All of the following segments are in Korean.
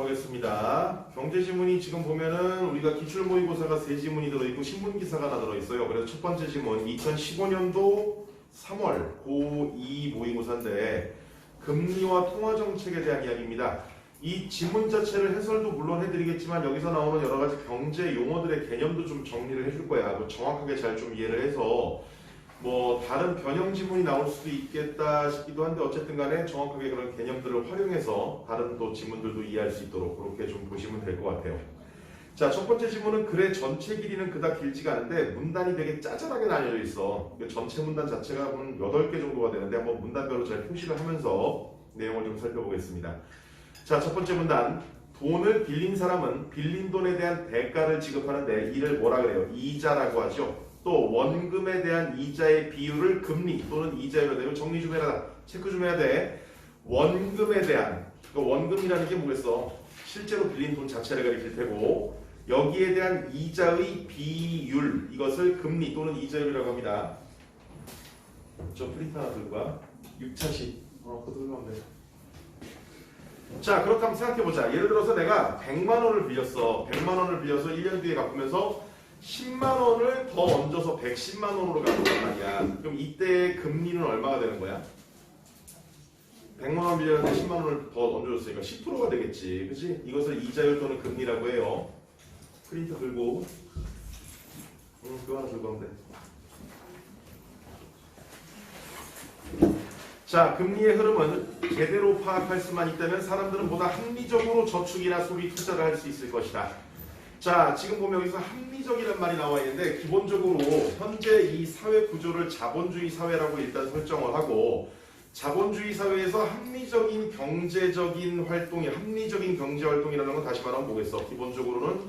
하겠습니다. 경제지문이 지금 보면은 우리가 기출모의고사가 3지문이 들어있고 신문기사가 하나 들어있어요. 그래서 첫 번째 지문 2015년도 3월 고2 모의고사인데 금리와 통화정책에 대한 이야기입니다. 이 지문 자체를 해설도 물론 해드리겠지만 여기서 나오는 여러가지 경제 용어들의 개념도 좀 정리를 해줄 거야. 정확하게 잘 좀 이해를 해서 뭐 다른 변형 지문이 나올 수도 있겠다 싶기도 한데 어쨌든 간에 정확하게 그런 개념들을 활용해서 다른 또 지문들도 이해할 수 있도록 그렇게 좀 보시면 될 것 같아요. 자, 첫 번째 지문은 글의 전체 길이는 그닥 길지가 않은데 문단이 되게 짜잘하게 나뉘어져 있어. 전체 문단 자체가 한 8개 정도가 되는데 한번 문단별로 잘 표시를 하면서 내용을 좀 살펴보겠습니다. 자, 첫 번째 문단. 돈을 빌린 사람은 빌린 돈에 대한 대가를 지급하는데 이를 뭐라 그래요? 이자라고 하죠. 또 원금에 대한 이자의 비율을 금리 또는 이자율로 내고 정리 좀 해라. 체크 좀 해야 돼. 원금에 대한 원금이라는 게 뭐겠어? 실제로 빌린 돈 자체를 가리킬 테고 여기에 대한 이자의 비율 이것을 금리 또는 이자율이라고 합니다. 저 프린터 하나 들고 와. 6차식 그거 들고 가면 돼. 자, 그렇다면 생각해보자. 예를 들어서 내가 100만 원을 빌렸어. 100만 원을 빌려서 1년 뒤에 갚으면서 10만 원을 더 얹어서 110만 원으로 갚는단 말이야. 그럼 이때 금리는 얼마가 되는 거야? 100만 원 빌렸는데 10만 원을 더 얹어줬으니까 10%가 되겠지. 그치? 이것을 이자율 또는 금리라고 해요. 프린터 들고 그거 하나 들고 가면 돼. 자, 금리의 흐름은 제대로 파악할 수만 있다면 사람들은 보다 합리적으로 저축이나 소비 투자를 할 수 있을 것이다. 자, 지금 보면 여기서 합리적이란 말이 나와 있는데 기본적으로 현재 이 사회 구조를 자본주의 사회라고 일단 설정을 하고 자본주의 사회에서 합리적인 경제적인 활동이 합리적인 경제 활동이라는 건 다시 말하면 뭐겠어? 기본적으로는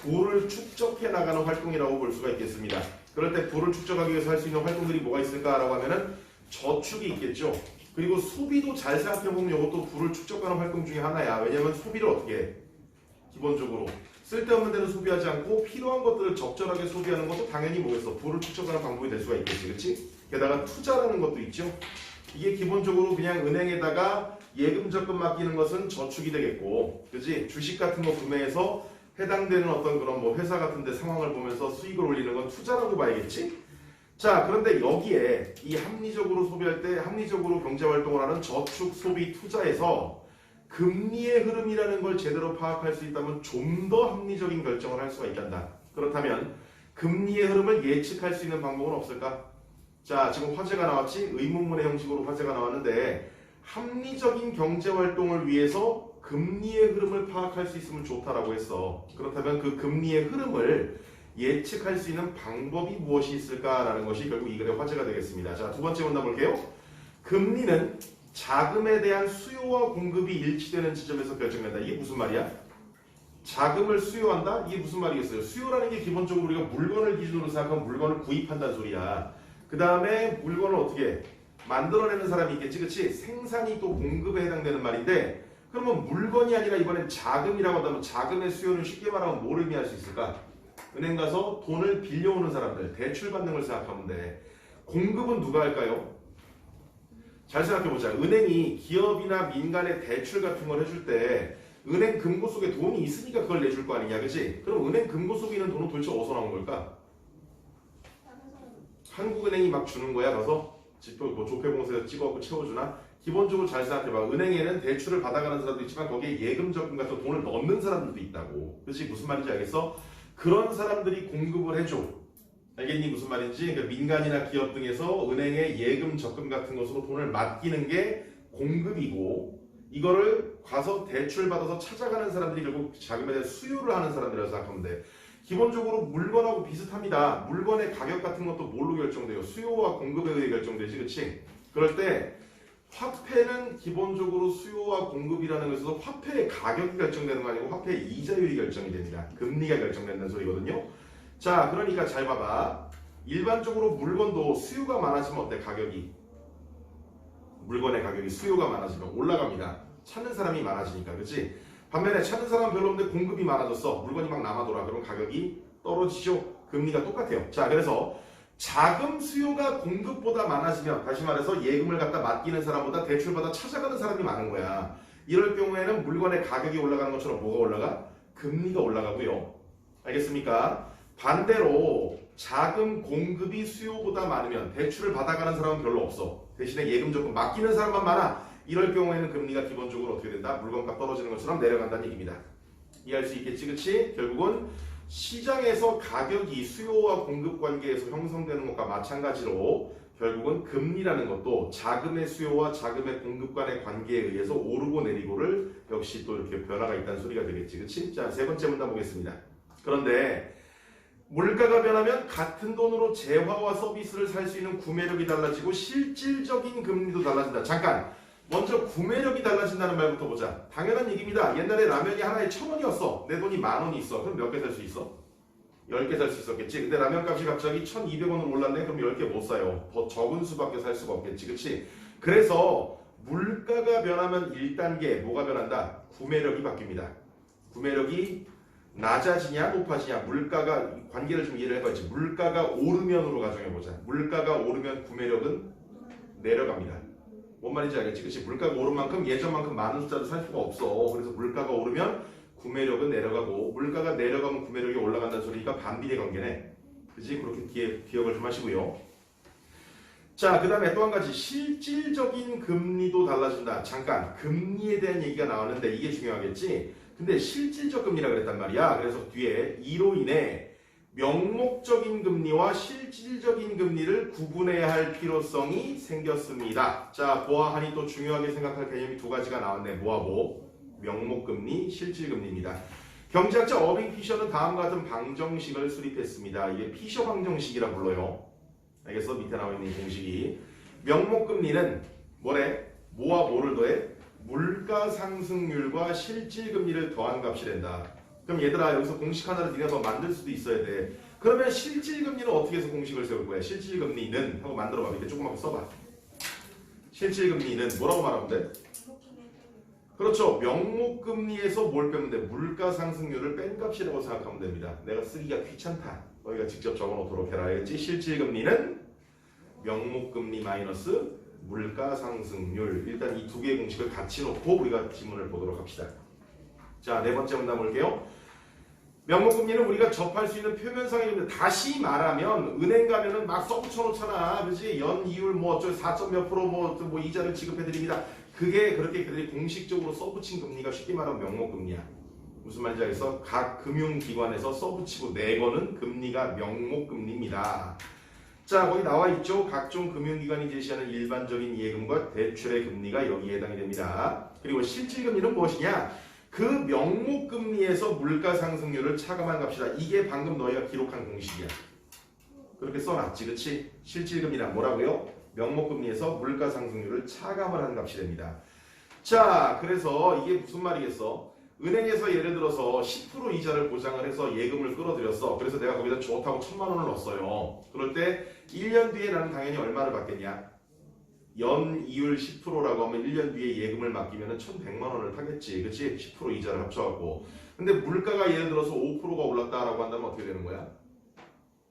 부를 축적해 나가는 활동이라고 볼 수가 있겠습니다. 그럴 때 부를 축적하기 위해서 할 수 있는 활동들이 뭐가 있을까라고 하면은 저축이 있겠죠. 그리고 소비도 잘 생각해보면 이것도 부를 축적하는 활동 중에 하나야. 왜냐면 소비를 어떻게 해? 기본적으로 쓸데없는 데는 소비하지 않고 필요한 것들을 적절하게 소비하는 것도 당연히 뭐겠어? 부를 축적하는 방법이 될 수가 있겠지. 그렇지? 게다가 투자라는 것도 있죠. 이게 기본적으로 그냥 은행에다가 예금 적금 맡기는 것은 저축이 되겠고, 그렇지? 주식 같은 거 구매해서 해당되는 어떤 그런 뭐 회사 같은 데 상황을 보면서 수익을 올리는 건 투자라고 봐야겠지? 자, 그런데 여기에 이 합리적으로 소비할 때 합리적으로 경제활동을 하는 저축, 소비, 투자에서 금리의 흐름이라는 걸 제대로 파악할 수 있다면 좀 더 합리적인 결정을 할 수가 있단다. 그렇다면 금리의 흐름을 예측할 수 있는 방법은 없을까? 자, 지금 화제가 나왔지? 의문문의 형식으로 화제가 나왔는데 합리적인 경제활동을 위해서 금리의 흐름을 파악할 수 있으면 좋다라고 했어. 그렇다면 그 금리의 흐름을 예측할 수 있는 방법이 무엇이 있을까라는 것이 결국 이 글의 화제가 되겠습니다. 자, 두 번째 문단 볼게요. 금리는 자금에 대한 수요와 공급이 일치되는 지점에서 결정된다. 이게 무슨 말이야? 자금을 수요한다? 이게 무슨 말이겠어요? 수요라는 게 기본적으로 우리가 물건을 기준으로 생각하면 물건을 구입한다는 소리야. 그 다음에 물건을 어떻게 만들어내는 사람이 있겠지, 그치? 생산이 또 공급에 해당되는 말인데 그러면 물건이 아니라 이번엔 자금이라고 한다면 자금의 수요는 쉽게 말하면 뭘 의미할 수 있을까? 은행 가서 돈을 빌려오는 사람들, 대출받는 걸 생각하면 돼. 공급은 누가 할까요? 잘 생각해보자. 은행이 기업이나 민간에 대출 같은 걸 해줄 때 은행 금고 속에 돈이 있으니까 그걸 내줄 거 아니냐, 그치? 그럼 은행 금고 속에 있는 돈은 도대체 어디서 나온 걸까? 한국은행이 막 주는 거야. 가서 뭐 조폐공사에서 찍어갖고 채워주나? 기본적으로 잘 생각해봐. 은행에는 대출을 받아가는 사람도 있지만 거기에 예금 적금 같은 돈을 넣는 사람들도 있다고. 그렇지? 무슨 말인지 알겠어? 그런 사람들이 공급을 해줘. 알겠니? 무슨 말인지? 그러니까 민간이나 기업 등에서 은행에 예금 적금 같은 것으로 돈을 맡기는 게 공급이고 이거를 가서 대출 받아서 찾아가는 사람들이 결국 자금에 대한 수요를 하는 사람들이라고 생각하면 돼. 기본적으로 물건하고 비슷합니다. 물건의 가격 같은 것도 뭘로 결정돼요? 수요와 공급에 의해 결정되지, 그치? 그럴 때 화폐는 기본적으로 수요와 공급이라는 것에서 화폐의 가격이 결정되는 거 아니고 화폐의 이자율이 결정이 됩니다. 금리가 결정된다는 소리거든요. 자, 그러니까 잘 봐봐. 일반적으로 물건도 수요가 많아지면 어때? 가격이. 물건의 가격이 수요가 많아지면 올라갑니다. 찾는 사람이 많아지니까, 그치? 반면에 찾는 사람은 별로 없는데 공급이 많아졌어. 물건이 막 남아돌아. 그럼 가격이 떨어지죠. 금리가 똑같아요. 자, 그래서 자금 수요가 공급보다 많아지면 다시 말해서 예금을 갖다 맡기는 사람보다 대출받아 찾아가는 사람이 많은 거야. 이럴 경우에는 물건의 가격이 올라가는 것처럼 뭐가 올라가? 금리가 올라가고요. 알겠습니까? 반대로 자금 공급이 수요보다 많으면 대출을 받아가는 사람은 별로 없어. 대신에 예금 조금 맡기는 사람만 많아. 이럴 경우에는 금리가 기본적으로 어떻게 된다? 물건값 떨어지는 것처럼 내려간다는 얘기입니다. 이해할 수 있겠지, 그치? 결국은 시장에서 가격이 수요와 공급 관계에서 형성되는 것과 마찬가지로 결국은 금리라는 것도 자금의 수요와 자금의 공급 간의 관계에 의해서 오르고 내리고를 역시 또 이렇게 변화가 있다는 소리가 되겠지, 그치? 자, 세 번째 문단 보겠습니다. 그런데 물가가 변하면 같은 돈으로 재화와 서비스를 살 수 있는 구매력이 달라지고 실질적인 금리도 달라진다. 잠깐! 먼저 구매력이 달라진다는 말부터 보자. 당연한 얘기입니다. 옛날에 라면이 하나에 1,000원이었어. 내 돈이 10,000원이 있어. 그럼 몇 개 살 수 있어? 10개 살 수 있었겠지. 근데 라면 값이 갑자기 1,200원으로 올랐네. 그럼 10개 못 사요. 더 적은 수밖에 살 수가 없겠지. 그치? 그래서 물가가 변하면 1단계 뭐가 변한다? 구매력이 바뀝니다. 구매력이 낮아지냐 높아지냐, 물가가 관계를 좀 이해를 해봐야지. 물가가 오르면으로 가정해보자. 물가가 오르면 구매력은 내려갑니다. 뭔 말인지 알겠지? 그치? 물가가 오른 만큼 예전만큼 많은 숫자를 살 수가 없어. 그래서 물가가 오르면 구매력은 내려가고 물가가 내려가면 구매력이 올라간다는 소리니까 반비례 관계네. 그치? 그렇게 기억을 좀 하시고요. 자, 그 다음에 또 한 가지 실질적인 금리도 달라진다. 잠깐 금리에 대한 얘기가 나왔는데 이게 중요하겠지? 근데 실질적 금리라 그랬단 말이야. 그래서 뒤에 이로 인해 명목적인 금리와 실질적인 금리를 구분해야 할 필요성이 생겼습니다. 자, 보아하니 또 중요하게 생각할 개념이 두 가지가 나왔네. 뭐와 뭐? 명목금리, 실질금리입니다. 경제학자 어빙 피셔는 다음과 같은 방정식을 수립했습니다. 이게 피셔 방정식이라 불러요. 알겠어? 밑에 나와 있는 공식이. 명목금리는 뭐래? 뭐와 뭐를 더해? 물가 상승률과 실질금리를 더한 값이 된다. 그럼 얘들아 여기서 공식 하나를 니네가 더 만들 수도 있어야 돼. 그러면 실질금리는 어떻게 해서 공식을 세울 거야? 실질금리는 하고 만들어봐. 이렇게 조금만 써봐. 실질금리는 뭐라고 말하면 돼? 그렇죠. 명목금리에서 뭘 빼면 돼? 물가 상승률을 뺀 값이라고 생각하면 됩니다. 내가 쓰기가 귀찮다. 너희가 직접 적어놓도록 해라. 알겠지? 실질금리는 명목금리 마이너스 물가 상승률. 일단 이 두 개의 공식을 같이 놓고 우리가 지문을 보도록 합시다. 자, 네 번째 문단 볼게요. 명목금리는 우리가 접할 수 있는 표면상의 다시 말하면 은행 가면은 막 써붙여 놓잖아. 그렇지? 연이율 뭐 어쩌고 4점 몇 프로 뭐 이자를 지급해 드립니다. 그게 그렇게 그들이 공식적으로 써붙인 금리가 쉽게 말하면 명목금리야. 무슨 말인지 알겠어? 각 금융기관에서 써붙이고 내거는 금리가 명목금리입니다. 자, 거기 나와 있죠. 각종 금융기관이 제시하는 일반적인 예금과 대출의 금리가 여기에 해당이 됩니다. 그리고 실질금리는 무엇이냐? 그 명목금리에서 물가 상승률을 차감한 값이다. 이게 방금 너희가 기록한 공식이야. 그렇게 써놨지, 그치? 실질금리란 뭐라고요? 명목금리에서 물가 상승률을 차감을 한 값이 됩니다. 자, 그래서 이게 무슨 말이겠어? 은행에서 예를 들어서 10% 이자를 보장을 해서 예금을 끌어들였어. 그래서 내가 거기다 좋다고 1,000만 원을 넣었어요. 그럴 때 1년 뒤에 나는 당연히 얼마를 받겠냐? 연이율 10%라고 하면 1년 뒤에 예금을 맡기면 1,100만 원을 타겠지. 그치? 10% 이자를 합쳐갖고. 근데 물가가 예를 들어서 5%가 올랐다라고 한다면 어떻게 되는 거야?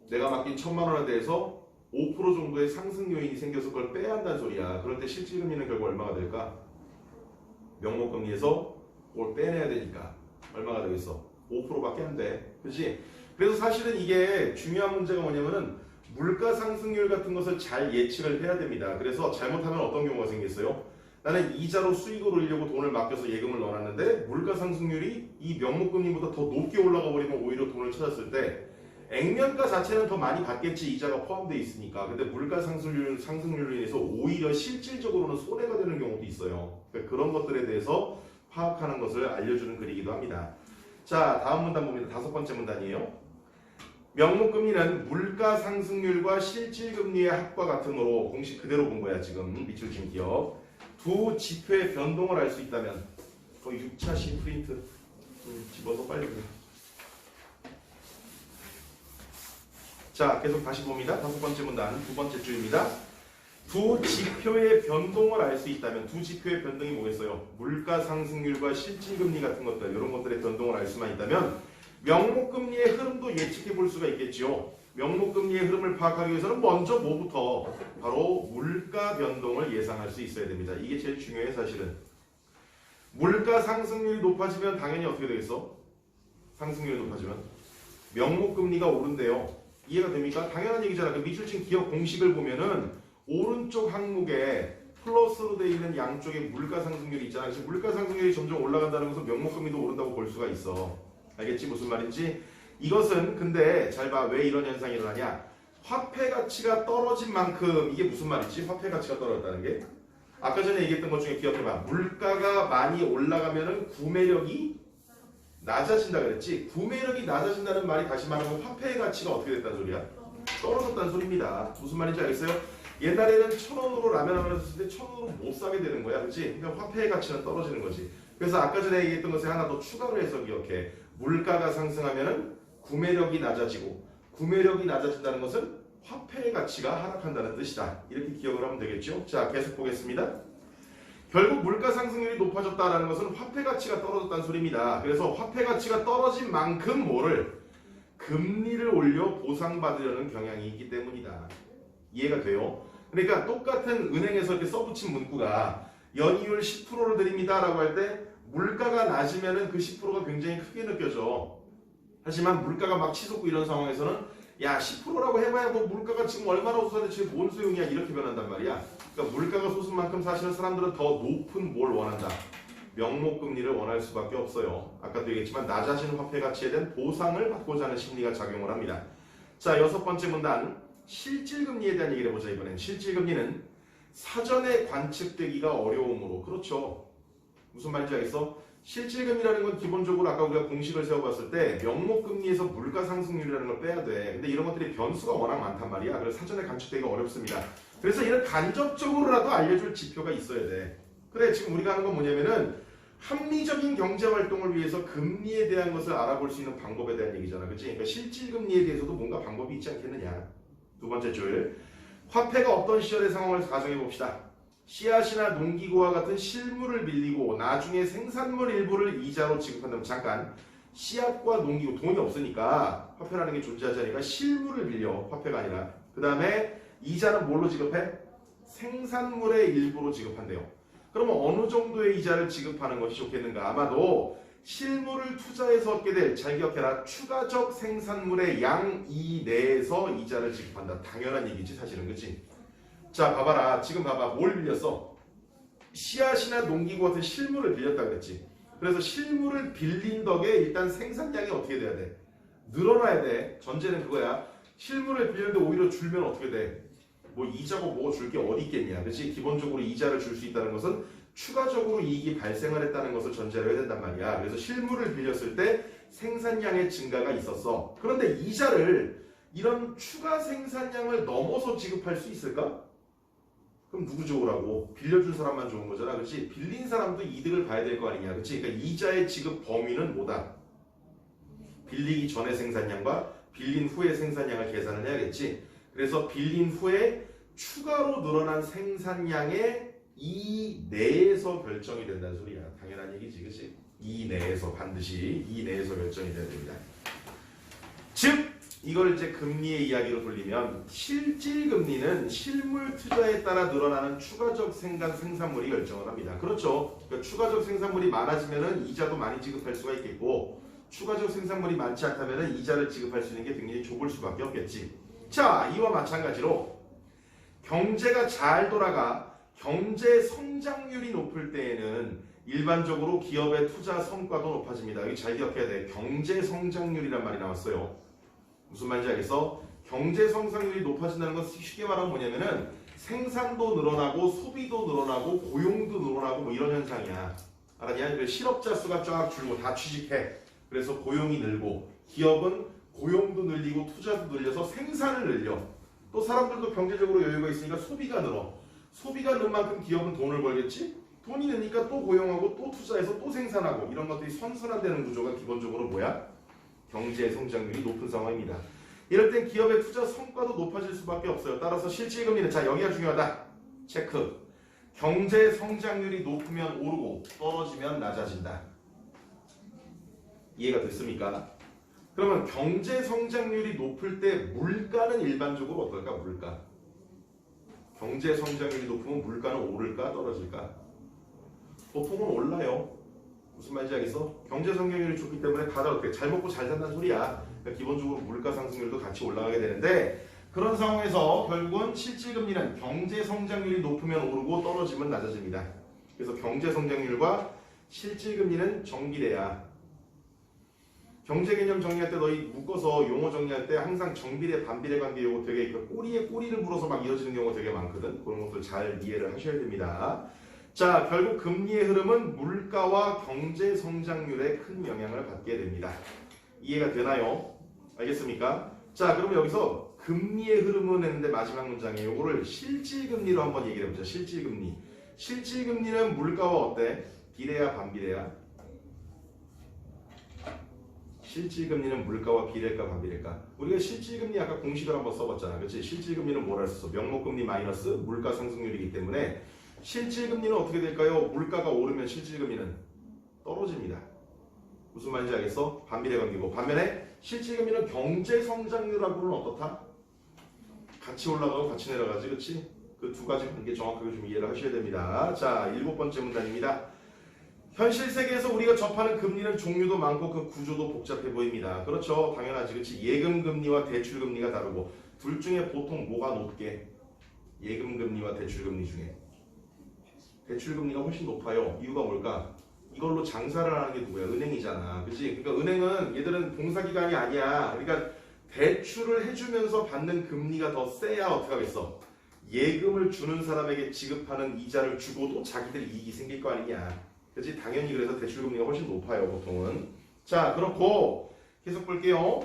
내가 맡긴 1,000만 원에 대해서 5% 정도의 상승 요인이 생겨서 그걸 빼야 한다는 소리야. 그럴 때 실질금리는 결국 얼마가 될까? 명목금리에서 그걸 빼내야 되니까 얼마가 되겠어? 5%밖에 안 돼. 그치? 그래서 사실은 이게 중요한 문제가 뭐냐면은 물가 상승률 같은 것을 잘 예측을 해야 됩니다. 그래서 잘못하면 어떤 경우가 생겼어요? 나는 이자로 수익을 올리려고 돈을 맡겨서 예금을 넣어놨는데 물가 상승률이 이 명목금리보다 더 높게 올라가 버리면 오히려 돈을 찾았을 때 액면가 자체는 더 많이 받겠지. 이자가 포함되어 있으니까. 근데 물가 상승률로 인해서 오히려 실질적으로는 손해가 되는 경우도 있어요. 그러니까 그런 것들에 대해서 파악하는 것을 알려주는 글이기도 합니다. 자, 다음 문단 봅니다. 5번째 문단이에요. 명목금리는 물가 상승률과 실질금리의 합과 같으므로 공식 그대로 본 거야. 지금 밑줄 친 기억. 두 지표의 변동을 알 수 있다면 6차 시 프린트 집어서 빨리 보세요. 자, 계속 다시 봅니다. 5번째 문단 2번째 줄입니다. 두 지표의 변동을 알 수 있다면 두 지표의 변동이 뭐겠어요? 물가 상승률과 실질금리 같은 것들 이런 것들의 변동을 알 수만 있다면 명목금리의 흐름도 예측해 볼 수가 있겠지요. 명목금리의 흐름을 파악하기 위해서는 먼저 뭐부터? 바로 물가 변동을 예상할 수 있어야 됩니다. 이게 제일 중요해 사실은. 물가 상승률이 높아지면 당연히 어떻게 되겠어? 상승률이 높아지면 명목금리가 오른대요. 이해가 됩니까? 당연한 얘기잖아. 그 미술진 기업 공식을 보면은 오른쪽 항목에 플러스로 되어 있는 양쪽에 물가 상승률이 있잖아. 그래서 물가 상승률이 점점 올라간다는 것은 명목금리도 오른다고 볼 수가 있어. 알겠지? 무슨 말인지? 이것은 근데 잘 봐. 왜 이런 현상이 일어나냐? 화폐 가치가 떨어진 만큼 이게 무슨 말이지? 화폐 가치가 떨어졌다는 게? 아까 전에 얘기했던 것 중에 기억해봐. 물가가 많이 올라가면은 구매력이 낮아진다 그랬지? 구매력이 낮아진다는 말이 다시 말하면 화폐의 가치가 어떻게 됐다는 소리야? 떨어졌다는 소리입니다. 무슨 말인지 알겠어요? 옛날에는 1,000원으로 라면 하나 샀을 때 1,000원으로 못 사게 되는 거야. 그렇지? 그러니까 화폐의 가치는 떨어지는 거지. 그래서 아까 전에 얘기했던 것에 하나 더 추가로 해서 기억해. 물가가 상승하면은 구매력이 낮아지고 구매력이 낮아진다는 것은 화폐의 가치가 하락한다는 뜻이다. 이렇게 기억을 하면 되겠죠? 자, 계속 보겠습니다. 결국 물가 상승률이 높아졌다는 것은 화폐 가치가 떨어졌다는 소리입니다. 그래서 화폐 가치가 떨어진 만큼 뭐를? 금리를 올려 보상받으려는 경향이 있기 때문이다. 이해가 돼요? 그러니까 똑같은 은행에서 이렇게 써붙인 문구가 연이율 10%를 드립니다 라고 할 때 물가가 낮으면 그 10%가 굉장히 크게 느껴져. 하지만 물가가 막 치솟고 이런 상황에서는 야 10%라고 해봐야 뭐 물가가 지금 얼마나 솟았는데 지금 뭔 소용이야 이렇게 변한단 말이야. 그러니까 물가가 솟은 만큼 사실은 사람들은 더 높은 뭘 원한다. 명목금리를 원할 수밖에 없어요. 아까도 얘기했지만 낮아지는 화폐 가치에 대한 보상을 받고자 하는 심리가 작용을 합니다. 자, 6번째 문단 실질금리에 대한 얘기를 해보자. 이번엔 실질금리는 사전에 관측되기가 어려우므로. 그렇죠. 무슨 말인지 알겠어? 실질금리라는 건 기본적으로 아까 우리가 공식을 세워봤을 때 명목금리에서 물가 상승률이라는 걸 빼야 돼. 근데 이런 것들이 변수가 워낙 많단 말이야. 그래서 사전에 관측되기가 어렵습니다. 그래서 이런 간접적으로라도 알려줄 지표가 있어야 돼. 그래, 지금 우리가 하는 건 뭐냐면은 합리적인 경제활동을 위해서 금리에 대한 것을 알아볼 수 있는 방법에 대한 얘기잖아. 그치? 그러니까 실질금리에 대해서도 뭔가 방법이 있지 않겠느냐. 두 번째 줄. 화폐가 없던 시절의 상황을 가정해 봅시다. 씨앗이나 농기구와 같은 실물을 빌리고 나중에 생산물 일부를 이자로 지급한다면 잠깐 씨앗과 농기구 돈이 없으니까 화폐라는 게 존재하지 않으니까 실물을 빌려 화폐가 아니라 그 다음에 이자는 뭘로 지급해? 생산물의 일부로 지급한대요. 그러면 어느 정도의 이자를 지급하는 것이 좋겠는가? 아마도 실물을 투자해서 얻게 될, 잘 기억해라, 추가적 생산물의 양 이내에서 이자를 지급한다. 당연한 얘기지 사실은. 그치? 자, 봐봐라. 지금 봐봐. 뭘 빌렸어? 씨앗이나 농기구 같은 실물을 빌렸다 그랬지. 그래서 실물을 빌린 덕에 일단 생산량이 어떻게 돼야 돼? 늘어나야 돼. 전제는 그거야. 실물을 빌렸는데 오히려 줄면 어떻게 돼? 뭐 이자고 뭐 줄 게 어디 있겠냐. 그치? 기본적으로 이자를 줄 수 있다는 것은 추가적으로 이익이 발생을 했다는 것을 전제로 해야 된단 말이야. 그래서 실물을 빌렸을 때 생산량의 증가가 있었어. 그런데 이자를 이런 추가 생산량을 넘어서 지급할 수 있을까? 그럼 누구 좋으라고? 빌려준 사람만 좋은 거잖아. 그렇지? 빌린 사람도 이득을 봐야 될 거 아니냐. 그렇지? 그러니까 이자의 지급 범위는 뭐다? 빌리기 전의 생산량과 빌린 후의 생산량을 계산을 해야겠지. 그래서 빌린 후에 추가로 늘어난 생산량의 이 내에서 결정이 된다는 소리야. 당연한 얘기지. 그렇지? 이 내에서 반드시 이 내에서 결정이 돼야 됩니다. 즉 이걸 이제 금리의 이야기로 돌리면 실질금리는 실물 투자에 따라 늘어나는 추가적 생산물이 결정을 합니다. 그렇죠. 그러니까 추가적 생산물이 많아지면 이자도 많이 지급할 수가 있겠고 추가적 생산물이 많지 않다면 이자를 지급할 수 있는 게 굉장히 좁을 수밖에 없겠지. 자, 이와 마찬가지로 경제가 잘 돌아가 경제 성장률이 높을 때에는 일반적으로 기업의 투자 성과도 높아집니다. 여기 잘 기억해야 돼. 경제 성장률이란 말이 나왔어요. 무슨 말인지 알겠어? 경제 성장률이 높아진다는 건 쉽게 말하면 뭐냐면은 생산도 늘어나고 소비도 늘어나고 고용도 늘어나고 뭐 이런 현상이야. 알았냐? 그래서 실업자 수가 쫙 줄고 다 취직해. 그래서 고용이 늘고 기업은 고용도 늘리고 투자도 늘려서 생산을 늘려. 또 사람들도 경제적으로 여유가 있으니까 소비가 늘어. 소비가 는 만큼 기업은 돈을 벌겠지? 돈이 느니까 또 고용하고 또 투자해서 또 생산하고 이런 것들이 선순환되는 구조가 기본적으로 뭐야? 경제 성장률이 높은 상황입니다. 이럴 땐 기업의 투자 성과도 높아질 수밖에 없어요. 따라서 실질금리는 자 여기가 중요하다. 체크. 경제 성장률이 높으면 오르고 떨어지면 낮아진다. 이해가 됐습니까? 그러면 경제 성장률이 높을 때 물가는 일반적으로 어떨까? 물가. 경제 성장률이 높으면 물가는 오를까? 떨어질까? 보통은 올라요. 무슨 말인지 알겠어? 경제 성장률이 좋기 때문에 다들 어떻게 잘 먹고 잘 산다는 소리야. 그러니까 기본적으로 물가 상승률도 같이 올라가게 되는데 그런 상황에서 결국은 실질금리는 경제 성장률이 높으면 오르고 떨어지면 낮아집니다. 그래서 경제 성장률과 실질금리는 정비례야. 경제 개념 정리할 때 너희 묶어서 용어 정리할 때 항상 정비례 반비례 관계 요거 되게 꼬리에 꼬리를 물어서 막 이어지는 경우가 되게 많거든. 그런 것들 잘 이해를 하셔야 됩니다. 자, 결국 금리의 흐름은 물가와 경제 성장률에 큰 영향을 받게 됩니다. 이해가 되나요? 알겠습니까? 자, 그러면 여기서 금리의 흐름은 했는데 마지막 문장에 요거를 실질금리로 한번 얘기를 해보자. 실질금리. 실질금리는 물가와 어때? 비례야 반비례야? 실질금리는 물가와 비례일까 반비례일까? 우리가 실질금리 아까 공식을 한번 써봤잖아. 그렇지? 실질금리는 뭐라 했었어? 명목금리 마이너스 물가 상승률이기 때문에 실질금리는 어떻게 될까요? 물가가 오르면 실질금리는 떨어집니다. 무슨 말인지 알겠어? 반비례 관계고. 반면에 실질금리는 경제성장률하고는 어떻다? 같이 올라가고 같이 내려가지. 그렇지? 그 두 가지 관계 정확하게 좀 이해를 하셔야 됩니다. 자, 7번째 문단입니다. 현실 세계에서 우리가 접하는 금리는 종류도 많고 그 구조도 복잡해 보입니다. 그렇죠. 당연하지. 그렇지? 예금금리와 대출금리가 다르고 둘 중에 보통 뭐가 높게? 예금금리와 대출금리 중에 대출금리가 훨씬 높아요. 이유가 뭘까? 이걸로 장사를 하는 게 누구야? 은행이잖아. 그치? 그러니까 은행은 얘들은 봉사기관이 아니야. 그러니까 대출을 해주면서 받는 금리가 더 세야 어떻게 하겠어? 예금을 주는 사람에게 지급하는 이자를 주고도 자기들 이익이 생길 거 아니냐. 그치? 당연히 그래서 대출금리가 훨씬 높아요. 보통은. 자, 그렇고 계속 볼게요.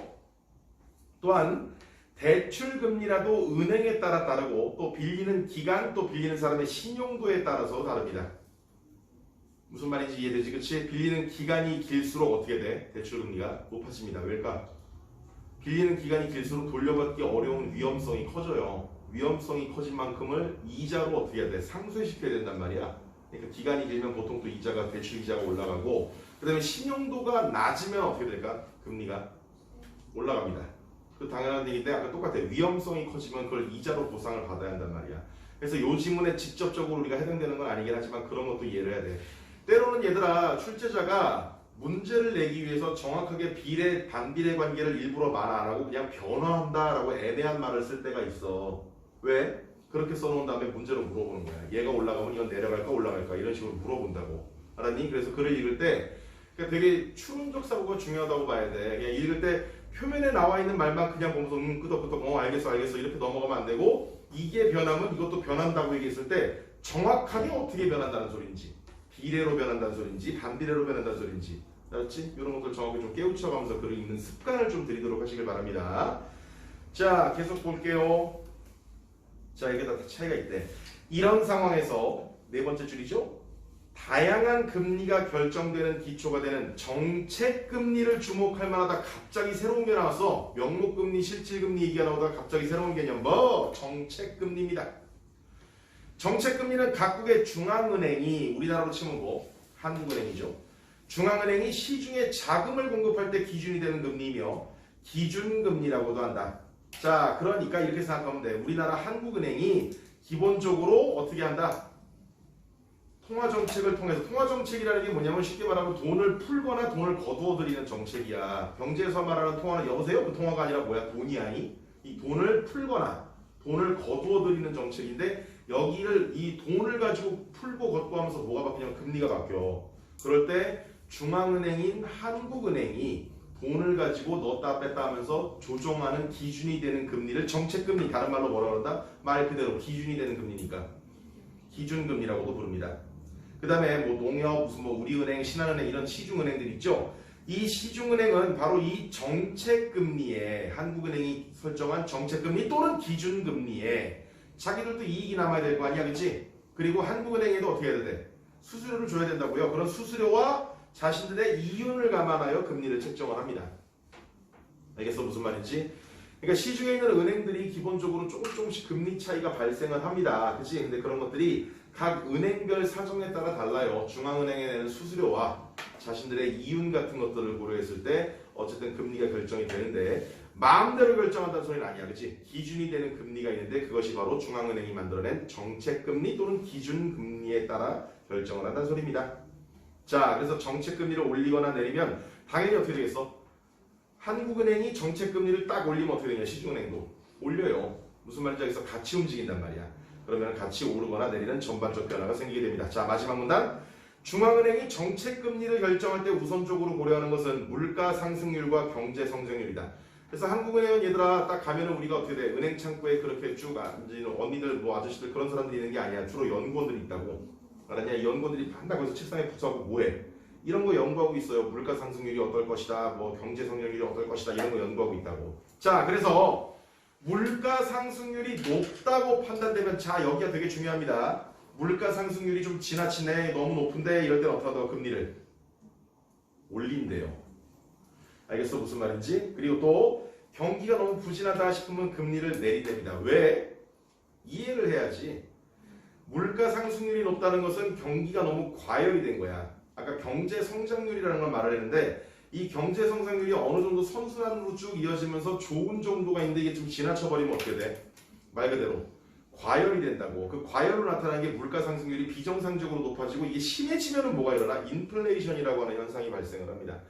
또한 대출금리라도 은행에 따라 다르고 또 빌리는 기간 또 빌리는 사람의 신용도에 따라서 다릅니다. 무슨 말인지 이해되지? 그치? 빌리는 기간이 길수록 어떻게 돼? 대출금리가 높아집니다. 왜일까? 빌리는 기간이 길수록 돌려받기 어려운 위험성이 커져요. 위험성이 커진 만큼을 이자로 어떻게 해야 돼? 상쇄시켜야 된단 말이야. 그러니까 기간이 길면 보통 또 이자가 대출 이자가 올라가고 그 다음에 신용도가 낮으면 어떻게 될까? 금리가 올라갑니다. 그 당연한 얘기인데 아까 똑같아요. 위험성이 커지면 그걸 이자로 보상을 받아야 한단 말이야. 그래서 요 지문에 직접적으로 우리가 해당되는 건 아니긴 하지만 그런 것도 이해를 해야 돼. 때로는 얘들아 출제자가 문제를 내기 위해서 정확하게 비례 반비례 관계를 일부러 말 안 하고 그냥 변화한다라고 애매한 말을 쓸 때가 있어. 왜? 그렇게 써놓은 다음에 문제로 물어보는 거야. 얘가 올라가면 이건 내려갈까 올라갈까 이런 식으로 물어본다고. 알았니? 그래서 글을 읽을 때 되게 추론적 사고가 중요하다고 봐야 돼. 그냥 읽을 때 표면에 나와 있는 말만 그냥 보면서 끄덕끄덕 알겠어 이렇게 넘어가면 안 되고 이게 변하면 이것도 변한다고 얘기했을 때 정확하게 어떻게 변한다는 소리인지 비례로 변한다는 소리인지 반비례로 변한다는 소리인지 알았지? 이런 것들 정확히 좀 깨우쳐가면서 글을 읽는 습관을 좀 들이도록 하시길 바랍니다. 자, 계속 볼게요. 자, 이게 다 차이가 있대. 이런 상황에서 네 번째 줄이죠. 다양한 금리가 결정되는 기초가 되는 정책금리를 주목할 만하다. 갑자기 새로운 게 나왔어. 명목금리, 실질금리 얘기가 나오다가 갑자기 새로운 개념. 뭐? 정책금리입니다. 정책금리는 각국의 중앙은행이 우리나라로 치면 뭐? 한국은행이죠. 중앙은행이 시중에 자금을 공급할 때 기준이 되는 금리이며 기준금리라고도 한다. 자, 그러니까 이렇게 생각하면 돼. 우리나라 한국은행이 기본적으로 어떻게 한다? 통화정책을 통해서 통화정책이라는 게 뭐냐면 쉽게 말하면 돈을 풀거나 돈을 거두어 들이는 정책이야. 경제에서 말하는 통화는 여보세요? 그 통화가 아니라 뭐야? 돈이 아니? 이 돈을 풀거나 돈을 거두어 들이는 정책인데 여기를 이 돈을 가지고 풀고 걷고 하면서 뭐가 바뀌냐면 금리가 바뀌어. 그럴 때 중앙은행인 한국은행이 돈을 가지고 넣었다 뺐다 하면서 조정하는 기준이 되는 금리를 정책금리, 다른 말로 뭐라 그런다? 말 그대로 기준이 되는 금리니까 기준금리라고도 부릅니다. 그 다음에 뭐 농협, 무슨 뭐 우리은행, 신한은행 이런 시중은행들 있죠. 이 시중은행은 바로 이 정책금리에 한국은행이 설정한 정책금리 또는 기준금리에 자기들도 이익이 남아야 될 거 아니야, 그치? 그리고 한국은행에도 어떻게 해야 돼? 수수료를 줘야 된다고요. 그런 수수료와 자신들의 이윤을 감안하여 금리를 책정을 합니다. 알겠어? 무슨 말인지? 그러니까 시중에 있는 은행들이 기본적으로 조금씩 금리 차이가 발생을 합니다. 그치? 근데 그런 것들이 각 은행별 사정에 따라 달라요. 중앙은행에 내는 수수료와 자신들의 이윤 같은 것들을 고려했을 때 어쨌든 금리가 결정이 되는데 마음대로 결정한다는 소리는 아니야. 그치? 기준이 되는 금리가 있는데 그것이 바로 중앙은행이 만들어낸 정책금리 또는 기준금리에 따라 결정을 한다는 소리입니다. 자, 그래서 정책금리를 올리거나 내리면 당연히 어떻게 되겠어? 한국은행이 정책금리를 딱 올리면 어떻게 되냐? 시중은행도 올려요. 무슨 말인지 알겠어? 같이 움직인단 말이야. 그러면 같이 오르거나 내리는 전반적 변화가 생기게 됩니다. 자, 마지막 문단. 중앙은행이 정책금리를 결정할 때 우선적으로 고려하는 것은 물가 상승률과 경제 성장률이다. 그래서 한국은행은 얘들아 딱 가면은 우리가 어떻게 돼? 은행 창구에 그렇게 쭉 앉은 언니들 뭐 아저씨들 그런 사람들이 있는 게 아니야. 주로 연구원들이 있다고. 알았냐? 이 연구원들이 한다고 해서 책상에 붙어갖고 뭐해? 이런 거 연구하고 있어요. 물가 상승률이 어떨 것이다. 뭐 경제 성장률이 어떨 것이다. 이런 거 연구하고 있다고. 자, 그래서 물가 상승률이 높다고 판단되면 자, 여기가 되게 중요합니다. 물가 상승률이 좀 지나치네. 너무 높은데 이럴 때는 어떻게 하다가 금리를 올린대요. 알겠어? 무슨 말인지? 그리고 또 경기가 너무 부진하다 싶으면 금리를 내린답니다. 왜? 이해를 해야지. 물가 상승률이 높다는 것은 경기가 너무 과열이 된 거야. 아까 경제 성장률이라는 걸 말을 했는데 이 경제 성장률이 어느 정도 선순환으로 쭉 이어지면서 좋은 정도가 있는데 이게 좀 지나쳐버리면 어떻게 돼? 말 그대로 과열이 된다고. 그 과열로 나타나는 게 물가 상승률이 비정상적으로 높아지고 이게 심해지면은 뭐가 일어나? 인플레이션이라고 하는 현상이 발생을 합니다.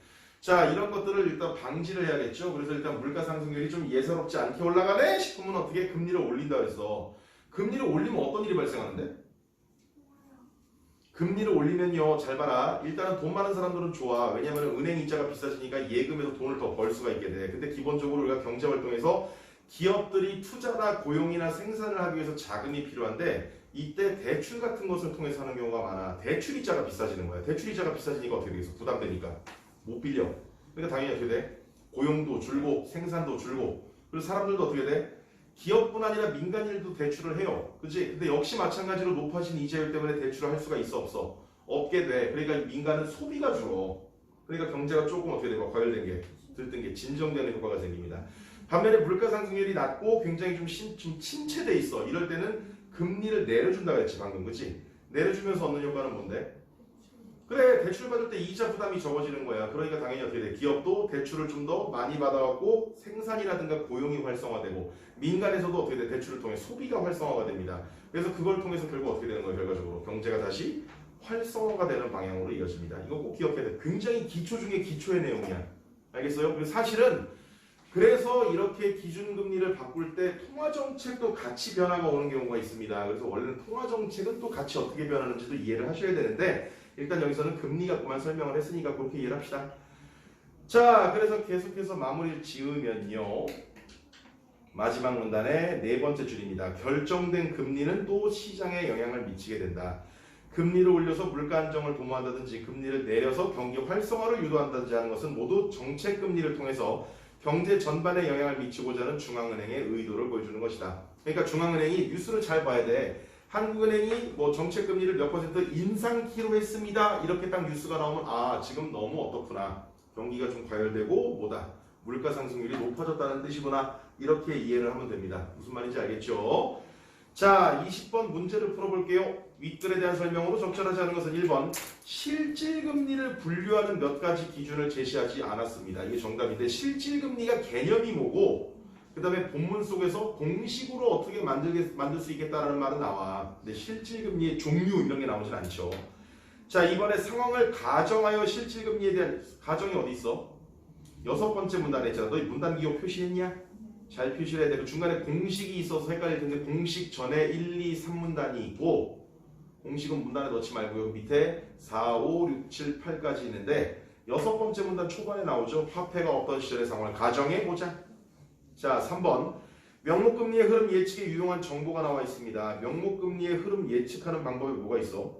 자, 이런 것들을 일단 방지를 해야겠죠. 그래서 일단 물가 상승률이 좀 예사롭지 않게 올라가네 싶으면 어떻게 금리를 올린다 그랬어. 금리를 올리면 어떤 일이 발생하는데? 금리를 올리면요, 잘 봐라. 일단은 돈 많은 사람들은 좋아. 왜냐하면 은행 이자가 비싸지니까 예금에서 돈을 더 벌 수가 있게 돼. 근데 기본적으로 우리가 경제 활동에서 기업들이 투자나 고용이나 생산을 하기 위해서 자금이 필요한데 이때 대출 같은 것을 통해서 하는 경우가 많아. 대출 이자가 비싸지는 거야. 대출 이자가 비싸지니까 어떻게 되겠어? 부담되니까 못 빌려. 그러니까 당연히 어떻게 돼? 고용도 줄고 생산도 줄고. 그래서 사람들도 어떻게 돼? 기업뿐 아니라 민간인도 대출을 해요. 그치? 근데 역시 마찬가지로 높아진 이자율 때문에 대출을 할 수가 있어 없어? 없게 돼. 그러니까 민간은 소비가 줄어. 그러니까 경제가 조금 어떻게 돼? 과열된 게, 들뜬 게 진정되는 효과가 생깁니다. 반면에 물가 상승률이 낮고 굉장히 좀 침체돼 있어. 이럴 때는 금리를 내려준다고 했지 방금. 그치? 내려주면서 얻는 효과는 뭔데? 그래, 대출 받을 때 이자 부담이 적어지는 거야. 그러니까 당연히 어떻게 돼? 기업도 대출을 좀 더 많이 받아갖고 생산이라든가 고용이 활성화되고 민간에서도 어떻게 돼? 대출을 통해 소비가 활성화가 됩니다. 그래서 그걸 통해서 결국 어떻게 되는 거예요? 결과적으로 경제가 다시 활성화가 되는 방향으로 이어집니다. 이거 꼭 기억해야 돼. 굉장히 기초 중에 기초의 내용이야. 알겠어요? 사실은 그래서 이렇게 기준금리를 바꿀 때 통화정책도 같이 변화가 오는 경우가 있습니다. 그래서 원래는 통화정책은 또 같이 어떻게 변하는지도 이해를 하셔야 되는데 일단 여기서는 금리 갖고만 설명을 했으니까 그렇게 이해를 합시다. 자, 그래서 계속해서 마무리를 지으면요. 마지막 문단의 네 번째 줄입니다. 결정된 금리는 또 시장에 영향을 미치게 된다. 금리를 올려서 물가 안정을 도모한다든지 금리를 내려서 경기 활성화를 유도한다든지 하는 것은 모두 정책 금리를 통해서 경제 전반에 영향을 미치고자 하는 중앙은행의 의도를 보여주는 것이다. 그러니까 중앙은행이 뉴스를 잘 봐야 돼. 한국은행이 뭐 정책금리를 몇 퍼센트 인상키로 했습니다. 이렇게 딱 뉴스가 나오면 아, 지금 너무 어떻구나. 경기가 좀 과열되고 뭐다. 물가 상승률이 높아졌다는 뜻이구나. 이렇게 이해를 하면 됩니다. 무슨 말인지 알겠죠? 자, 20번 문제를 풀어볼게요. 윗글에 대한 설명으로 적절하지 않은 것은 1번 실질금리를 분류하는 몇 가지 기준을 제시하지 않았습니다. 이게 정답인데 실질금리가 개념이 뭐고 그 다음에 본문 속에서 공식으로 어떻게 만들 수 있겠다라는 말은 나와. 근데 실질금리의 종류 이런 게 나오진 않죠. 자, 이번에 상황을 가정하여 실질금리에 대한 가정이 어디 있어? 6번째 문단에 있잖아. 너 이 문단 기호 표시했냐? 잘 표시를 해야 돼. 그 중간에 공식이 있어서 헷갈릴 텐데 공식 전에 1, 2, 3문단이 있고 공식은 문단에 넣지 말고요. 밑에 4, 5, 6, 7, 8까지 있는데 6번째 문단 초반에 나오죠. 화폐가 없던 시절의 상황을 가정해보자. 자, 3번 명목금리의 흐름 예측에 유용한 정보가 나와 있습니다. 명목금리의 흐름 예측하는 방법이 뭐가 있어?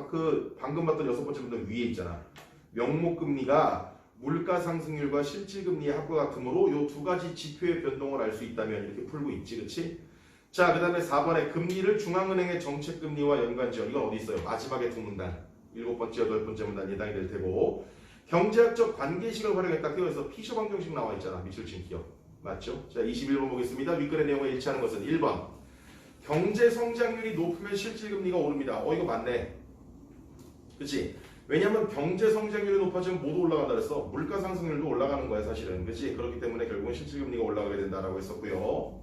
그 방금 봤던 6번째 문단 위에 있잖아. 명목금리가 물가 상승률과 실질금리의 합과 같으므로 이 두 가지 지표의 변동을 알 수 있다면 이렇게 풀고 있지, 그치? 자, 그 다음에 4번에 금리를 중앙은행의 정책금리와 연관지어. 이건 어디 있어요? 마지막에 두 문단. 7번째, 8번째 문단 예당이 될 테고 경제학적 관계식을 활용했다. 그래서 피셔 방정식 나와 있잖아. 미술친 기억. 맞죠? 자, 21번 보겠습니다. 윗글의 내용에 일치하는 것은 1번 경제 성장률이 높으면 실질금리가 오릅니다. 이거 맞네. 그치? 왜냐면 경제 성장률이 높아지면 모두 올라간다 그랬어. 물가 상승률도 올라가는 거야 사실은. 그치? 그렇기 때문에 결국은 실질금리가 올라가게 된다라고 했었고요.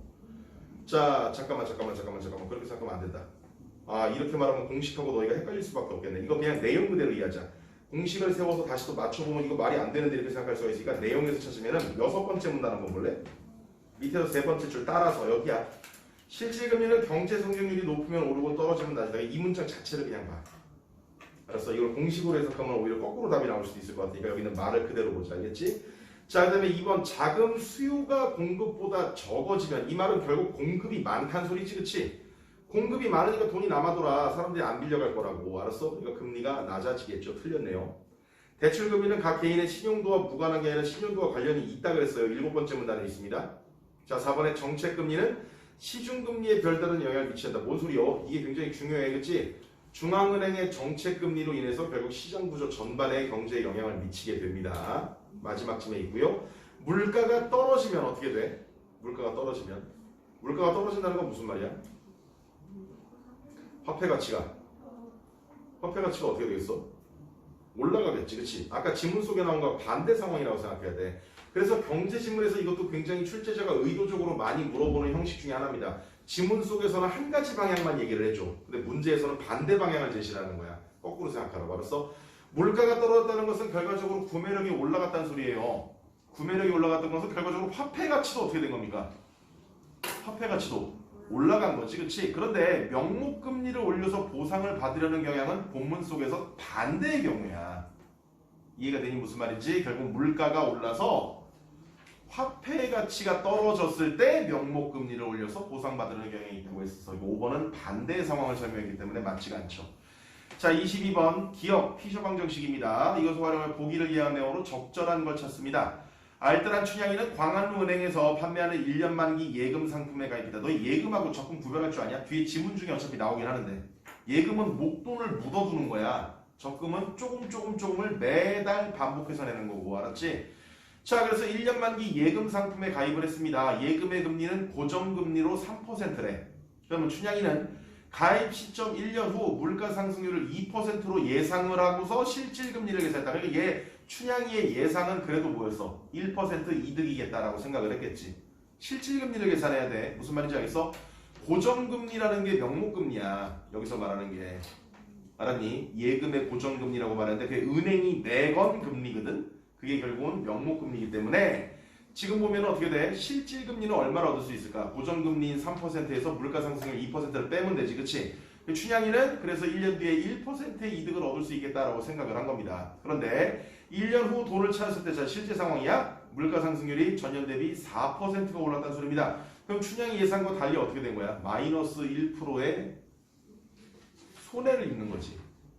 자, 잠깐만 그렇게 생각하면 안 된다. 아, 이렇게 말하면 공식하고 너희가 헷갈릴 수밖에 없겠네. 이거 그냥 내용 그대로 이해하자. 공식을 세워서 다시 또 맞춰보면 이거 말이 안 되는데 이렇게 생각할 수가 있으니까 내용에서 찾으면은 6번째 문단 한번 볼래? 밑에서 3번째 줄 따라서 여기야. 실질금리는 경제 성장률이 높으면 오르고 떨어지면 낮다. 이 문장 자체를 그냥 봐. 알았어? 이걸 공식으로 해석하면 오히려 거꾸로 답이 나올 수도 있을 것 같으니까 여기는 말을 그대로 보자. 알겠지? 자, 그 다음에 2번 자금 수요가 공급보다 적어지면 이 말은 결국 공급이 많다는 소리지, 그치? 공급이 많으니까 돈이 남아돌아. 사람들이 안 빌려갈 거라고. 알았어? 그러니까 금리가 낮아지겠죠. 틀렸네요. 대출금리는 각 개인의 신용도와 무관한 게 아니라 신용도와 관련이 있다 그랬어요. 7번째 문단에 있습니다. 자, 4번에 정책금리는 시중금리에 별다른 영향을 미친다. 뭔 소리요? 이게 굉장히 중요해. 그치? 중앙은행의 정책금리로 인해서 결국 시장구조 전반에 경제에 영향을 미치게 됩니다. 마지막 쯤에 있고요. 물가가 떨어지면 어떻게 돼? 물가가 떨어지면. 물가가 떨어진다는 건 무슨 말이야? 화폐 가치가 어떻게 되겠어? 올라가겠지, 그치? 아까 지문 속에 나온 거와 반대 상황이라고 생각해야 돼. 그래서 경제지문에서 이것도 굉장히 출제자가 의도적으로 많이 물어보는 형식 중에 하나입니다. 지문 속에서는 한 가지 방향만 얘기를 해줘. 근데 문제에서는 반대 방향을 제시하는 거야. 거꾸로 생각하라고. 알았어? 물가가 떨어졌다는 것은 결과적으로 구매력이 올라갔다는 소리예요. 구매력이 올라갔다는 것은 결과적으로 화폐 가치도 어떻게 된 겁니까? 화폐 가치도 올라간 거지, 그치? 그런데 명목금리를 올려서 보상을 받으려는 경향은 본문 속에서 반대의 경우야. 이해가 되니 무슨 말인지? 결국 물가가 올라서 화폐 가치가 떨어졌을 때 명목금리를 올려서 보상받으려는 경향이 있다고 했었어. 5번은 반대의 상황을 설명했기 때문에 맞지가 않죠. 자, 22번 기업 피셔방 정식입니다. 이것을 활용해 보기를 이해한 내용으로 적절한 걸 찾습니다. 알뜰한 춘향이는 광안루은행에서 판매하는 1년 만기 예금 상품에 가입했다. 너 예금하고 적금 구별할 줄 아냐? 뒤에 지문 중에 어차피 나오긴 하는데 예금은 목돈을 묻어두는 거야. 적금은 조금을 매달 반복해서 내는 거고, 알았지? 자, 그래서 1년 만기 예금 상품에 가입을 했습니다. 예금의 금리는 고정금리로 3%래. 그러면 춘향이는 가입 시점 1년 후 물가 상승률을 2%로 예상을 하고서 실질금리를 계산했다. 그러니까 춘향이의 예상은 그래도 뭐였어? 1% 이득이겠다라고 생각을 했겠지. 실질금리를 계산해야 돼. 무슨 말인지 알겠어? 고정금리라는 게 명목금리야. 여기서 말하는 게. 알았니? 예금의 고정금리라고 말하는데 그게 은행이 내건 금리거든? 그게 결국은 명목금리이기 때문에 지금 보면 어떻게 돼? 실질금리는 얼마를 얻을 수 있을까? 고정금리인 3%에서 물가상승률 2%를 빼면 되지, 그치? 춘향이는 그래서 1년 뒤에 1%의 이득을 얻을 수 있겠다라고 생각을 한 겁니다. 그런데 1년 후 돈을 찾았을 때 자, 실제 상황이야? 물가상승률이 전년 대비 4%가 올랐다는 소리입니다. 그럼 춘향이 예상과 달리 어떻게 된 거야? 마이너스 1%의 손해를 입는 거지.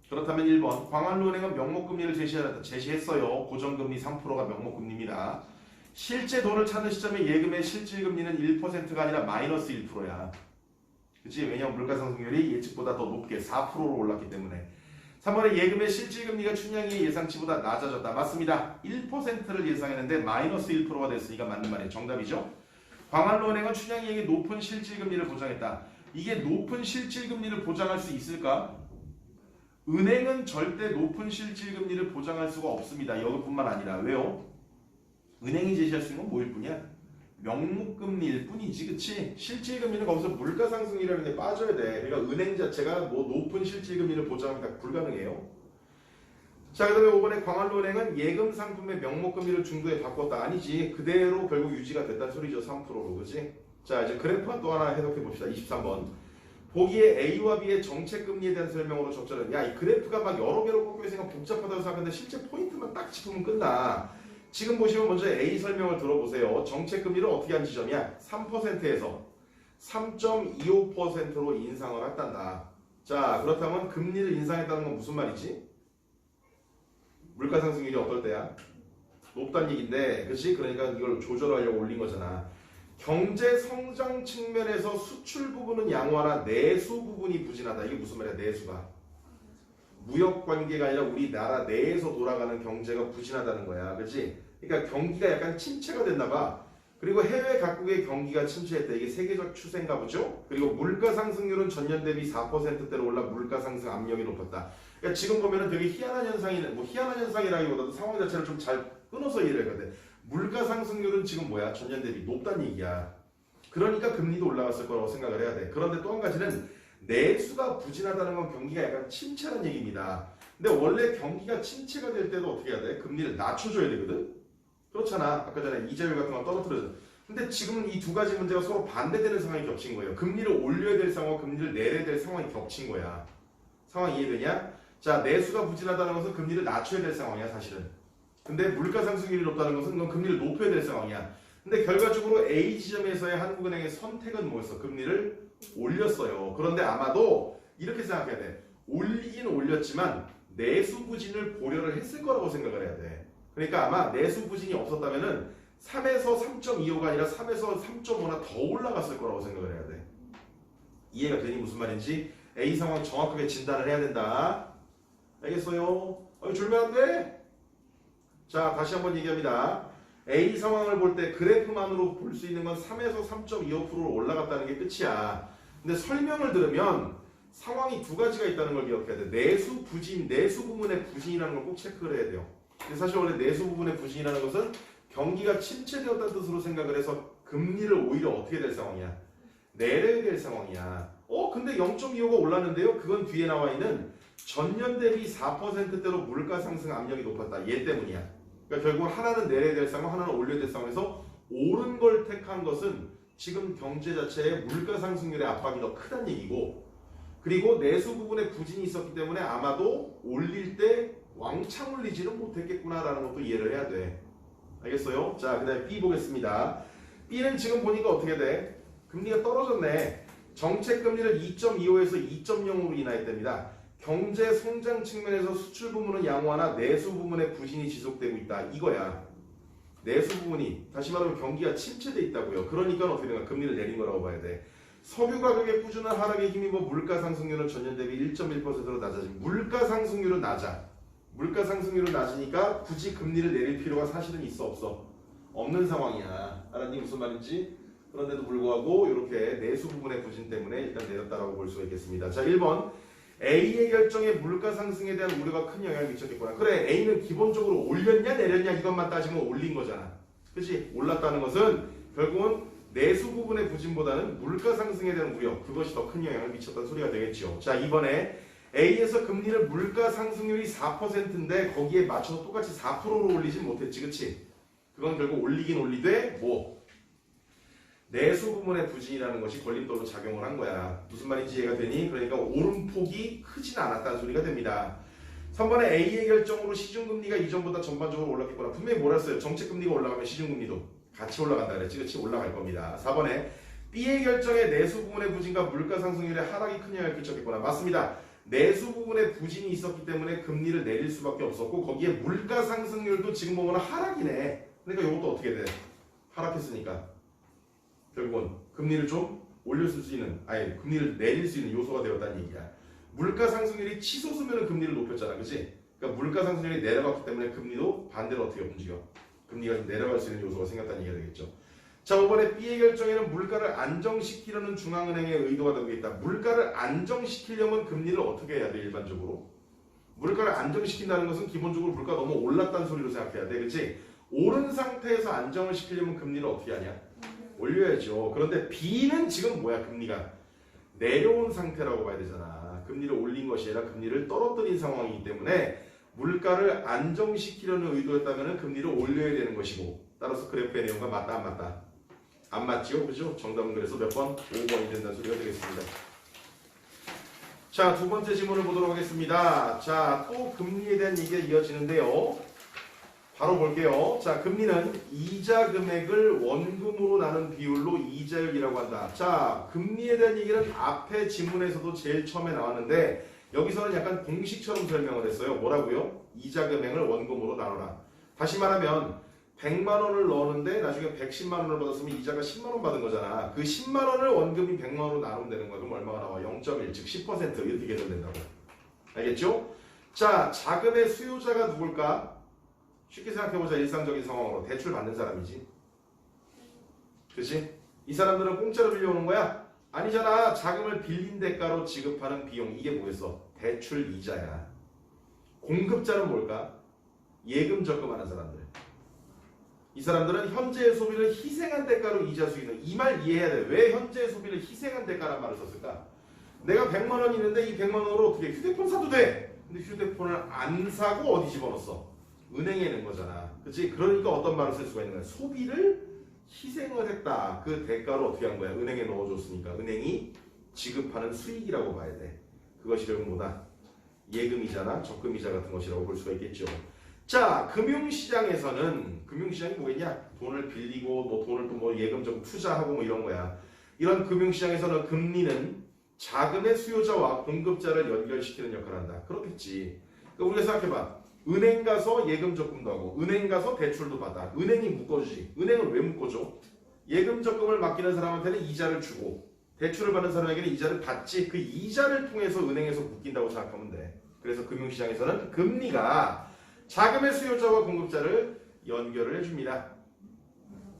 그렇다면 1번 광안루은행은 명목금리를 제시했어요. 고정금리 3%가 명목금리입니다. 실제 돈을 찾는 시점에 예금의 실질금리는 1%가 아니라 마이너스 1%야. 그치? 왜냐하면 물가상승률이 예측보다 더 높게 4%로 올랐기 때문에. 3번에 예금의 실질금리가 춘향이의 예상치보다 낮아졌다. 맞습니다. 1%를 예상했는데 마이너스 1%가 됐으니까 맞는 말이에요. 정답이죠. 광안루은행은 춘향이에게 높은 실질금리를 보장했다. 이게 높은 실질금리를 보장할 수 있을까? 은행은 절대 높은 실질금리를 보장할 수가 없습니다. 여기뿐만 아니라. 왜요? 은행이 제시할 수 있는 건 뭐일 뿐이야? 명목금리일 뿐이지, 그치? 실질금리는 거기서 물가상승이라는 게 빠져야 돼. 그러니까 은행 자체가 뭐 높은 실질금리를 보장하기가 불가능해요. 자, 그 다음에 5번에 광안루은행은 예금 상품의 명목금리를 중도에 바꿨다. 아니지. 그대로 결국 유지가 됐다는 소리죠. 3%로, 그치? 자, 이제 그래프만 또 하나 해석해 봅시다. 23번. 보기에 A와 B의 정책금리에 대한 설명으로 적절한. 야, 이 그래프가 막 여러 개로 꺾여 있으니까 복잡하다고 생각하는데 실제 포인트만 딱 짚으면 끝나. 지금 보시면 먼저 A 설명을 들어보세요. 정책금리를 어떻게 한 지점이야? 3%에서 3.25%로 인상을 했단다. 자, 그렇다면 금리를 인상했다는 건 무슨 말이지? 물가상승률이 어떨 때야? 높다는 얘기인데, 그렇지? 그러니까 이걸 조절하려고 올린 거잖아. 경제 성장 측면에서 수출 부분은 양호하나 내수 부분이 부진하다. 이게 무슨 말이야? 내수가 무역 관계가 아니라 우리나라 내에서 돌아가는 경제가 부진하다는 거야, 그렇지? 그러니까 경기가 약간 침체가 됐나 봐. 그리고 해외 각국의 경기가 침체했다. 이게 세계적 추세인가 보죠? 그리고 물가 상승률은 전년 대비 4%대로 올라 물가 상승 압력이 높았다. 그러니까 지금 보면은 되게 희한한 현상이, 뭐 희한한 현상이라기보다도 상황 자체를 좀 잘 끊어서 이해를 해야 돼. 물가 상승률은 지금 뭐야? 전년 대비 높다는 얘기야. 그러니까 금리도 올라갔을 거라고 생각을 해야 돼. 그런데 또 한 가지는 내수가 부진하다는 건 경기가 약간 침체라는 얘기입니다. 근데 원래 경기가 침체가 될 때도 어떻게 해야 돼? 금리를 낮춰줘야 되거든? 그렇잖아. 아까 전에 이자율 같은 거 떨어뜨려서. 근데 지금 이 두 가지 문제가 서로 반대되는 상황이 겹친 거예요. 금리를 올려야 될 상황과 금리를 내려야 될 상황이 겹친 거야. 상황 이해되냐? 자, 내수가 부진하다는 것은 금리를 낮춰야 될 상황이야, 사실은. 근데 물가 상승률이 높다는 것은 그건 금리를 높여야 될 상황이야. 근데 결과적으로 A 지점에서의 한국은행의 선택은 뭐였어? 금리를 올렸어요. 그런데 아마도 이렇게 생각해야 돼. 올리긴 올렸지만 내수 부진을 고려를 했을 거라고 생각을 해야 돼. 그러니까 아마 내수 부진이 없었다면은 3에서 3.25가 아니라 3에서 3.5나 더 올라갔을 거라고 생각을 해야 돼. 이해가 되니 무슨 말인지? A 상황 정확하게 진단을 해야 된다. 알겠어요? 졸면 안 돼? 자, 다시 한번 얘기합니다. A 상황을 볼 때 그래프만으로 볼 수 있는 건 3에서 3.25%로 올라갔다는 게 끝이야. 근데 설명을 들으면 상황이 두 가지가 있다는 걸 기억해야 돼. 내수 부진, 내수 부분의 부진이라는 걸 꼭 체크를 해야 돼요. 근데 사실 원래 내수 부분의 부진이라는 것은 경기가 침체되었다는 뜻으로 생각을 해서 금리를 오히려 어떻게 될 상황이야? 내려야 될 상황이야. 근데 0.25가 올랐는데요? 그건 뒤에 나와 있는 전년 대비 4%대로 물가 상승 압력이 높았다. 얘 때문이야. 그러니까 결국 하나는 내려야 될 상황, 하나는 올려야 될 상황에서 옳은 걸 택한 것은 지금 경제 자체의 물가 상승률의 압박이 더 크다는 얘기고, 그리고 내수 부분에 부진이 있었기 때문에 아마도 올릴 때 왕창 올리지는 못했겠구나라는 것도 이해를 해야 돼. 알겠어요? 자, 그 다음에 B 보겠습니다. B는 지금 보니까 어떻게 돼? 금리가 떨어졌네. 정책 금리를 2.25에서 2.0으로 인하했답니다. 경제 성장 측면에서 수출 부문은 양호하나 내수 부문의 부진이 지속되고 있다. 이거야. 내수 부분이 다시 말하면 경기가 침체돼 있다고요. 그러니까 어떻게 되나 금리를 내린 거라고 봐야 돼. 석유 가격의 꾸준한 하락에 힘입어 물가 상승률은 전년 대비 1.1%로 낮아집니다. 물가 상승률은 낮아. 물가 상승률은 낮으니까 굳이 금리를 내릴 필요가 사실은 있어 없어? 없는 상황이야. 알았니 무슨 말인지? 그런데도 불구하고 이렇게 내수 부분의 부진 때문에 일단 내렸다라고 볼 수가 있겠습니다. 자, 1번. A의 결정에 물가 상승에 대한 우려가 큰 영향을 미쳤겠구나. 그래, A는 기본적으로 올렸냐 내렸냐 이것만 따지면 올린 거잖아. 그치? 올랐다는 것은 결국은 내수 부분의 부진보다는 물가 상승에 대한 우려, 그것이 더 큰 영향을 미쳤다는 소리가 되겠죠. 자, 이번에 A에서 금리를 물가 상승률이 4%인데 거기에 맞춰서 똑같이 4%로 올리진 못했지. 그치? 그건 결국 올리긴 올리되 내수 부분의 부진이라는 것이 걸림돌로 작용을 한 거야. 무슨 말인지 이해가 되니? 그러니까 오름폭이 크진 않았다는 소리가 됩니다. 3번에 A의 결정으로 시중금리가 이전보다 전반적으로 올랐겠구나. 분명히 뭐라 했어요? 정책금리가 올라가면 시중금리도 같이 올라간다 그랬지. 그치? 올라갈 겁니다. 4번에 B의 결정에 내수 부분의 부진과 물가 상승률의 하락이 큰 영향을 끼쳤겠구나. 맞습니다. 내수 부분에 부진이 있었기 때문에 금리를 내릴 수밖에 없었고 거기에 물가 상승률도 지금 보면 하락이네. 그러니까 이것도 어떻게 돼? 하락했으니까 결국은 금리를 좀 올렸을 수 있는, 아니 금리를 내릴 수 있는 요소가 되었다는 얘기야. 물가 상승률이 치솟으면 금리를 높였잖아, 그렇지? 그러니까 물가 상승률이 내려갔기 때문에 금리도 반대로 어떻게 움직여? 금리가 좀 내려갈 수 있는 요소가 생겼다는 얘기가 되겠죠. 자, 5번에 B의 결정에는 물가를 안정시키려는 중앙은행의 의도가 담겨 있다. 물가를 안정시키려면 금리를 어떻게 해야 돼, 일반적으로? 물가를 안정시킨다는 것은 기본적으로 물가 너무 올랐다는 소리로 생각해야 돼, 그렇지? 오른 상태에서 안정을 시키려면 금리를 어떻게 하냐? 올려야죠. 그런데 B는 지금 뭐야? 금리가 내려온 상태라고 봐야 되잖아. 금리를 올린 것이 아니라 금리를 떨어뜨린 상황이기 때문에 물가를 안정시키려는 의도였다면 금리를 올려야 되는 것이고, 따라서 그래프의 내용과 맞다 안 맞다? 안 맞죠? 그죠? 정답은 그래서 몇 번? 5번이 된다는 소리가 되겠습니다. 자, 두 번째 지문을 보도록 하겠습니다. 자, 또 금리에 대한 얘기가 이어지는데요. 바로 볼게요. 자, 금리는 이자 금액을 원금으로 나눈 비율로 이자율이라고 한다. 자, 금리에 대한 얘기는 앞에 지문에서도 제일 처음에 나왔는데 여기서는 약간 공식처럼 설명을 했어요. 뭐라고요? 이자 금액을 원금으로 나눠라. 다시 말하면 100만 원을 넣었는데 나중에 110만 원을 받았으면 이자가 10만 원 받은 거잖아. 그 10만 원을 원금이 100만 원으로 나누면 되는 거야. 그럼 얼마가 나와? 0.1, 즉 10% 이렇게 계산된다고. 알겠죠? 자, 자금의 수요자가 누굴까? 쉽게 생각해보자. 일상적인 상황으로 대출 받는 사람이지. 그치? 이 사람들은 공짜로 빌려오는 거야? 아니잖아. 자금을 빌린 대가로 지급하는 비용. 이게 뭐겠어? 대출 이자야. 공급자는 뭘까? 예금 적금하는 사람들. 이 사람들은 현재의 소비를 희생한 대가로 이자 수익을. 이 말 이해해야 돼. 왜 현재의 소비를 희생한 대가란 말을 썼을까? 내가 100만 원 있는데 이 100만 원으로 어떻게 휴대폰 사도 돼. 근데 휴대폰을 안 사고 어디 집어넣었어? 은행에 넣은 거잖아. 그치? 그러니까 어떤 말을 쓸 수가 있는 거야? 소비를 희생을 했다. 그 대가로 어떻게 한 거야? 은행에 넣어줬으니까. 은행이 지급하는 수익이라고 봐야 돼. 그것이 결국 뭐다? 예금이자나 적금이자 같은 것이라고 볼 수가 있겠죠. 자, 금융시장에서는 금융시장이 뭐겠냐? 돈을 빌리고 뭐 돈을 또 뭐 예금적 투자하고 뭐 이런 거야. 이런 금융시장에서는 금리는 자금의 수요자와 공급자를 연결시키는 역할을 한다. 그렇겠지. 그러니까 우리가 생각해봐. 은행 가서 예금 적금도 하고 은행 가서 대출도 받아. 은행이 묶어주지. 은행을 왜 묶어줘? 예금 적금을 맡기는 사람한테는 이자를 주고 대출을 받는 사람에게는 이자를 받지. 그 이자를 통해서 은행에서 묶인다고 생각하면 돼. 그래서 금융시장에서는 금리가 자금의 수요자와 공급자를 연결을 해줍니다.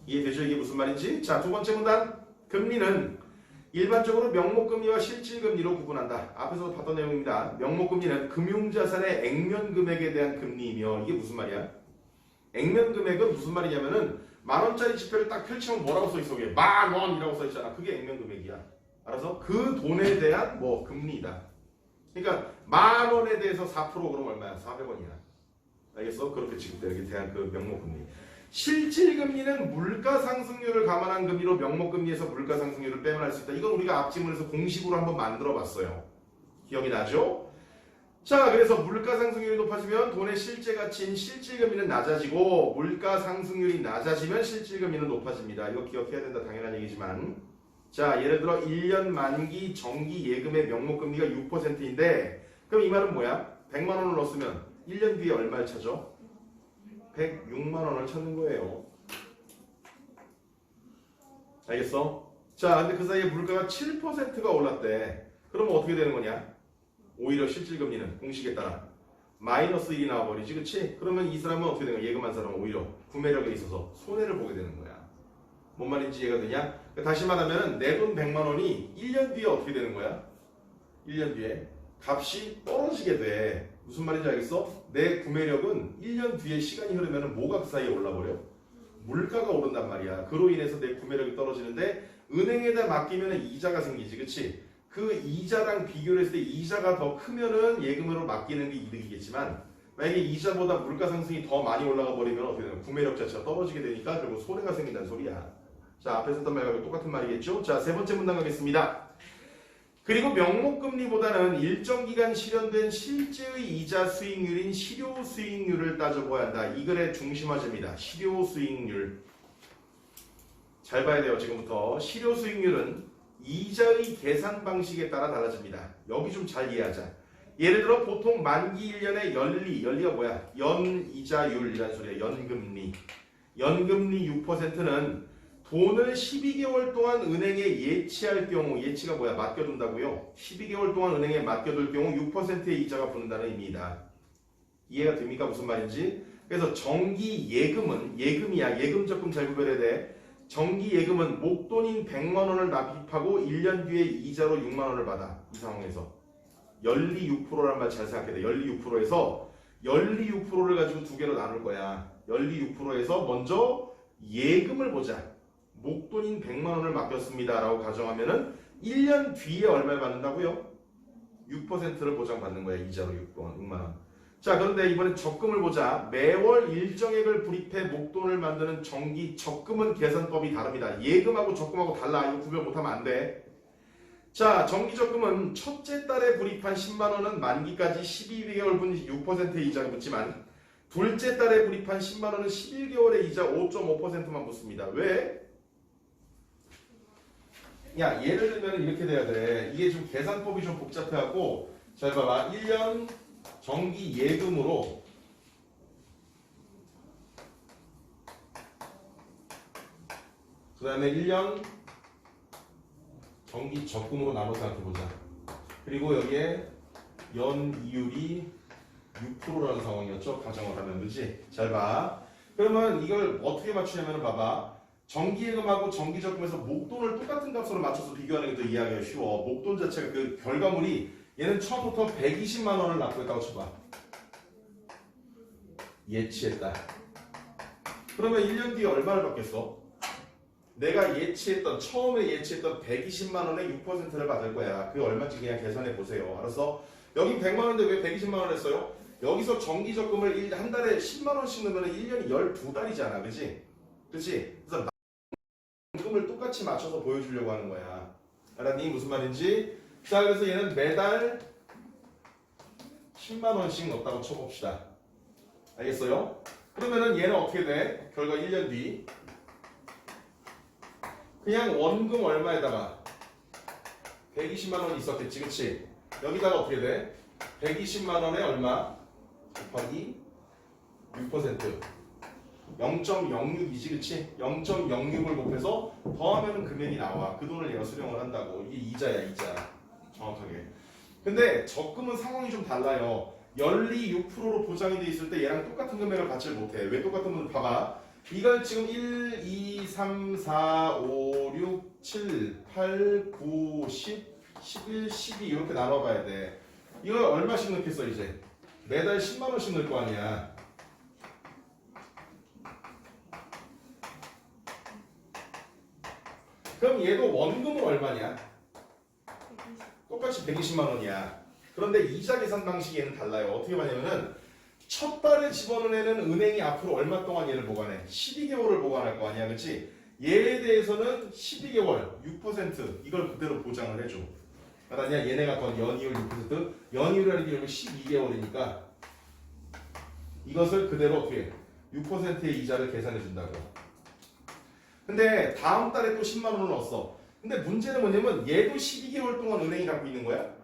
이해되죠? 이게 무슨 말인지? 자, 두 번째 문단. 금리는 일반적으로 명목금리와 실질금리로 구분한다. 앞에서 봤던 내용입니다. 명목금리는 금융자산의 액면금액에 대한 금리이며 이게 무슨 말이야? 액면금액은 무슨 말이냐면은 만원짜리 지폐를 딱 펼치면 뭐라고 써있어? 10,000원이라고 써있잖아. 그게 액면금액이야. 알아서 그 돈에 대한 뭐 금리다. 그러니까 10,000원에 대해서 4% 그럼 얼마야? 400원이야. 알겠어? 그렇게 지급되는 게 대한 그 명목금리. 실질금리는 물가상승률을 감안한 금리로 명목금리에서 물가상승률을 빼면 할 수 있다. 이건 우리가 앞지문에서 공식으로 한번 만들어 봤어요. 기억이 나죠? 자, 그래서 물가상승률이 높아지면 돈의 실제 가치인 실질금리는 낮아지고 물가상승률이 낮아지면 실질금리는 높아집니다. 이거 기억해야 된다. 당연한 얘기지만. 자, 예를 들어 1년 만기 정기 예금의 명목금리가 6%인데 그럼 이 말은 뭐야? 100만 원을 넣었으면 1년 뒤에 얼마를 찾아? 106만 원을 찾는 거예요. 알겠어? 자, 근데 그 사이에 물가가 7%가 올랐대. 그러면 어떻게 되는 거냐? 오히려 실질금리는 공식에 따라 마이너스 1이 나와버리지, 그치? 그러면 이 사람은 어떻게 되는 거야? 예금한 사람은 오히려 구매력에 있어서 손해를 보게 되는 거야. 뭔 말인지 이해가 되냐? 다시 말하면 내 돈 100만 원이 1년 뒤에 어떻게 되는 거야? 1년 뒤에 값이 떨어지게 돼. 무슨 말인지 알겠어? 내 구매력은 1년 뒤에 시간이 흐르면 뭐가 그 사이에 올라버려? 물가가 오른단 말이야. 그로 인해서 내 구매력이 떨어지는데 은행에다 맡기면 이자가 생기지, 그치? 그 이자랑 비교를 했을 때 이자가 더 크면은 예금으로 맡기는 게 이득이겠지만 만약에 이자보다 물가 상승이 더 많이 올라가 버리면 어떻게 되나? 구매력 자체가 떨어지게 되니까 결국 손해가 생긴다는 소리야. 자, 앞에서 했던 말과 똑같은 말이겠죠? 자, 세 번째 문단 가겠습니다. 그리고 명목금리보다는 일정 기간 실현된 실제의 이자 수익률인 실효 수익률을 따져보아야 한다. 이 글의 중심 화제입니다. 실효 수익률. 잘 봐야 돼요. 지금부터. 실효 수익률은 이자의 계산 방식에 따라 달라집니다. 여기 좀 잘 이해하자. 예를 들어 보통 만기 1년의 연리가 뭐야? 연이자율이라는 소리야. 연금리. 연금리 6%는 돈을 12개월 동안 은행에 예치할 경우, 예치가 뭐야? 맡겨둔다고요? 12개월 동안 은행에 맡겨둘 경우 6%의 이자가 붙는다는 의미이다. 이해가 됩니까? 무슨 말인지? 그래서 정기 예금은, 예금이야. 예금 적금 잘 구별해야 돼. 정기 예금은 목돈인 100만 원을 납입하고 1년 뒤에 이자로 6만 원을 받아. 이 상황에서. 연리 6%란 말 잘 생각해야 돼. 연리 6%에서 연리 6%를 가지고 두 개로 나눌 거야. 연리 6%에서 먼저 예금을 보자. 목돈인 100만 원을 맡겼습니다 라고 가정하면은 1년 뒤에 얼마를 받는다고요? 6%를 보장받는 거야. 이자로 6만 원. 자, 그런데 이번엔 적금을 보자. 매월 일정액을 불입해 목돈을 만드는 정기 적금은 계산법이 다릅니다. 예금하고 적금하고 달라. 이거 구별 못하면 안 돼. 자, 정기 적금은 첫째 달에 불입한 10만 원은 만기까지 12개월분 6%의 이자가 붙지만 둘째 달에 불입한 10만 원은 11개월의 이자 5.5%만 붙습니다. 왜? 야, 예를 들면 이렇게 돼야 돼. 이게 좀 계산법이 좀 복잡해갖고 잘 봐봐. 1년 정기 예금으로 그 다음에 1년 정기 적금으로 나눠 생각해보자. 그리고 여기에 연이율이 6%라는 상황이었죠. 가정을 하면. 그치? 잘 봐. 그러면 이걸 어떻게 맞추냐면 봐봐. 정기예금하고 정기적금에서 목돈을 똑같은 값으로 맞춰서 비교하는 게 더 이해하기가 쉬워. 목돈 자체가 그 결과물이 얘는 처음부터 120만 원을 납부했다고 쳐봐. 예치했다. 그러면 1년 뒤에 얼마를 받겠어? 내가 처음에 예치했던 120만 원의 6%를 받을 거야. 그게 얼마인지 그냥 계산해 보세요. 알았어? 여기 100만 원인데 왜 120만 원 했어요? 여기서 정기 적금을 한 달에 10만 원씩 넣으면 1년이 12달이잖아. 그치? 그치? 그래서 금을 똑같이 맞춰서 보여주려고 하는 거야. 알았니? 무슨 말인지? 자, 그래서 얘는 매달 10만 원씩 넣었다고 쳐봅시다. 알겠어요? 그러면은 얘는 어떻게 돼? 결과 1년 뒤. 그냥 원금 얼마에다가 120만 원이 있었겠지, 그치? 여기다가 어떻게 돼? 120만 원에 얼마? 곱하기 6%. 0.06이지, 그치? 0.06을 곱해서 더하면 금액이 나와. 그 돈을 얘가 수령을 한다고. 이게 이자야, 이자. 정확하게. 근데 적금은 상황이 좀 달라요. 연리 6%로 보장이 돼 있을 때 얘랑 똑같은 금액을 받지를 못해. 왜 똑같은 건 봐봐. 이걸 지금 1, 2, 3, 4, 5, 6, 7, 8, 9, 10, 11, 12 이렇게 나눠봐야 돼. 이걸 얼마씩 넣겠어 이제? 매달 10만 원씩 넣을 거 아니야. 그럼 얘도 원금은 얼마냐? 똑같이 120만 원이야. 그런데 이자 계산 방식이 얘는 달라요. 어떻게 하냐면은 첫 달에 집어넣은 애는 은행이 앞으로 얼마 동안 얘를 보관해? 12개월을 보관할 거 아니야. 그치? 얘에 대해서는 12개월 6% 이걸 그대로 보장을 해줘. 알았냐? 얘네가 건 연이율 6% 연이율이라는 게 12개월이니까 이것을 그대로 어떻게 6%의 이자를 계산해 준다고. 근데 다음 달에 또 10만 원을 넣었어. 근데 문제는 뭐냐면 얘도 12개월 동안 은행이 갖고 있는 거야?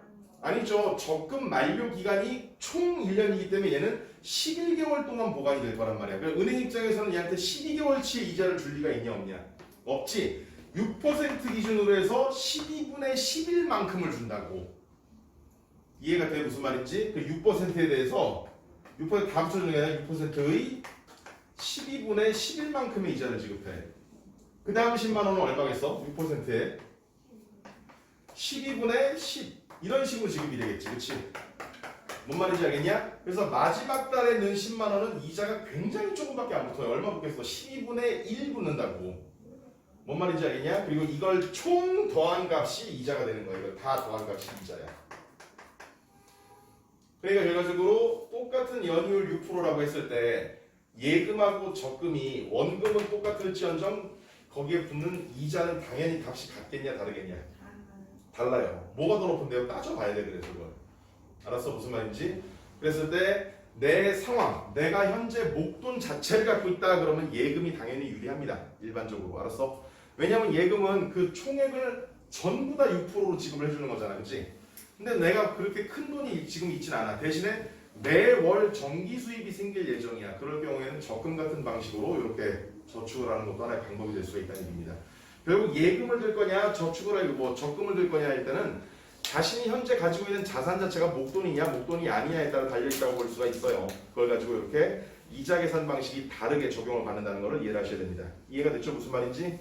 아니죠. 적금 만료 기간이 총 1년이기 때문에 얘는 11개월 동안 보관이 될 거란 말이야. 그러니까 은행 입장에서는 얘한테 12개월치의 이자를 줄 리가 있냐 없냐? 없지. 6% 기준으로 해서 12분의 11만큼을 준다고. 이해가 돼? 무슨 말인지? 그 6%에 대해서 6%다 붙여주는 게 아니라 6%의 12분의 11만큼의 이자를 지급해. 그 다음 10만 원은 얼마겠어? 6%에 12분의 10 이런 식으로 지급이 되겠지. 그치? 뭔 말인지 알겠냐? 그래서 마지막 달에 넣은 10만 원은 이자가 굉장히 조금밖에 안 붙어요. 얼마 붙겠어? 12분의 1 붙는다고. 뭔 말인지 알겠냐? 그리고 이걸 총 더한 값이 이자가 되는 거야. 이걸 다 더한 값이 이자야. 그러니까 결과적으로 똑같은 연이율 6%라고 했을 때 예금하고 적금이 원금은 똑같을지언정 거기에 붙는 이자는 당연히 값이 같겠냐 다르겠냐? 달라요. 뭐가 더 높은데요? 따져봐야 돼. 그래서 그걸. 알았어? 무슨 말인지? 그랬을 때 내 상황, 내가 현재 목돈 자체를 갖고 있다 그러면 예금이 당연히 유리합니다. 일반적으로. 알았어? 왜냐면 예금은 그 총액을 전부 다 6%로 지급을 해주는 거잖아. 그치? 근데 내가 그렇게 큰 돈이 지금 있진 않아. 대신에 매월 정기 수입이 생길 예정이야. 그럴 경우에는 적금 같은 방식으로 이렇게 저축을 하는 것도 하나의 방법이 될 수가 있다는 얘기입니다. 결국 예금을 들 거냐 저축을 하고 뭐 적금을 들 거냐 할 때는 자신이 현재 가지고 있는 자산 자체가 목돈이냐 목돈이 아니냐에 따라 달려있다고 볼 수가 있어요. 그걸 가지고 이렇게 이자 계산 방식이 다르게 적용을 받는다는 것을 이해를 하셔야 됩니다. 이해가 됐죠? 무슨 말인지?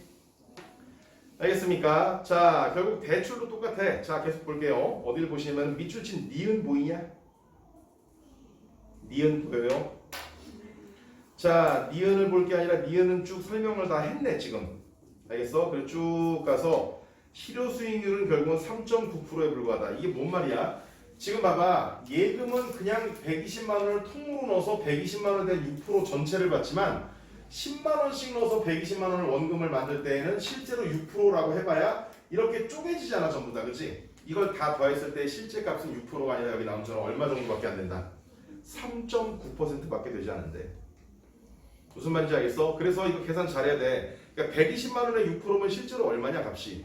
알겠습니까? 자, 결국 대출도 똑같아. 자, 계속 볼게요. 어디를 보시면 밑줄 친 니은 보이냐? 니은 보여요? 자, 니은을 볼 게 아니라 니은은 쭉 설명을 다 했네 지금. 알겠어? 그리고 쭉 가서 실효 수익률은 결국은 3.9%에 불과하다. 이게 뭔 말이야? 지금 봐봐. 예금은 그냥 120만 원을 통으로 넣어서 120만 원에 대한 6% 전체를 받지만 10만 원씩 넣어서 120만 원을 원금을 만들 때에는 실제로 6%라고 해봐야 이렇게 쪼개지잖아 전부 다. 그치? 이걸 다 더했을 때 실제 값은 6%가 아니라 여기 나온 처럼 얼마 정도밖에 안 된다. 3.9%밖에 되지 않는데. 무슨 말인지 알겠어? 그래서 이거 계산 잘해야 돼. 그러니까 120만 원에 6%면 실제로 얼마냐 값이?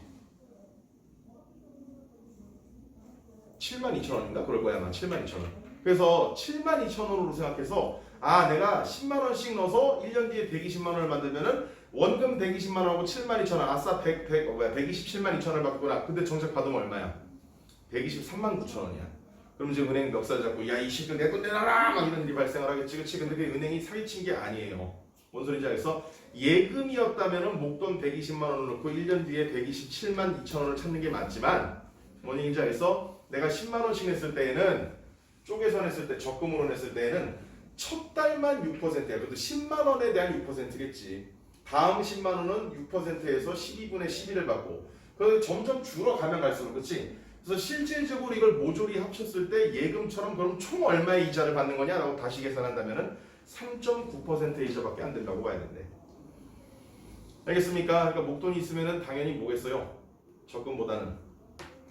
72,000원인가? 그럴 거야 아마. 72,000원. 그래서 72,000원으로 생각해서 아 내가 10만 원씩 넣어서 1년 뒤에 120만 원을 만들면은 원금 120만 원하고 72,000원 아싸 127만 2천 원을 받구나. 근데 정작 받으면 얼마야? 123만 9천 원이야. 그럼 이제 은행 멱살 잡고 야 이 새끼 내 돈 내놔라 막 이런 일이 발생을 하겠지. 그치? 근데 그 은행이 사기친 게 아니에요. 뭔 소리인지 알겠어? 예금이었다면은 목돈 120만 원을 넣고 1년 뒤에 127만 2천 원을 찾는 게 맞지만 뭔 얘기인지 알겠어? 내가 10만 원씩 냈을 때에는 쪼개서 냈을 때 적금으로 냈을 때에는 첫 달만 6%야. 그래도 10만 원에 대한 6%겠지. 다음 10만 원은 6%에서 12분의 11을 받고 그래서 점점 줄어가면 갈수록 그치? 그래서 실질적으로 이걸 모조리 합쳤을 때 예금처럼 그럼 총 얼마의 이자를 받는 거냐라고 다시 계산한다면은 3.9%의 이자밖에 안 된다고 봐야 된대. 알겠습니까? 그러니까 목돈이 있으면은 당연히 뭐겠어요? 적금보다는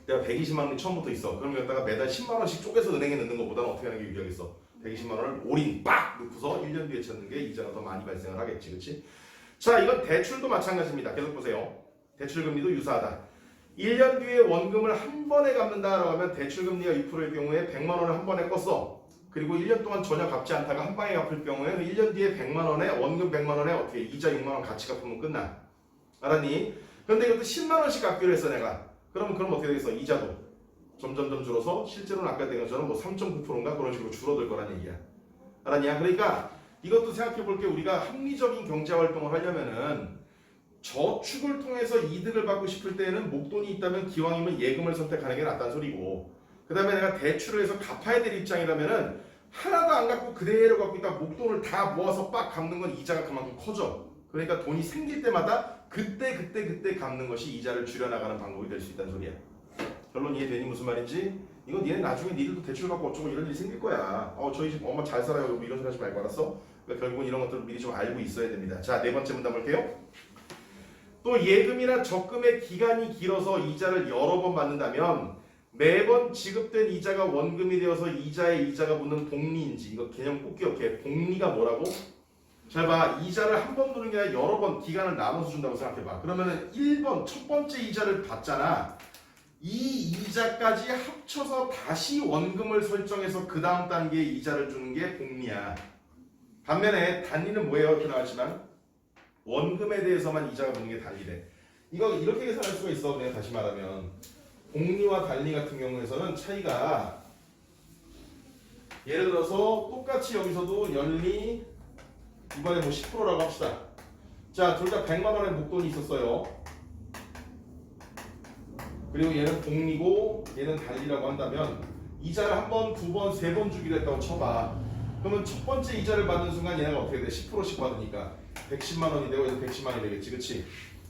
내가 120만 원이 처음부터 있어. 그럼 여기다가 매달 10만 원씩 쪼개서 은행에 넣는 것보다는 어떻게 하는 게 유리하겠어? 120만 원을 올인 빡 넣고서 1년 뒤에 찾는 게 이자가 더 많이 발생을 하겠지, 그렇지? 자, 이건 대출도 마찬가지입니다. 계속 보세요. 대출금리도 유사하다. 1년 뒤에 원금을 한 번에 갚는다라고 하면 대출금리가 2%일 경우에 100만 원을 한 번에 껐어. 그리고 1년 동안 전혀 갚지 않다가 한 방에 갚을 경우에 1년 뒤에 100만 원에 원금 100만 원에 어떻게 이자 6만 원 같이 갚으면 끝나. 알았니? 그런데 이것도 10만 원씩 갚기로 했어 내가. 그럼 어떻게 되겠어? 이자도 점점점 줄어서 실제로는 아까 된 것처럼 뭐 3.9%인가 그런 식으로 줄어들 거란 얘기야. 알았냐? 그러니까 이것도 생각해 볼 게 우리가 합리적인 경제 활동을 하려면은 저축을 통해서 이득을 받고 싶을 때에는 목돈이 있다면 기왕이면 예금을 선택하는 게 낫다는 소리고, 그 다음에 내가 대출을 해서 갚아야 될 입장이라면은 하나도 안 갚고 그대로 갖고 있다 목돈을 다 모아서 빡 갚는 건 이자가 그만큼 커져. 그러니까 돈이 생길 때마다 그때 갚는 것이 이자를 줄여나가는 방법이 될 수 있다는 소리야. 결론 이해되니 무슨 말인지? 이건 니네 나중에 니들도 대출 받고 어쩌고 이런 일이 생길 거야. 저희 집 엄마 잘 살아요. 뭐 이런 소리 하지 말고 알았어? 그러니까 결국은 이런 것들을 미리 좀 알고 있어야 됩니다. 자, 네 번째 문단 볼게요. 또 예금이나 적금의 기간이 길어서 이자를 여러 번 받는다면 매번 지급된 이자가 원금이 되어서 이자에 이자가 붙는 복리인지, 이거 개념 꼭 기억해. 복리가 뭐라고? 잘 봐. 이자를 한 번 부는 게 아니라 여러 번 기간을 나눠서 준다고 생각해봐. 그러면은 1번 첫 번째 이자를 받잖아. 이 이자까지 합쳐서 다시 원금을 설정해서 그 다음 단계의 이자를 주는 게 복리야. 반면에 단리는 뭐예요? 이렇게 나왔지만 원금에 대해서만 이자가 붙는 게 단리래. 이거 이렇게 계산할 수가 있어. 그냥 다시 말하면 복리와 단리 같은 경우에서는 차이가, 예를 들어서 똑같이 여기서도 연리 이번에 뭐 10%라고 합시다. 자, 둘 다 100만 원의 목돈이 있었어요. 그리고 얘는 복리고 얘는 단리라고 한다면 이자를 한 번, 두 번, 세 번 주기로 했다고 쳐봐. 그러면 첫 번째 이자를 받는 순간 얘네가 어떻게 돼? 10%씩 받으니까 110만 원이 되고 얘도 110만 원이 되겠지, 그렇지?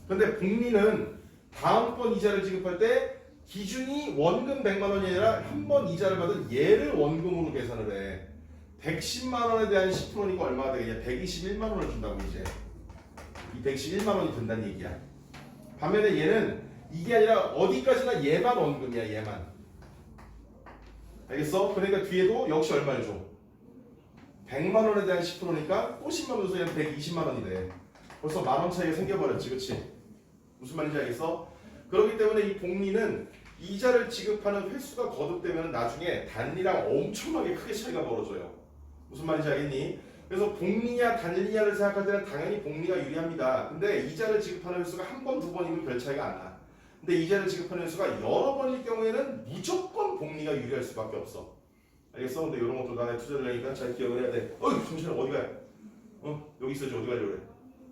근데 복리는 다음번 이자를 지급할 때 기준이 원금 100만 원이 아니라 한 번 이자를 받은 얘를 원금으로 계산을 해. 110만 원에 대한 10%니까 얼마가 되겠냐? 121만 원을 준다고 이제. 이 111만 원이 된다는 얘기야. 반면에 얘는 이게 아니라 어디까지나 얘만 원금이야, 얘만. 알겠어? 그러니까 뒤에도 역시 얼마를 줘? 100만 원에 대한 10%니까 또 10만 원 줘서 얘는 120만 원이 돼. 벌써 만 원 차이가 생겨버렸지, 그치? 무슨 말인지 알겠어? 그렇기 때문에 이 복리는 이자를 지급하는 횟수가 거듭되면 나중에 단리랑 엄청나게 크게 차이가 벌어져요. 무슨 말인지 알겠니? 그래서 복리냐 단리냐를 생각할 때는 당연히 복리가 유리합니다. 근데 이자를 지급하는 횟수가 한 번, 두 번이면 별 차이가 안 나. 근데 이자를 지급하는 횟수가 여러 번일 경우에는 무조건 복리가 유리할 수밖에 없어. 알겠어? 근데 이런 것도 나의 투자를 하니까 잘 기억을 해야 돼. 정신아 어디 가요? 여기 있어야지. 어디 가려고 그래?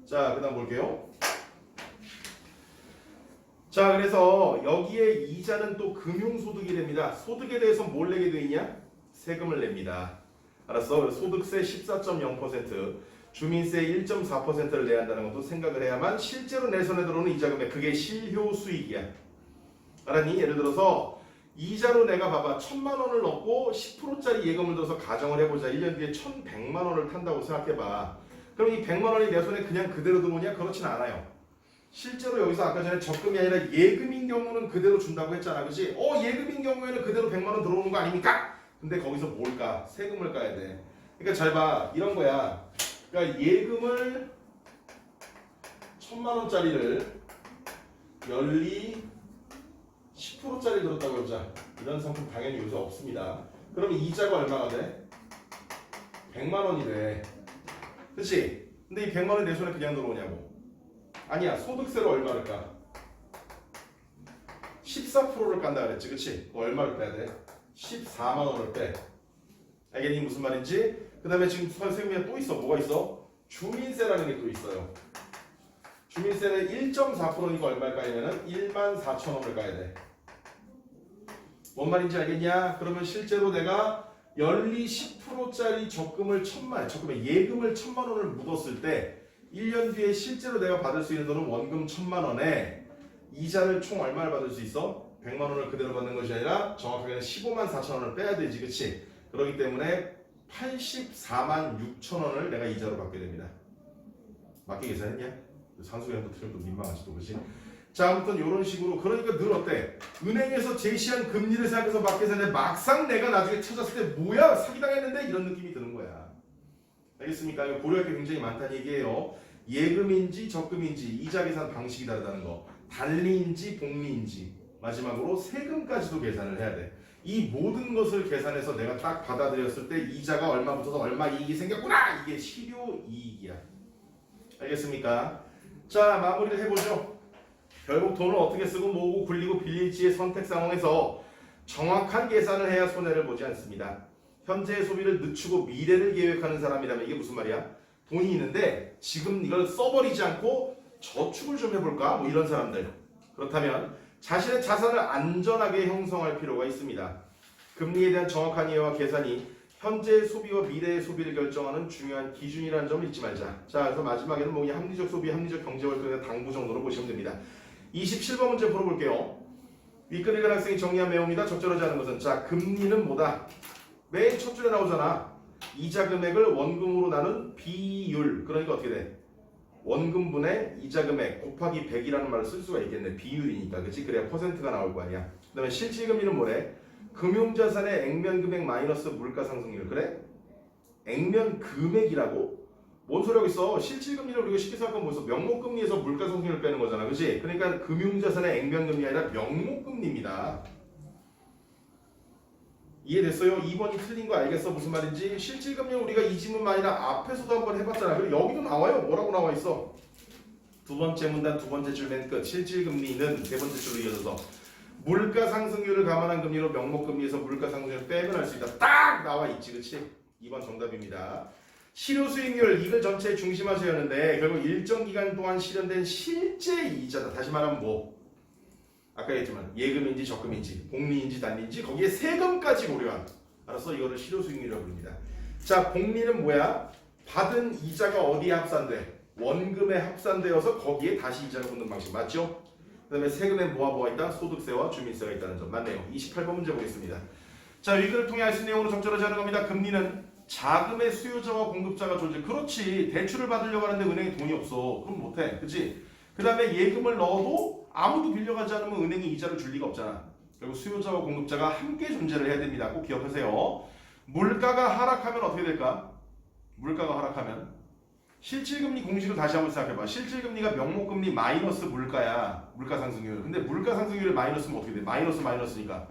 자, 그 다음 볼게요. 자, 그래서 여기에 이자는 또 금융소득이 됩니다. 소득에 대해서 뭘 내게 돼 있냐? 세금을 냅니다. 알았어? 소득세 14.0%, 주민세 1.4%를 내야 한다는 것도 생각을 해야만 실제로 내 손에 들어오는 이자 금액, 그게 실효 수익이야. 알았니? 예를 들어서 이자로 내가 봐봐 1000만 원을 넣고 10%짜리 예금을 들어서 가정을 해보자. 1년 뒤에 1100만 원을 탄다고 생각해봐. 그럼 이 100만 원이 내 손에 그냥 그대로 들어오냐? 그렇진 않아요. 실제로 여기서 아까 전에 적금이 아니라 예금인 경우는 그대로 준다고 했잖아. 그치? 예금인 경우에는 그대로 100만 원 들어오는 거 아닙니까? 근데 거기서 뭘 까? 세금을 까야 돼. 그러니까 잘 봐. 이런 거야. 그러니까 예금을 1000만 원짜리를 연리 10%짜리 들었다고 해보자. 이런 상품 당연히 요새 없습니다. 그러면 이자가 얼마가 돼? 100만 원이 돼. 그치? 근데 이 100만 원이 내 손에 그냥 들어오냐고. 아니야. 소득세로 얼마를 까? 14%를 깐다 그랬지. 그치? 얼마를 빼야 돼? 14만 원을 빼. 알겠니? 무슨 말인지? 그 다음에 지금 선생님이 또 있어. 뭐가 있어? 주민세라는 게 또 있어요. 주민세는 1.4%니까 얼마를 까냐면은 14,000원을 까야 돼. 뭔 말인지 알겠냐? 그러면 실제로 내가 연리 10%짜리 적금을 예금을 1000만 원을 묻었을 때 1년 뒤에 실제로 내가 받을 수 있는 돈은 원금 1000만 원에 이자를 총 얼마를 받을 수 있어? 100만 원을 그대로 받는 것이 아니라 정확하게는 15만 4천 원을 빼야 되지, 그치? 그렇기 때문에 84만 6천 원을 내가 이자로 받게 됩니다. 맞게 계산했냐? 상수가 한번 틀면 또 민망하지 또, 그치? 자, 아무튼 이런 식으로, 그러니까 늘 어때? 은행에서 제시한 금리를 생각해서 막 계산해. 막상 내가 나중에 찾았을 때 뭐야? 사기당했는데? 이런 느낌이 드는 거야. 알겠습니까? 이거 고려할 게 굉장히 많다는 얘기예요. 예금인지 적금인지 이자 계산 방식이 다르다는 거. 단리인지 복리인지. 마지막으로 세금까지도 계산을 해야 돼. 이 모든 것을 계산해서 내가 딱 받아들였을 때 이자가 얼마 붙어서 얼마 이익이 생겼구나! 이게 실효 이익이야. 알겠습니까? 자, 마무리를 해보죠. 결국 돈을 어떻게 쓰고 모으고 굴리고 빌릴지의 선택 상황에서 정확한 계산을 해야 손해를 보지 않습니다. 현재의 소비를 늦추고 미래를 계획하는 사람이라면 이게 무슨 말이야? 돈이 있는데 지금 이걸 써버리지 않고 저축을 좀 해볼까? 뭐 이런 사람들. 그렇다면 자신의 자산을 안전하게 형성할 필요가 있습니다. 금리에 대한 정확한 이해와 계산이 현재의 소비와 미래의 소비를 결정하는 중요한 기준이라는 점을 잊지 말자. 자, 그래서 마지막에는 뭐 합리적 소비, 합리적 경제활동의 당부 정도로 보시면 됩니다. 27번 문제 풀어볼게요. 윗글 읽은 학생이 정리한 내용입니다. 적절하지 않은 것은 자, 금리는 뭐다? 맨 첫 줄에 나오잖아. 이자 금액을 원금으로 나눈 비율. 그러니까 어떻게 돼? 원금분의 이자 금액 곱하기 100이라는 말을 쓸 수가 있겠네. 비율이니까. 그치? 그래야 퍼센트가 나올 거 아니야. 그 다음에 실질금리는 뭐래? 금융자산의 액면금액 마이너스 물가상승률. 그래? 액면금액이라고? 뭔 소리하고 있어? 실질금리를 우리가 쉽게 생각하면 뭐있어? 명목금리에서 물가상승률을 빼는 거잖아. 그치? 그러니까 금융자산의 액면금리 아니라 명목금리입니다. 이해됐어요? 2번이 틀린 거 알겠어? 무슨 말인지? 실질금리는 우리가 이 지문 아니라 앞에서도 한번 해봤잖아. 그리고 여기도 나와요. 뭐라고 나와 있어? 두 번째 문단 두 번째 줄 맨 끝. 실질금리는 세 번째 줄로 이어져서 물가상승률을 감안한 금리로 명목금리에서 물가상승률을 빼면 할 수 있다. 딱 나와 있지. 그치? 2번 정답입니다. 실효수익률 이걸 전체에 중심하셔야 하는데 결국 일정 기간 동안 실현된 실제 이자다. 다시 말하면 뭐? 아까 얘기했지만 예금인지 적금인지 복리인지 단리인지 거기에 세금까지 고려한. 알았어? 이거를 실효수익률이라고 부릅니다. 자, 복리는 뭐야? 받은 이자가 어디에 합산돼? 원금에 합산되어서 거기에 다시 이자가 붙는 방식 맞죠? 그 다음에 세금에 뭐가 있다? 소득세와 주민세가 있다는 점 맞네요. 28번 문제 보겠습니다. 자, 위글을 통해 알 수 있는 내용으로 적절하지 않은 겁니다. 금리는 자금의 수요자와 공급자가 존재. 그렇지. 대출을 받으려고 하는데 은행에 돈이 없어. 그럼 못해. 그치? 그 다음에 예금을 넣어도 아무도 빌려가지 않으면 은행이 이자를 줄 리가 없잖아. 결국 수요자와 공급자가 함께 존재를 해야 됩니다. 꼭 기억하세요. 물가가 하락하면 어떻게 될까? 물가가 하락하면 실질금리 공식을 다시 한번 생각해봐. 실질금리가 명목금리 마이너스 물가야. 물가상승률. 근데 물가상승률을 마이너스면 어떻게 돼? 마이너스니까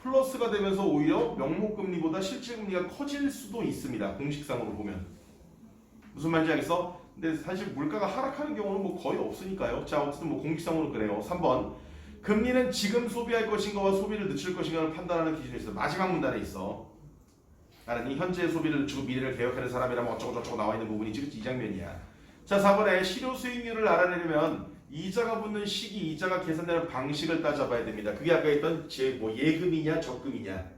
플러스가 되면서 오히려 명목금리보다 실질금리가 커질 수도 있습니다. 공식상으로 보면. 무슨 말인지 알겠어? 근데 사실 물가가 하락하는 경우는 뭐 거의 없으니까요. 자, 어쨌든 뭐 공식상으로 그래요. 3번. 금리는 지금 소비할 것인가와 소비를 늦출 것인가를 판단하는 기준이 있어. 마지막 문단에 있어. 나는 이 현재 소비를 늦추고 미래를 계획하는 사람이라면 어쩌고저쩌고 나와 있는 부분이지. 이 장면이야. 자, 4번에 실효수익률을 알아내려면 이자가 붙는 시기, 이자가 계산되는 방식을 따져봐야 됩니다. 그게 아까 했던 뭐 예금이냐 적금이냐.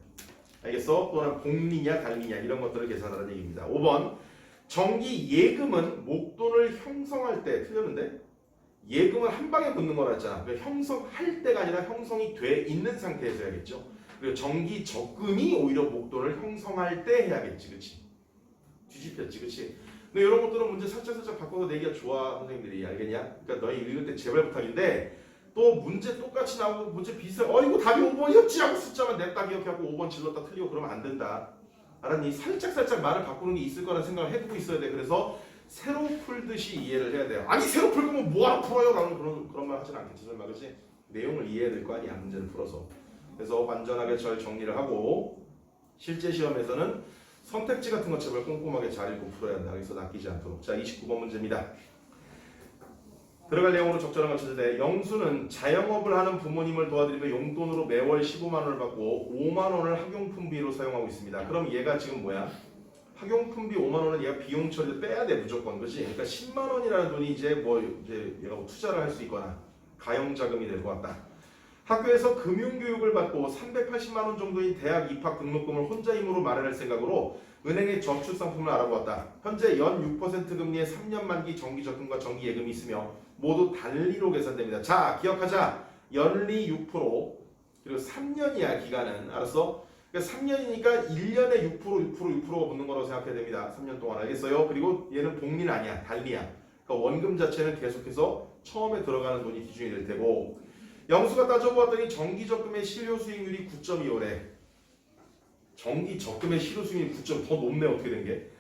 알겠어? 또는 복리냐 단리냐 이런 것들을 계산하라는 얘기입니다. 5번. 정기 예금은 목돈을 형성할 때 틀렸는데 예금은 한 방에 붙는 거라 했잖아. 형성할 때가 아니라 형성이 돼 있는 상태에서 해야겠죠. 그리고 정기 적금이 오히려 목돈을 형성할 때 해야겠지. 그치? 뒤집혔지. 그치? 근데 이런 것들은 문제 살짝 바꿔서 내기가 좋아. 선생님들이 알겠냐? 그러니까 너희 읽을 때 제발 부탁인데 또 문제 똑같이 나오고 문제 비슷해. 이거 답이 5번이었지 하고 숫자만 냈다 기억하고 5번 질렀다 틀리고 그러면 안 된다. 알았니? 살짝 말을 바꾸는 게 있을 거라는 생각을 해두고 있어야 돼. 그래서 새로 풀듯이 이해를 해야 돼요. 아니 새로 풀고 뭐 뭐하러 풀어요? 라는 그런 말 하진 않겠지. 설마 그렇지? 내용을 이해해야 될 거 아니야. 문제를 풀어서. 그래서 완전하게 잘 정리를 하고 실제 시험에서는 선택지 같은 것 제발 꼼꼼하게 잘 읽고 풀어야 한다. 그래서 낚이지 않도록. 자, 29번 문제입니다. 들어갈 내용으로 적절한 걸 찾을 때 영수는 자영업을 하는 부모님을 도와드리며 용돈으로 매월 15만 원을 받고 5만 원을 학용품비로 사용하고 있습니다. 그럼 얘가 지금 뭐야? 학용품비 5만 원은 얘가 비용 처리를 빼야 돼 무조건. 그렇지? 그러니까 10만 원이라는 돈이 이제 얘가 뭐 투자를 할 수 있거나 가용자금이 될 것 같다. 학교에서 금융교육을 받고 380만 원 정도인 대학 입학 등록금을 혼자 힘으로 마련할 생각으로 은행의 저축 상품을 알아보았다. 현재 연 6% 금리의 3년 만기 정기적금과 정기예금이 있으며 모두 단리로 계산됩니다. 자, 기억하자. 연리 6%, 그리고 3년이야 기간은. 알았어? 그러니까 3년이니까 1년에 6%가 붙는 거라고 생각해야 됩니다. 3년 동안. 알겠어요? 그리고 얘는 복리는 아니야. 달리야. 그러니까 원금 자체는 계속해서 처음에 들어가는 돈이 기준이 될 테고, 영수가 따져보았더니 정기적금의 실효 수익률이 9.25래. 정기적금의 실효 수익률이 9점 더 높네. 어떻게 된 게?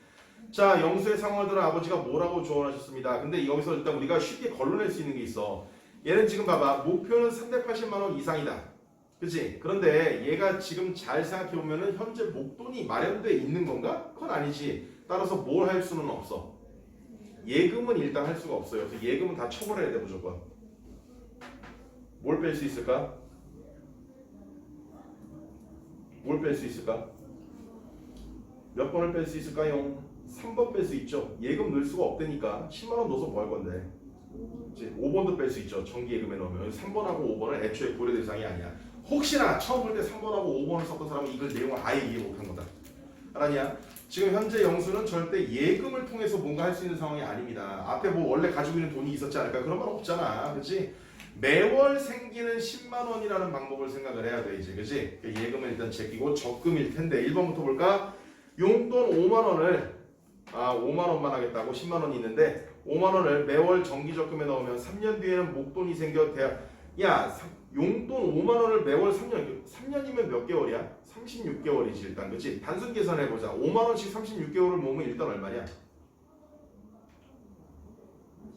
자, 영수의 상황을 들어 아버지가 뭐라고 조언하셨습니다. 근데 여기서 일단 우리가 쉽게 걸러낼 수 있는 게 있어. 얘는 지금 봐봐. 목표는 380만 원 이상이다. 그치? 그런데 얘가 지금 잘 생각해보면은 현재 목돈이 마련돼 있는 건가? 그건 아니지. 따라서 뭘 할 수는 없어. 예금은 일단 할 수가 없어요. 그래서 예금은 다 처벌해야 돼 무조건. 뭘 뺄 수 있을까? 뭘 뺄 수 있을까? 몇 번을 뺄 수 있을까요? 3번 뺄 수 있죠. 예금 넣을 수가 없다니까. 10만원 넣어서 뭐 할 건데? 이제 5번도 뺄 수 있죠. 정기예금에 넣으면 3번하고 5번은 애초에 고려 대상이 아니야. 혹시나 처음 볼 때 3번하고 5번을 썼던 사람은 이걸 내용을 아예 이해 못한 거다. 알았냐? 지금 현재 영수는 절대 예금을 통해서 뭔가 할 수 있는 상황이 아닙니다. 앞에 뭐 원래 가지고 있는 돈이 있었지 않을까? 그런 말 없잖아. 그렇지? 매월 생기는 10만 원이라는 방법을 생각을 해야 돼 이제. 그렇지? 예금은 일단 제끼고 적금일 텐데 1번부터 볼까? 용돈 5만 원을 5만 원만 하겠다고 10만 원이 있는데 5만 원을 매월 정기적금에 넣으면 3년 뒤에는 목돈이 생겨 용돈 5만 원을 매월 3년이면 몇 개월이야? 36개월이지 일단. 그치? 단순 계산해보자. 5만 원씩 36개월을 모으면 일단 얼마냐?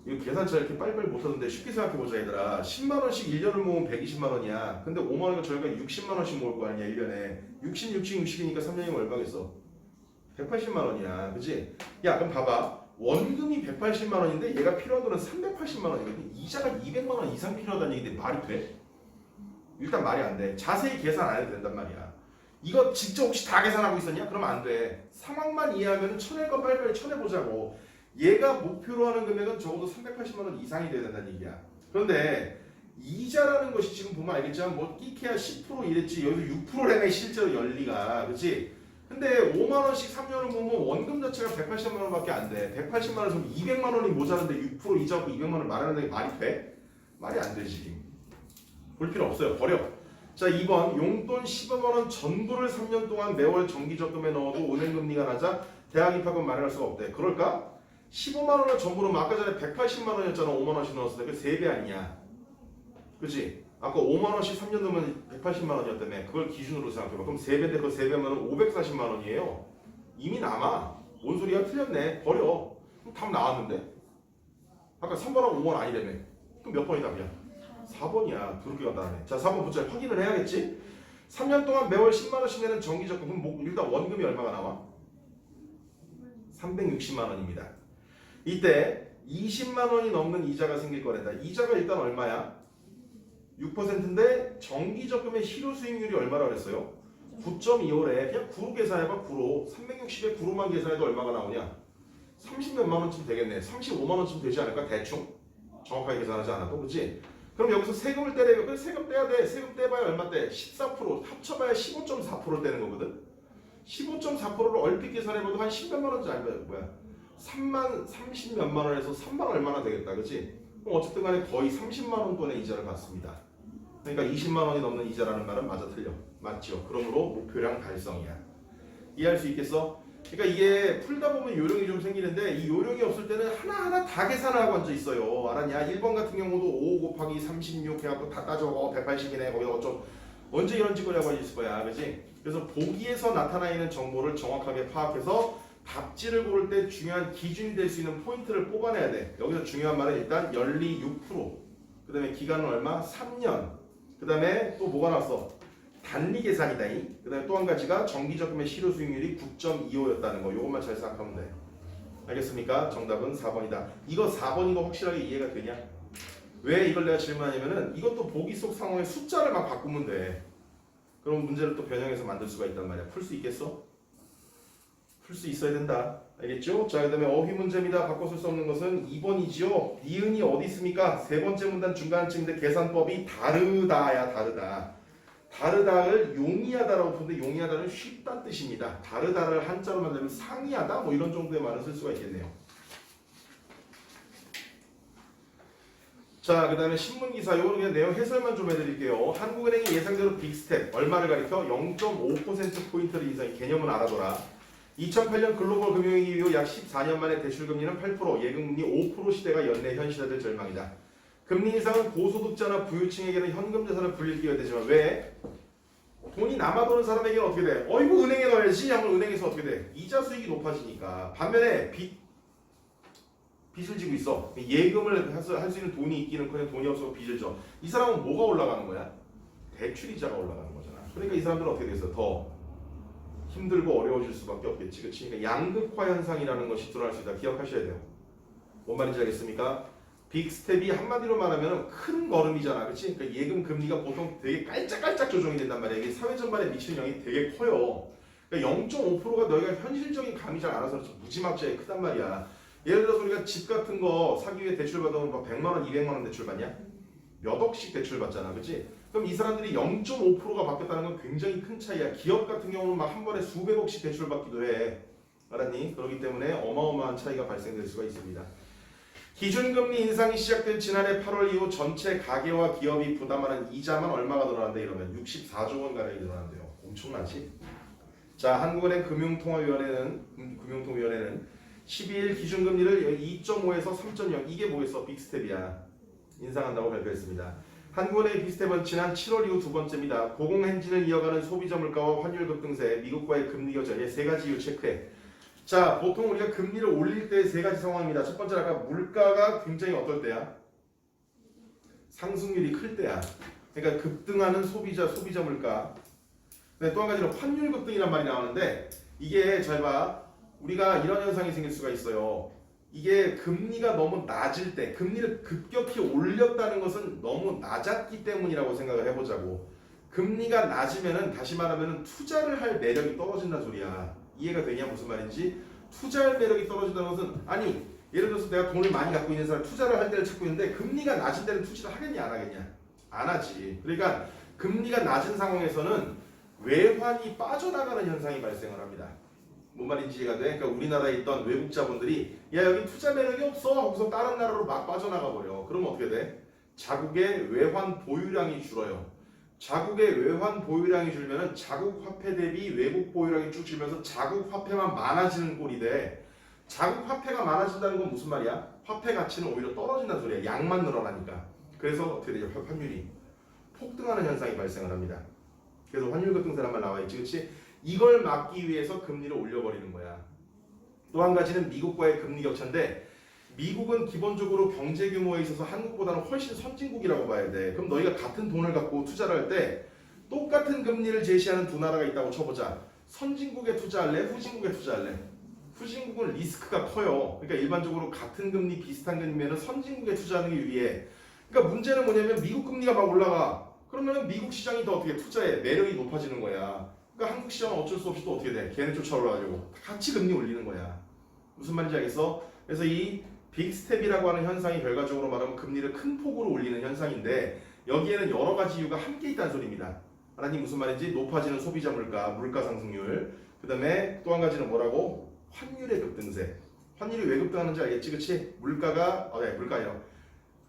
이거 계산차 이렇게 빨리빨리 못하는데 쉽게 생각해보자 얘들아. 10만 원씩 1년을 모으면 120만 원이야. 근데 5만 원이면 저희가 60만 원씩 모을 거 아니야 1년에. 60이니까 3년이면 얼마겠어? 180만 원이야. 그치? 야 그럼 봐봐. 원금이 180만 원인데 얘가 필요한 돈은 380만 원이거든. 이자가 200만 원 이상 필요하다는 얘기인데 말이 돼? 일단 말이 안 돼. 자세히 계산 안 해도 된단 말이야. 이거 직접 혹시 다 계산하고 있었냐? 그러면 안 돼. 상황만 이해하면 쳐낼 거 빨리빨리 쳐내보자고. 얘가 목표로 하는 금액은 적어도 380만 원 이상이 돼야 된다는 얘기야. 그런데 이자라는 것이 지금 보면 알겠지만 뭐 끼케야 10% 이랬지. 여기서 6%라며 실제로 연리가. 그렇지? 근데 5만 원씩 3년을 모으면 원금 자체가 180만 원밖에 안 돼. 180만 원에서 200만 원이 모자란데 6% 이자 받고 200만 원 말하는 게 말이 돼? 말이 안 되지. 볼 필요 없어요. 버려. 자 2번 용돈 15만 원 전부를 3년 동안 매월 정기적금에 넣어도 은행금리가 낮아 대학 입학금 마련할 수가 없대. 그럴까? 15만 원을 전부 넣으면 아까 전에 180만 원이었잖아. 5만 원씩 넣었을 때. 그 3배 아니냐. 그치? 아까 5만 원씩 3년 넣으면 180만 원이었다며. 그걸 기준으로 생각해봐. 그럼 3배인데 그 3배면 540만 원이에요. 이미 남아. 뭔 소리야? 틀렸네. 버려. 그럼 답 나왔는데. 아까 3번하고 5번 아니라며. 그럼 몇 번이 답이야? 4번이야. 더럽게 간단하네. 자 4번 붙자. 확인을 해야겠지? 3년 동안 매월 10만 원씩 내는 정기적금. 그럼 일단 원금이 얼마가 나와? 360만 원입니다. 이때 20만 원이 넘는 이자가 생길 거란다. 이자가 일단 얼마야? 6%인데 정기적금의 실효 수익률이 얼마라고 그랬어요? 9.25래. 그냥 9로 계산해봐. 9로. 360에 9로만 계산해도 얼마가 나오냐? 30몇만 원쯤 되겠네. 35만 원쯤 되지 않을까? 대충? 정확하게 계산하지 않아도. 그치? 그럼 여기서 세금을 떼래요. 그래 세금 떼야 돼. 세금 떼봐야 얼마 떼? 14%. 합쳐봐야 15.4%를 떼는 거거든. 15.4%를 얼핏 계산해봐도 한 10몇만 원짜리 아니면 뭐야? 30몇만 원에서 3만 얼마나 되겠다. 그치? 그럼 어쨌든 간에 거의 30만 원 돈의 이자를 받습니다. 그러니까 20만 원이 넘는 이자라는 말은 맞아 틀려. 맞죠? 그러므로 목표량 달성이야. 이해할 수 있겠어? 그러니까 이게 풀다 보면 요령이 좀 생기는데 이 요령이 없을 때는 하나하나 다 계산을 하고 앉아 있어요. 알았냐? 1번 같은 경우도 5 곱하기 36 해갖고 다 따져고 180이네. 거기다 어쩜 언제 이런 짓거리 하고 있을 거야. 그치? 그래서 보기에서 나타나 있는 정보를 정확하게 파악해서 답지를 고를 때 중요한 기준이 될 수 있는 포인트를 뽑아내야 돼. 여기서 중요한 말은 일단 연리 6%, 그 다음에 기간은 얼마? 3년, 그 다음에 또 뭐가 나왔어? 단리 계산이다. 그 다음에 또 한 가지가 정기적금의 실효 수익률이 9.25였다는 거. 이것만 잘 생각하면 돼. 알겠습니까? 정답은 4번이다. 이거 4번인 거 확실하게 이해가 되냐? 왜 이걸 내가 질문하냐면은 이것도 보기 속 상황에 숫자를 막 바꾸면 돼. 그럼 문제를 또 변형해서 만들 수가 있단 말이야. 풀 수 있겠어? 풀 수 있어야 된다. 알겠죠? 자, 그 다음에 어휘 문제입니다. 바꿔 쓸 수 없는 것은 2번이지요. 니은이 어디 있습니까? 세 번째 문단 중간쯤인데 계산법이 다르다야. 다르다. 다르다를 용이하다라고 부르는데 용이하다는 쉽다는 뜻입니다. 다르다를 한자로 만들면 상이하다 뭐 이런 정도의 말을 쓸 수가 있겠네요. 자, 그 다음에 신문기사, 요거는 그냥 내용 해설만 좀 해드릴게요. 한국은행이 예상대로 빅스텝, 얼마를 가리켜? 0.5%포인트를 인상, 개념은 알아둬라. 2008년 글로벌 금융위기 이후 약 14년 만에 대출금리는 8%, 예금금리 5% 시대가 연내 현실화될 전망이다. 금리 인상은 고소득자나 부유층에게는 현금 자산을 불릴 기회가 되지만 왜? 돈이 남아도는 사람에게는 어떻게 돼? 어이구 은행에 넣어야지 하면 은행에서 어떻게 돼? 이자 수익이 높아지니까. 반면에 빚을 지고 있어. 예금을 할 수 있는 돈이 있기는커녕 돈이 없어서 빚을 져. 이 사람은 뭐가 올라가는 거야? 대출이자가 올라가는 거잖아. 그러니까 이 사람들은 어떻게 됐어? 더 힘들고 어려워질 수밖에 없겠지. 그치? 그러니까 양극화 현상이라는 것이 드러날 수 있다. 기억하셔야 돼요. 뭔 말인지 알겠습니까? 빅스텝이 한마디로 말하면 큰 걸음이잖아. 그치? 그러니까 예금 금리가 보통 되게 깔짝깔짝 조정이 된단 말이야. 이게 사회 전반에 미치는 영향이 되게 커요. 그러니까 0.5%가 너희가 현실적인 감이 잘 안 와서 무지막지하게 크단 말이야. 예를 들어서 우리가 집 같은 거 사기 위해 대출 받으면 막 100만 원, 200만 원 대출 받냐? 몇 억씩 대출 받잖아. 그치? 그럼 이 사람들이 0.5%가 바뀌었다는 건 굉장히 큰 차이야. 기업 같은 경우는 막 한 번에 수백억씩 대출 받기도 해. 알았니? 그렇기 때문에 어마어마한 차이가 발생될 수가 있습니다. 기준금리 인상이 시작된 지난해 8월 이후 전체 가계와 기업이 부담하는 이자만 얼마가 늘어난대 이러면 64조 원 가량이 늘어난대요. 엄청나지? 자, 한국은행 금융통위원회는 12일 기준금리를 2.5에서 3.0 이게 뭐겠어? 빅스텝이야. 인상한다고 발표했습니다. 한국은행의 빅스텝은 지난 7월 이후 두 번째입니다. 고공행진을 이어가는 소비자 물가와 환율 급등세, 미국과의 금리 교전의 세 가지 이유 체크해. 자, 보통 우리가 금리를 올릴 때 세 가지 상황입니다. 첫 번째는 아까 물가가 굉장히 어떨 때야? 상승률이 클 때야. 그러니까 급등하는 소비자 물가. 네, 또 한 가지로 환율 급등이란 말이 나오는데 이게 잘 봐. 우리가 이런 현상이 생길 수가 있어요. 이게 금리가 너무 낮을 때, 금리를 급격히 올렸다는 것은 너무 낮았기 때문이라고 생각을 해보자고. 금리가 낮으면은 다시 말하면은 투자를 할 매력이 떨어진다는 소리야. 이해가 되냐 무슨 말인지? 투자할 매력이 떨어진다는 것은 아니 예를 들어서 내가 돈을 많이 갖고 있는 사람 투자를 할 때를 찾고 있는데 금리가 낮은 때는 투자를 하겠냐 안 하겠냐? 안 하지. 그러니까 금리가 낮은 상황에서는 외환이 빠져나가는 현상이 발생을 합니다. 뭔 말인지 이해가 돼? 그러니까 우리나라에 있던 외국 자본들이 야 여기 투자 매력이 없어 하고서 다른 나라로 막 빠져나가 버려. 그러면 어떻게 돼? 자국의 외환 보유량이 줄어요. 자국의 외환 보유량이 줄면은 자국 화폐 대비 외국 보유량이 쭉 줄면서 자국 화폐만 많아지는 꼴이 돼. 자국 화폐가 많아진다는 건 무슨 말이야? 화폐 가치는 오히려 떨어진다는 소리야. 양만 늘어나니까. 그래서 어떻게 되죠? 환율이 폭등하는 현상이 발생을 합니다. 그래서 환율 급등세란 말 나와 있지, 그렇지? 이걸 막기 위해서 금리를 올려버리는 거야. 또 한 가지는 미국과의 금리 격차인데 미국은 기본적으로 경제 규모에 있어서 한국보다는 훨씬 선진국이라고 봐야 돼. 그럼 너희가 같은 돈을 갖고 투자를 할 때 똑같은 금리를 제시하는 두 나라가 있다고 쳐보자. 선진국에 투자할래? 후진국에 투자할래? 후진국은 리스크가 커요. 그러니까 일반적으로 같은 금리 비슷한 금리면 선진국에 투자하는 게 유리해. 그러니까 문제는 뭐냐면 미국 금리가 막 올라가. 그러면 미국 시장이 더 어떻게 투자해? 매력이 높아지는 거야. 그러니까 한국 시장은 어쩔 수 없이 또 어떻게 돼? 걔네 쫓아 올라가려고 같이 금리 올리는 거야. 무슨 말인지 알겠어? 그래서 이 빅스텝이라고 하는 현상이 결과적으로 말하면 금리를 큰 폭으로 올리는 현상인데 여기에는 여러 가지 이유가 함께 있다는 소리입니다. 하나님 무슨 말인지 높아지는 소비자 물가, 물가 상승률, 그 다음에 또 한 가지는 뭐라고? 환율의 급등세. 환율이 왜 급등하는지 알겠지? 그치? 물가가, 물가 아니라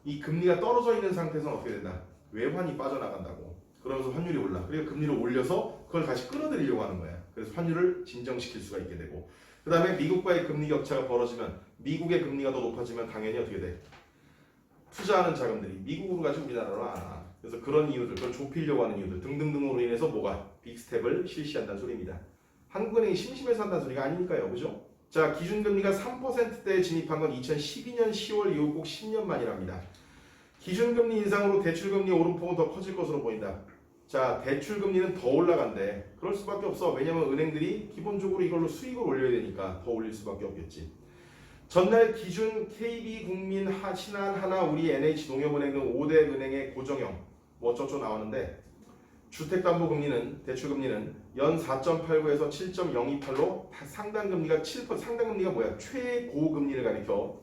이 금리가 떨어져 있는 상태에서는 어떻게 된다? 외환이 빠져나간다고. 그러면서 환율이 올라. 그러니까 금리를 올려서 그걸 다시 끌어들이려고 하는 거야. 그래서 환율을 진정시킬 수가 있게 되고. 그 다음에 미국과의 금리 격차가 벌어지면 미국의 금리가 더 높아지면 당연히 어떻게 돼? 투자하는 자금들이 미국으로 가지 우리나라로 안 와. 그래서 그런 이유들, 그걸 좁히려고 하는 이유들 등등등으로 인해서 뭐가? 빅스텝을 실시한다는 소리입니다. 한국은행이 심심해서 한다는 소리가 아니니까요. 그죠? 자, 기준금리가 3%대에 진입한 건 2012년 10월 이후 꼭 10년 만이랍니다. 기준금리 인상으로 대출금리 오름폭은 더 커질 것으로 보인다. 자, 대출금리는 더 올라간대. 그럴 수밖에 없어. 왜냐면 은행들이 기본적으로 이걸로 수익을 올려야 되니까 더 올릴 수밖에 없겠지. 전날 기준 KB국민, 신한, 하나, 우리, NH농협은행 등 5대 은행의 고정형 뭐 어쩌고 나왔는데 주택담보금리는 대출금리는 연 4.89에서 7.028로 상단금리가 7%, 상단금리가 뭐야? 최고금리를 가리켜.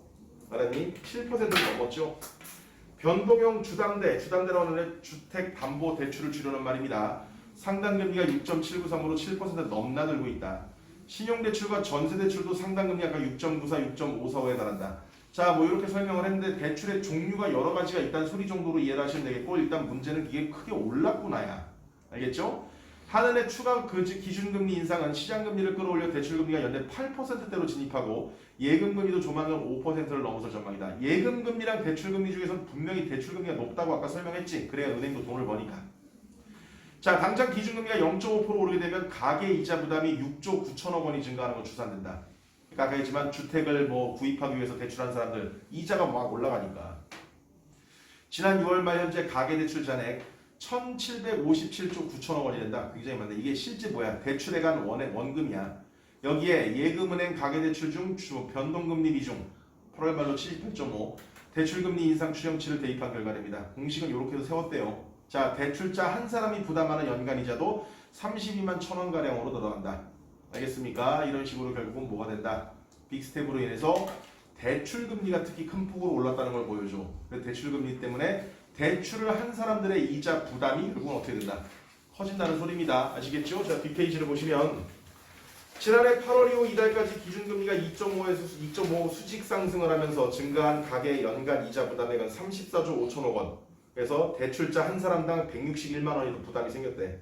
알았니? 7%를 넘었죠. 변동형 주담대라고 하는 주택담보대출을 주려는 말입니다. 상단금리가 6.793으로 7% 넘나들고 있다. 신용대출과 전세대출도 상단금리 아까 6.94, 6.545에 달한다. 자, 뭐 이렇게 설명을 했는데 대출의 종류가 여러 가지가 있다는 소리 정도로 이해를 하시면 되겠고 일단 문제는 이게 크게 올랐구나야. 알겠죠? 한은의 추가 기준금리 인상은 시장금리를 끌어올려 대출금리가 연내 8%대로 진입하고 예금금리도 조만간 5%를 넘어설 전망이다. 예금금리랑 대출금리 중에서는 분명히 대출금리가 높다고 아까 설명했지. 그래야 은행도 돈을 버니까. 자, 당장 기준금리가 0.5% 오르게 되면 가계이자 부담이 6조 9천억 원이 증가하는 건 추산된다. 아까 했지만 주택을 뭐 구입하기 위해서 대출한 사람들 이자가 막 올라가니까. 지난 6월 말 현재 가계대출 잔액 1757조 9천억 원이 된다. 굉장히 많네. 이게 실제 뭐야? 대출에 간 원금이야. 여기에 예금은행 가계대출 중 변동금리 비중 8월 말로 78.5 대출금리 인상 추정치를 대입한 결과입니다. 공식은 이렇게 해서 세웠대요. 자, 대출자 한 사람이 부담하는 연간이자도 32만 1천원 가량으로 늘어난다. 알겠습니까? 이런 식으로 결국은 뭐가 된다? 빅스텝으로 인해서 대출금리가 특히 큰 폭으로 올랐다는 걸 보여줘. 대출금리 때문에 대출을 한 사람들의 이자 부담이 결국은 어떻게 된다? 커진다는 소리입니다. 아시겠죠? 자, 뒷페이지를 보시면 지난해 8월 이후 이달까지 기준금리가 2.5에서 2.5 수직 상승을 하면서 증가한 가계 연간 이자 부담액은 34조 5천억 원. 그래서 대출자 한 사람당 161만 원이 부담이 생겼대.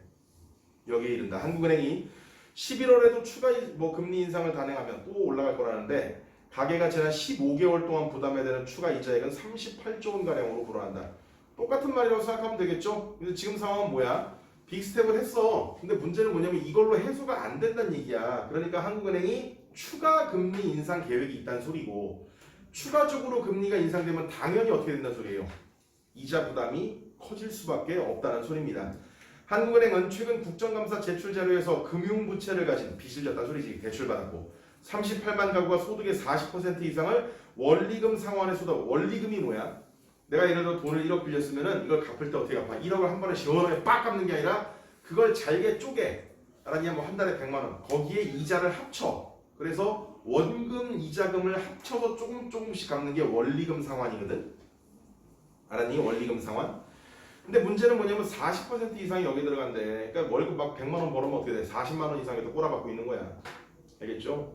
여기에 이른다. 한국은행이 11월에도 추가 금리 인상을 단행하면 또 올라갈 거라는데 가계가 지난 15개월 동안 부담해야 되는 추가 이자액은 38조 원 가량으로 불어난다. 똑같은 말이라고 생각하면 되겠죠? 근데 지금 상황은 뭐야? 빅스텝을 했어. 근데 문제는 뭐냐면 이걸로 해소가 안 된다는 얘기야. 그러니까 한국은행이 추가 금리 인상 계획이 있다는 소리고 추가적으로 금리가 인상되면 당연히 어떻게 된다는 소리예요? 이자 부담이 커질 수밖에 없다는 소리입니다. 한국은행은 최근 국정감사 제출 자료에서 금융부채를 가진 빚을 졌다는 소리지. 대출받았고 38만 가구가 소득의 40% 이상을 원리금 상환에 쏟아. 원리금이 뭐야? 내가 예를 들어 돈을 1억 빌렸으면은 이걸 갚을 때 어떻게 갚아? 1억을 한 번에 시원하게 빡 갚는 게 아니라 그걸 잘게 쪼개. 알았냐? 뭐 한 달에 100만 원. 거기에 이자를 합쳐. 그래서 원금 이자금을 합쳐서 조금씩 갚는 게 원리금 상환이거든. 알았니? 원리금 상환. 근데 문제는 뭐냐면 40% 이상이 여기 들어간대. 그러니까 월급 막 100만 원 벌으면 어떻게 돼? 40만 원 이상에도 꼬라박고 있는 거야. 알겠죠?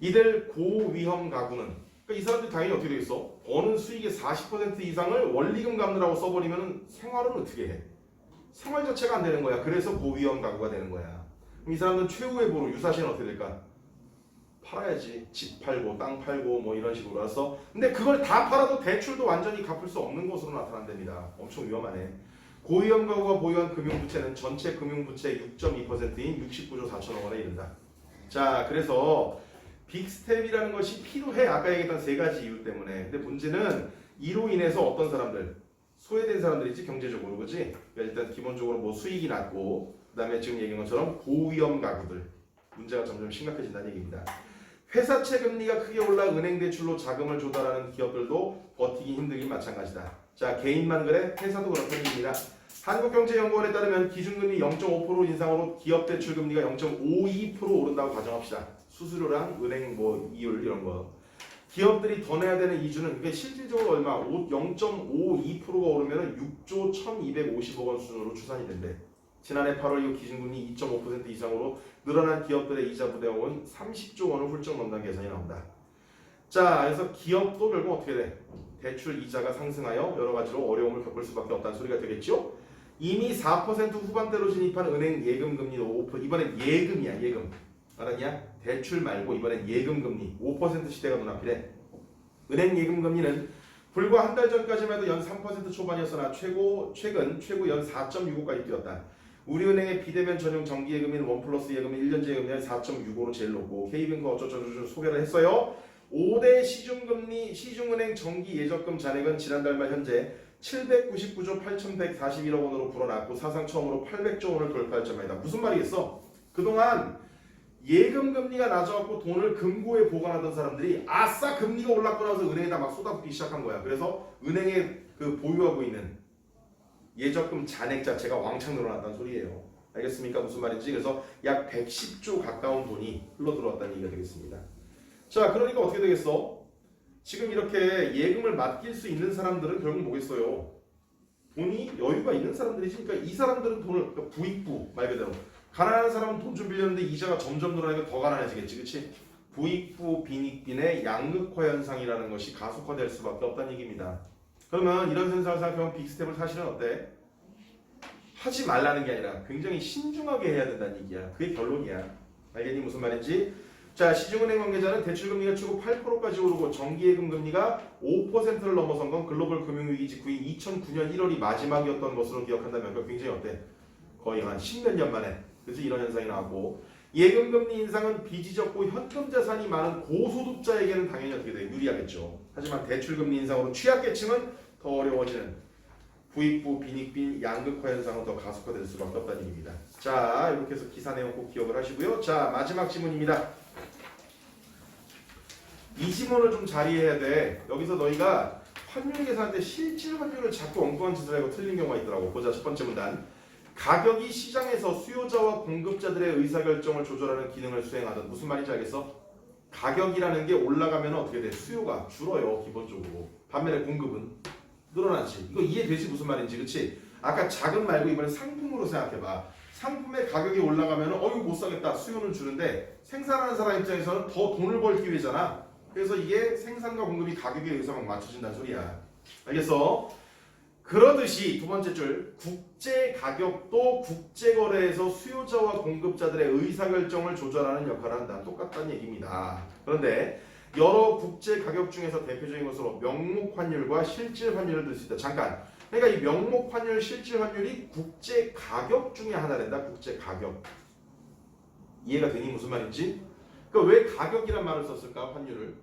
이들 고위험 가구는 그러니까 이 사람들이 당연히 어떻게 되겠어? 버는 수익의 40% 이상을 원리금 갚느라고 써버리면 생활은 어떻게 해? 생활 자체가 안 되는 거야. 그래서 고위험 가구가 되는 거야. 그럼 이 사람들은 최후의 보루, 유사시는 어떻게 될까? 팔아야지. 집 팔고 땅 팔고 뭐 이런 식으로 알았어. 근데 그걸 다 팔아도 대출도 완전히 갚을 수 없는 것으로 나타난답니다. 엄청 위험하네. 고위험 가구가 보유한 금융부채는 전체 금융부채의 6.2%인 69조 4천억 원에 이른다. 자, 그래서 빅스텝이라는 것이 필요해. 아까 얘기했던 세 가지 이유 때문에. 근데 문제는 이로 인해서 어떤 사람들, 소외된 사람들이지 경제적으로, 그렇지? 그러니까 일단 기본적으로 뭐 수익이 낮고, 그다음에 지금 얘기한 것처럼 고위험 가구들 문제가 점점 심각해진다는 얘기입니다. 회사채 금리가 크게 올라 은행 대출로 자금을 조달하는 기업들도 버티기 힘들긴 마찬가지다. 자, 개인만 그래? 회사도 그렇다는 얘기입니다. 한국경제연구원에 따르면 기준금리 0.5% 인상으로 기업 대출 금리가 0.52% 오른다고 가정합시다. 수수료랑 은행 뭐 이율 이런 거. 기업들이 더 내야 되는 이주는 그게 실질적으로 얼마? 0.52%가 오르면 6조 1,250억 원 수준으로 추산이 된대. 지난해 8월 이후 기준금리 2.5% 이상으로 늘어난 기업들의 이자 부담은 30조 원을 훌쩍 넘는 계산이 나온다. 자, 그래서 기업도 결국 어떻게 돼? 대출 이자가 상승하여 여러 가지로 어려움을 겪을 수밖에 없다는 소리가 되겠죠? 이미 4% 후반대로 진입한 은행 예금 금리도 5%. 이번엔 예금이야, 예금. 알았냐? 대출 말고 이번엔 예금 금리 5% 시대가 눈앞이래. 은행 예금 금리는 불과 한 달 전까지만 해도 연 3% 초반이었으나 최근 최고 연 4.65까지 뛰었다. 우리은행의 비대면 전용 정기예금인 원플러스 예금은 1년제 예금이 4.65로 제일 높고 K뱅크 어쩌저쩌 소개를 했어요. 5대 시중은행 정기 예적금 잔액은 지난달 말 현재 799조 8,141억 원으로 불어났고 사상 처음으로 800조 원을 돌파할 전망이다. 무슨 말이겠어? 그동안 예금 금리가 낮아갖고 돈을 금고에 보관하던 사람들이 아싸 금리가 올랐구나 해서 은행에다 막 쏟아붓기 시작한 거야. 그래서 은행에 보유하고 있는 예적금 잔액 자체가 왕창 늘어났다는 소리예요. 알겠습니까? 무슨 말인지. 그래서 약 110조 가까운 돈이 흘러들어왔다는 얘기가 되겠습니다. 자, 그러니까 어떻게 되겠어? 지금 이렇게 예금을 맡길 수 있는 사람들은 결국 뭐겠어요? 돈이 여유가 있는 사람들이지. 그러니까 이 사람들은 돈을, 그러니까 부익부 말 그대로 가난한 사람은 돈 좀 빌렸는데 이자가 점점 늘어나니까 더 가난해지겠지, 그렇지? 부익부 빈익빈의 양극화 현상이라는 것이 가속화될 수밖에 없다는 얘기입니다. 그러면 이런 현상을 생각하면 빅스텝을 사실은 어때? 하지 말라는 게 아니라 굉장히 신중하게 해야 된다는 얘기야. 그게 결론이야. 알겠니? 무슨 말인지? 자, 시중은행 관계자는 대출금리가 최고 8%까지 오르고 정기예금 금리가 5%를 넘어선 건 글로벌 금융위기 직후인 2009년 1월이 마지막이었던 것으로 기억한다면 그 굉장히 어때? 거의 한 10몇 년 만에 그래서 이런 현상이 나왔고 예금금리 인상은 빚이 적고 현금 자산이 많은 고소득자에게는 당연히 어떻게 돼? 유리하겠죠. 하지만 대출금리 인상으로 취약계층은 더 어려워지는 부익부 빈익빈 양극화 현상은 더 가속화될 수밖에 없다는 얘기입니다. 자, 이렇게 해서 기사 내용 꼭 기억을 하시고요. 자, 마지막 지문입니다. 이 지문을 좀 잘 이해해야 돼. 여기서 너희가 환율 계산할 때 실질 환율을 자꾸 엉뚱한 짓을 하고 틀린 경우가 있더라고. 보자, 첫 번째 문단. 가격이 시장에서 수요자와 공급자들의 의사결정을 조절하는 기능을 수행하던. 무슨 말인지 알겠어? 가격이라는 게 올라가면 어떻게 돼? 수요가 줄어요, 기본적으로. 반면에 공급은 늘어나지. 이거 이해되지? 무슨 말인지. 그치? 아까 자금 말고 이번엔 상품으로 생각해봐. 상품의 가격이 올라가면 어이구 못 사겠다. 수요는 주는데 생산하는 사람 입장에서는 더 돈을 벌기 위해잖아. 그래서 이게 생산과 공급이 가격에 의해서 막 맞춰진다는 소리야. 알겠어? 그러듯이 두 번째 줄 국제 가격도 국제 거래에서 수요자와 공급자들의 의사결정을 조절하는 역할을 한다. 똑같다는 얘기입니다. 그런데 여러 국제 가격 중에서 대표적인 것으로 명목 환율과 실질 환율을 들 수 있다. 잠깐. 그러니까 이 명목 환율, 실질 환율이 국제 가격 중에 하나란다. 국제 가격. 이해가 되니 무슨 말인지? 그러니까 왜 가격이란 말을 썼을까? 환율을.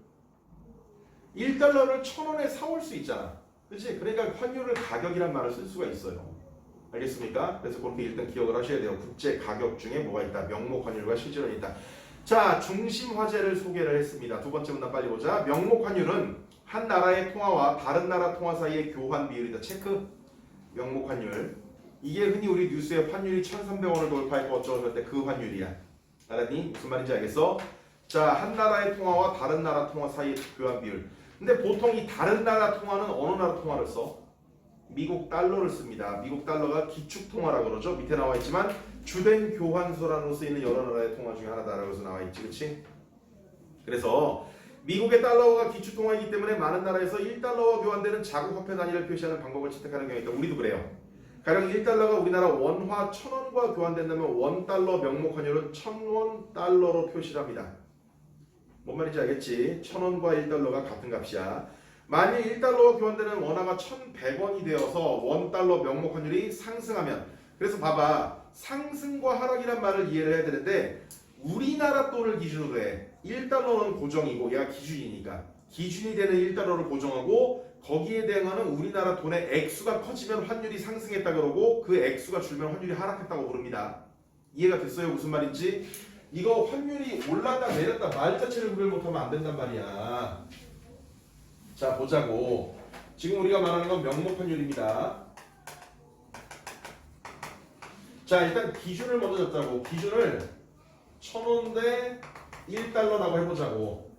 1달러를 1,000원에 사올 수 있잖아. 그치? 그러니까 환율을 가격이란 말을 쓸 수가 있어요. 알겠습니까? 그래서 그렇게 일단 기억을 하셔야 돼요. 국제 가격 중에 뭐가 있다? 명목 환율과 실질 환율이 있다. 자, 중심 화제를 소개를 했습니다. 두 번째 문단 빨리 보자. 명목 환율은 한 나라의 통화와 다른 나라 통화 사이의 교환 비율이다. 체크. 명목 환율. 이게 흔히 우리 뉴스에 환율이 1,300원을 돌파했고 어쩌고 저럴 때 그 환율이야. 알았니? 무슨 말인지 알겠어? 자, 한 나라의 통화와 다른 나라 통화 사이의 교환 비율. 근데 보통 이 다른 나라 통화는 어느 나라 통화를 써? 미국 달러를 씁니다. 미국 달러가 기축 통화라고 그러죠. 밑에 나와 있지만 주된 교환수단으로 쓰이는 여러 나라의 통화 중에 하나다라고 해서 나와 있지. 그치? 그래서 미국의 달러가 기축 통화이기 때문에 많은 나라에서 1달러와 교환되는 자국 화폐 단위를 표시하는 방법을 채택하는 경우가 있다. 우리도 그래요. 가령 1달러가 우리나라 원화 1,000원과 교환된다면 원달러 명목 환율은 1,000원 달러로 표시를 합니다. 뭔 말인지 알겠지? 1,000원과 1달러가 같은 값이야. 만일 1달러와 교환되는 원화가 1,100원이 되어서 원달러 명목 환율이 상승하면 그래서 봐봐. 상승과 하락이란 말을 이해를 해야 되는데 우리나라 돈을 기준으로 해. 1달러는 고정이고 얘가 기준이니까 기준이 되는 1달러를 고정하고 거기에 대응하는 우리나라 돈의 액수가 커지면 환율이 상승했다 그러고 그 액수가 줄면 환율이 하락했다고 부릅니다. 이해가 됐어요? 무슨 말인지? 이거 환율이 올랐다 내렸다 말 자체를 구별 못하면 안 된단 말이야. 자, 보자고. 지금 우리가 말하는 건 명목 환율입니다. 자, 일단 기준을 먼저 잡자고. 기준을 1,000원 대 1달러라고 해보자고.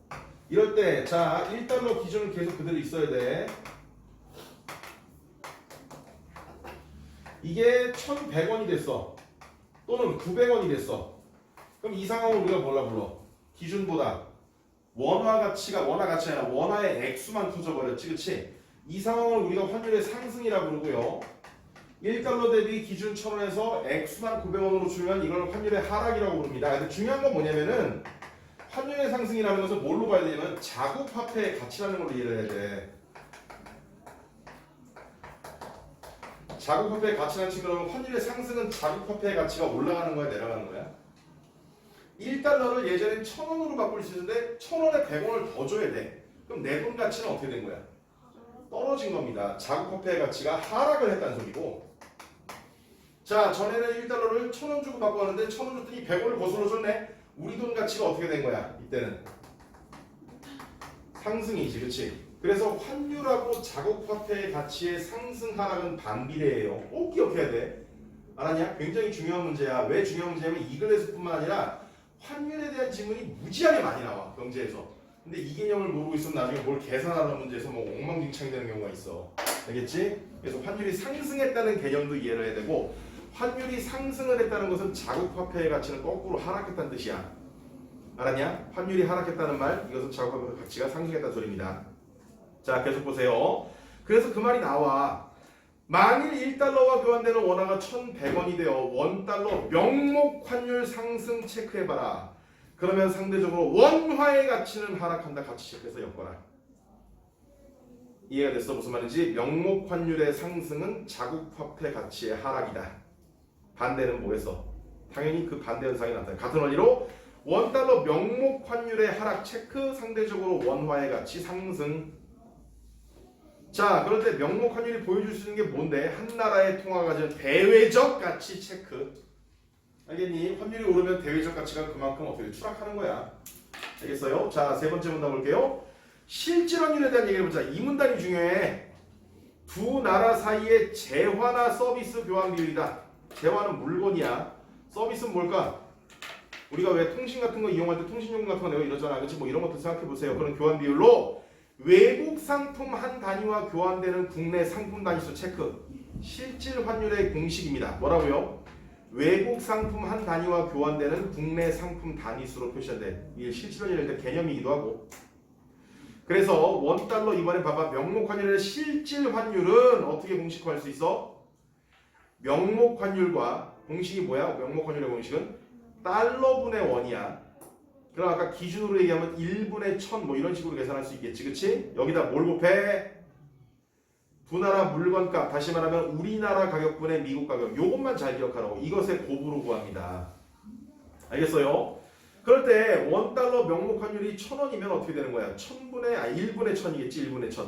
이럴 때, 자, 1달러 기준은 계속 그대로 있어야 돼. 이게 1,100원이 됐어. 또는 900원이 됐어. 그럼 이 상황을 우리가 뭐라 불러? 기준보다 원화 가치가 아니라 원화의 액수만 커져버렸지, 그치? 이 상황을 우리가 환율의 상승이라고 부르고요. 1달러 대비 기준 1,000원에서 액수만 900원으로 주면 이걸 환율의 하락이라고 부릅니다. 근데 중요한 건 뭐냐면은 환율의 상승이라는 것을 뭘로 봐야 되냐면 자국 화폐의 가치라는 걸로 이해를 해야 돼. 자국 화폐의 가치라는 측면으로 환율의 상승은 자국 화폐의 가치가 올라가는 거야, 내려가는 거야? 1달러를 예전엔 1,000원으로 바꿀 수 있는데 1,000원에 100원을 더 줘야 돼. 그럼 내 돈 가치는 어떻게 된 거야? 떨어진 겁니다. 자국 화폐의 가치가 하락을 했다는 소리고. 자, 전에는 1달러를 1,000원 주고 바꾸었는데 1,000원 줬더니 100원을 거슬러 줬네. 우리 돈 가치가 어떻게 된 거야? 이때는 상승이지, 그렇지? 그래서 환율하고 자국 화폐의 가치의 상승 하락은 반비례해요. 꼭 기억해야 돼. 알았냐? 굉장히 중요한 문제야. 왜 중요한 문제냐면 이글에서뿐만 아니라 환율에 대한 질문이 무지하게 많이 나와, 경제에서. 근데 이 개념을 모르고 있으면 나중에 뭘 계산하는 문제에서 뭐 엉망진창이 되는 경우가 있어. 알겠지? 그래서 환율이 상승했다는 개념도 이해를 해야 되고 환율이 상승을 했다는 것은 자국 화폐의 가치는 거꾸로 하락했다는 뜻이야. 알았냐? 환율이 하락했다는 말, 이것은 자국화 가치가 상승했다는 소리입니다. 자, 계속 보세요. 그래서 그 말이 나와. 만일 1달러와 교환되는 원화가 1,100원이 되어 원달러 명목 환율 상승 체크해봐라. 그러면 상대적으로 원화의 가치는 하락한다. 가치 체크해서 엮어라. 이해가 됐어? 무슨 말인지? 명목 환율의 상승은 자국 화폐 가치의 하락이다. 반대는 뭐겠어? 당연히 그 반대 현상이 나타나. 같은 원리로 원달러 명목 환율의 하락 체크, 상대적으로 원화의 가치 상승. 자, 그럴 때 명목 환율이 보여줄 수 있는 게 뭔데? 한 나라의 통화가 가진 대외적 가치 체크. 알겠니? 환율이 오르면 대외적 가치가 그만큼 어떻게 추락하는 거야. 알겠어요? 자, 세 번째 문단 볼게요. 실질 환율에 대한 얘기를 해보자. 이 문단이 중요해. 두 나라 사이의 재화나 서비스 교환 비율이다. 재화는 물건이야. 서비스는 뭘까? 우리가 왜 통신 같은 거 이용할 때 통신요금 같은 거 내고 이러잖아. 그치? 뭐 이런 것도 생각해 보세요. 그런 교환 비율로 외국 상품 한 단위와 교환되는 국내 상품 단위수 체크. 실질 환율의 공식입니다. 뭐라고요? 외국 상품 한 단위와 교환되는 국내 상품 단위수로 표시한대. 이게 실질 환율의 개념이기도 하고. 그래서 원달러 이번에 봐봐. 명목 환율의 실질 환율은 어떻게 공식화할 수 있어? 명목 환율과 공식이 뭐야? 명목 환율의 공식은 달러분의 원이야. 그럼 아까 기준으로 얘기하면 1분의 1000 뭐 이런 식으로 계산할 수 있겠지. 그치? 여기다 뭘 곱해? 두 나라 물건값, 다시 말하면 우리나라 가격분의 미국 가격. 요것만 잘 기억하라고. 이것의 곱으로 구합니다. 알겠어요? 그럴 때 원달러 명목 환율이 1,000원이면 어떻게 되는 거야? 1분의 1000이겠지. 1분의 1000.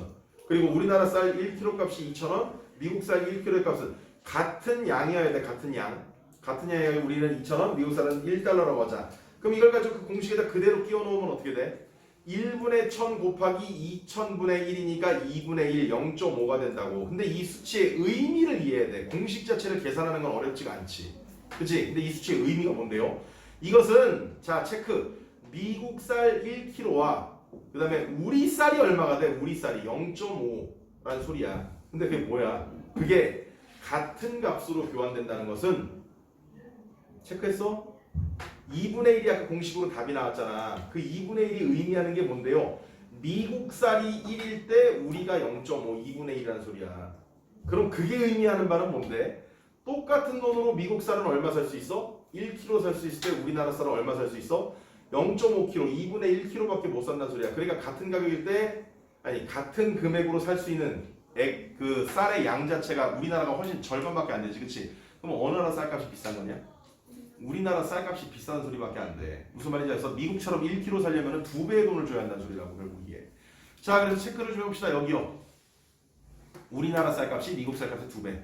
그리고 우리나라 쌀 1kg 값이 2,000원, 미국 쌀 1kg 값은 같은 양이어야 돼. 같은 양. 같은 양이어야 우리는 2,000원, 미국 쌀은 1달러라고 하자. 그럼 이걸 가지고 그 공식에다 그대로 끼워 놓으면 어떻게 돼? 1분의 1000 곱하기 2000분의 1이니까 2분의 1, 0.5가 된다고. 근데 이 수치의 의미를 이해해야 돼. 공식 자체를 계산하는 건 어렵지가 않지. 그치? 근데 이 수치의 의미가 뭔데요? 이것은 자 체크. 미국 쌀 1kg와 그 다음에 우리 쌀이 얼마가 돼? 우리 쌀이 0.5라는 소리야. 근데 그게 뭐야? 그게 같은 값으로 교환된다는 것은 체크했어? 2분의 1이 아까 공식으로 답이 나왔잖아. 그 2분의 1이 의미하는 게 뭔데요? 미국 쌀이 1일 때 우리가 0.5, 2분의 1이라는 소리야. 그럼 그게 의미하는 바는 뭔데? 똑같은 돈으로 미국 쌀은 얼마 살 수 있어? 1kg 살 수 있을 때 우리나라 쌀은 얼마 살 수 있어? 0.5kg, 2분의 1kg밖에 못 산다는 소리야. 그러니까 같은 가격일 때, 아니 같은 금액으로 살 수 있는 그 쌀의 양 자체가 우리나라가 훨씬 절반밖에 안 되지, 그치? 그럼 어느 나라 쌀값이 비싼 거냐? 우리나라 쌀값이 비싼 소리밖에 안 돼. 무슨 말인지 알겠어? 미국처럼 1kg 살려면 2배의 돈을 줘야 한다는 소리라고 결국 이게. 자, 그래서 체크를 좀 해봅시다. 여기요. 우리나라 쌀값이 미국 쌀값의 2배.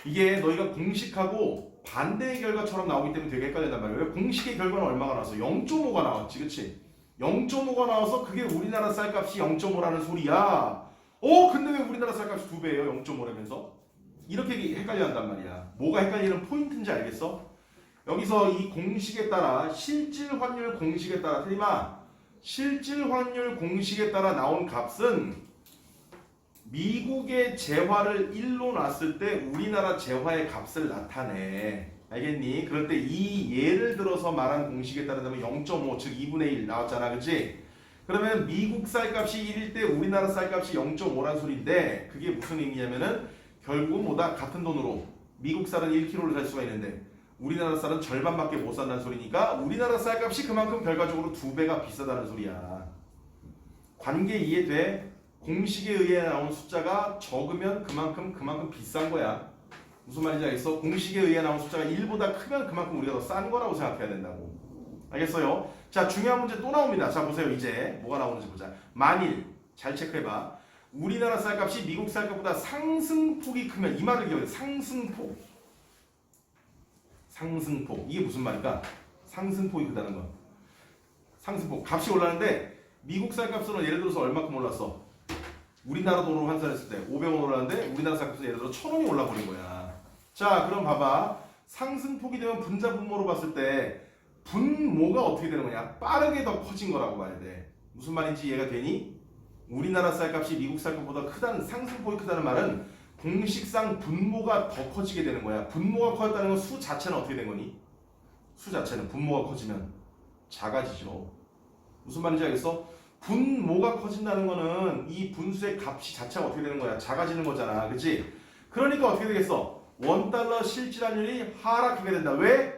이게 너희가 공식하고 반대의 결과처럼 나오기 때문에 되게 헷갈린단 말이야. 왜? 공식의 결과는 얼마가 나왔어? 0.5가 나왔지, 그치? 0.5가 나와서 그게 우리나라 쌀값이 0.5라는 소리야. 근데 왜 우리나라 쌀값이 2배예요? 0.5라면서? 이렇게 헷갈려 한단 말이야. 뭐가 헷갈리는 포인트인지 알겠어? 여기서 이 공식에 따라 실질 환율 공식에 따라 틀리마. 실질 환율 공식에 따라 나온 값은 미국의 재화를 1로 놨을 때 우리나라 재화의 값을 나타내. 알겠니? 그럴 때 이 예를 들어서 말한 공식에 따르면 0.5, 즉 2분의 1 나왔잖아. 그치? 그러면 미국 쌀값이 1일 때 우리나라 쌀값이 0.5란 소리인데 그게 무슨 의미냐면은 결국은 뭐다? 같은 돈으로 미국 쌀은 1kg를 살 수가 있는데 우리나라 쌀은 절반밖에 못 산다는 소리니까 우리나라 쌀값이 그만큼 결과적으로 2배가 비싸다는 소리야. 관계 이해돼? 공식에 의해 나온 숫자가 적으면 그만큼 비싼 거야. 무슨 말인지 알겠어? 공식에 의해 나온 숫자가 1보다 크면 그만큼 우리가 더 싼 거라고 생각해야 된다고. 알겠어요? 자, 중요한 문제 또 나옵니다. 자, 보세요. 이제 뭐가 나오는지 보자. 만일 잘 체크해봐. 우리나라 쌀값이 미국 쌀값보다 상승폭이 크면 이 말을 기억해. 상승폭. 이게 무슨 말일까? 상승폭이 크다는 건. 상승폭. 값이 올랐는데 미국 쌀값은 예를 들어서 얼마큼 올랐어? 우리나라 돈으로 환산했을 때 500원 올랐는데 우리나라 쌀값은 예를 들어 1,000원이 올라버린 거야. 자, 그럼 봐봐. 상승폭이 되면 분자 분모로 봤을 때 분모가 어떻게 되는 거냐? 빠르게 더 커진 거라고 봐야 돼. 무슨 말인지 이해가 되니? 우리나라 쌀값이 미국 쌀값보다 크다는 상승폭이 크다는 말은 공식상 분모가 더 커지게 되는 거야. 분모가 커졌다는 건 수 자체는 어떻게 된 거니? 수 자체는 분모가 커지면 작아지죠. 무슨 말인지 알겠어? 분모가 커진다는 거는 이 분수의 값이 자체가 어떻게 되는 거야? 작아지는 거잖아. 그치? 그러니까 어떻게 되겠어? $1 실질환율이 하락하게 된다. 왜?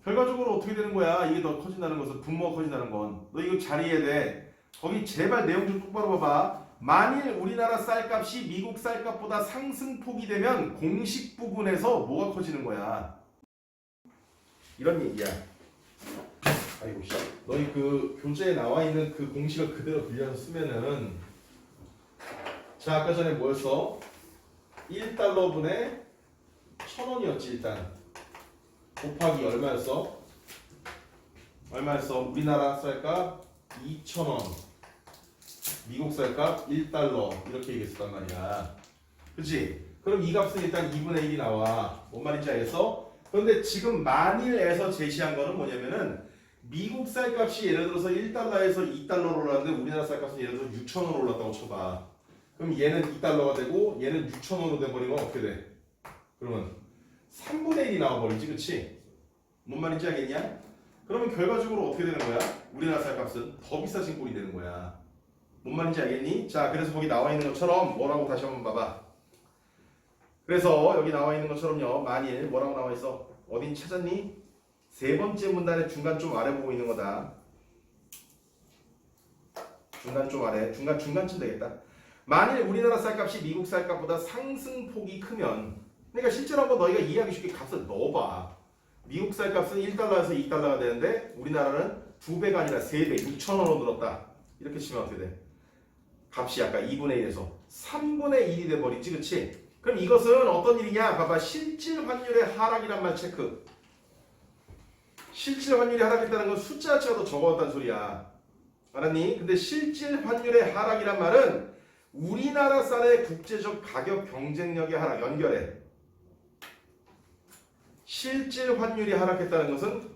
결과적으로 어떻게 되는 거야? 이게 더 커진다는 것은 분모가 커진다는 건. 너 이거 잘 이해해야 돼. 거기 제발 내용 좀 똑바로 봐봐. 만일 우리나라 쌀값이 미국 쌀값보다 상승폭이 되면 공식 부분에서 뭐가 커지는 거야? 이런 얘기야. 아이고 씨. 너희 그 교재에 나와 있는 그 공식을 그대로 빌려서 쓰면은 자 아까 전에 뭐였어? 1달러분의 1,000원이었지 일단 곱하기 얼마였어? 얼마였어? 우리나라 쌀값 2,000원 미국 쌀값 1달러 이렇게 얘기했었단 말이야. 그치? 그럼 이 값은 일단 2분의 1이 나와. 뭔 말인지 알겠어? 그런데 지금 만일에서 제시한 거는 뭐냐면은 미국 쌀값이 예를 들어서 1달러에서 2달러로 올랐는데 우리나라 쌀값은 예를 들어서 6,000원 올랐다고 쳐봐. 그럼 얘는 2달러가 되고 얘는 6,000원으로 돼버리면 어떻게 돼? 그러면 3분의 1이 나와버리지 그치? 뭔 말인지 알겠냐? 그러면 결과적으로 어떻게 되는 거야? 우리나라 쌀값은 더 비싸진 꼴이 되는 거야. 뭔 말인지 알겠니? 자 그래서 거기 나와 있는 것처럼 뭐라고 다시 한번 봐봐. 그래서 여기 나와 있는 것처럼요. 만일 뭐라고 나와 있어? 어딘 찾았니? 세 번째 문단의 중간 좀 아래 보고 있는 거다. 중간 좀 아래. 중간쯤 되겠다. 만일 우리나라 쌀값이 미국 쌀값보다 상승폭이 크면 그러니까 실제로 한번 너희가 이해하기 쉽게 값을 넣어봐. 미국 쌀값은 1달러에서 2달러가 되는데 우리나라는 2배가 아니라 3배 6,000원으로 늘었다. 이렇게 치면 어떻게 돼? 값이 아까 2분의 1에서 3분의 1이 돼버리지 그치? 그럼 이것은 어떤 일이냐? 봐봐. 실질 환율의 하락이란 말 체크. 실질 환율이 하락했다는 건 숫자 자체가 더 적어졌다는 소리야. 알았니? 근데 실질 환율의 하락이란 말은 우리나라 쌀의 국제적 가격 경쟁력의 하락 연결해. 실질 환율이 하락했다는 것은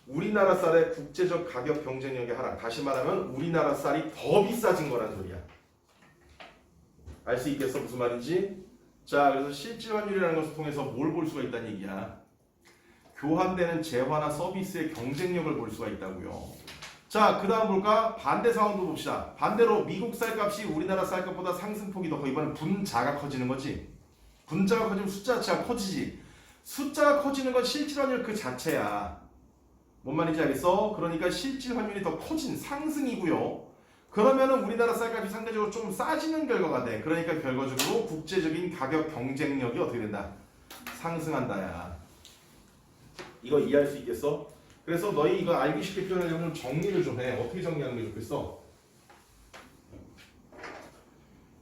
우리나라 쌀의 국제적 가격 경쟁력의 하락. 다시 말하면 우리나라 쌀이 더 비싸진 거란 소리야. 알 수 있겠어? 무슨 말인지? 자, 그래서 실질 환율이라는 것을 통해서 뭘 볼 수가 있다는 얘기야. 교환되는 재화나 서비스의 경쟁력을 볼 수가 있다고요. 자, 그 다음 볼까? 반대 상황도 봅시다. 반대로 미국 쌀값이 우리나라 쌀값보다 상승폭이 더 커. 이번엔 분자가 커지는 거지. 분자가 커지면 숫자 자체가 커지지. 숫자가 커지는 건 실질 환율 그 자체야. 뭔 말인지 알겠어? 그러니까 실질 환율이 더 커진 상승이고요. 그러면은 우리나라 쌀값이 상대적으로 좀 싸지는 결과가 돼. 그러니까 결과적으로 국제적인 가격 경쟁력이 어떻게 된다? 상승한다야. 이거 이해할 수 있겠어? 그래서 너희 이거 알기 쉽게 표현하려면 정리를 좀 해. 어떻게 정리하는 게 좋겠어?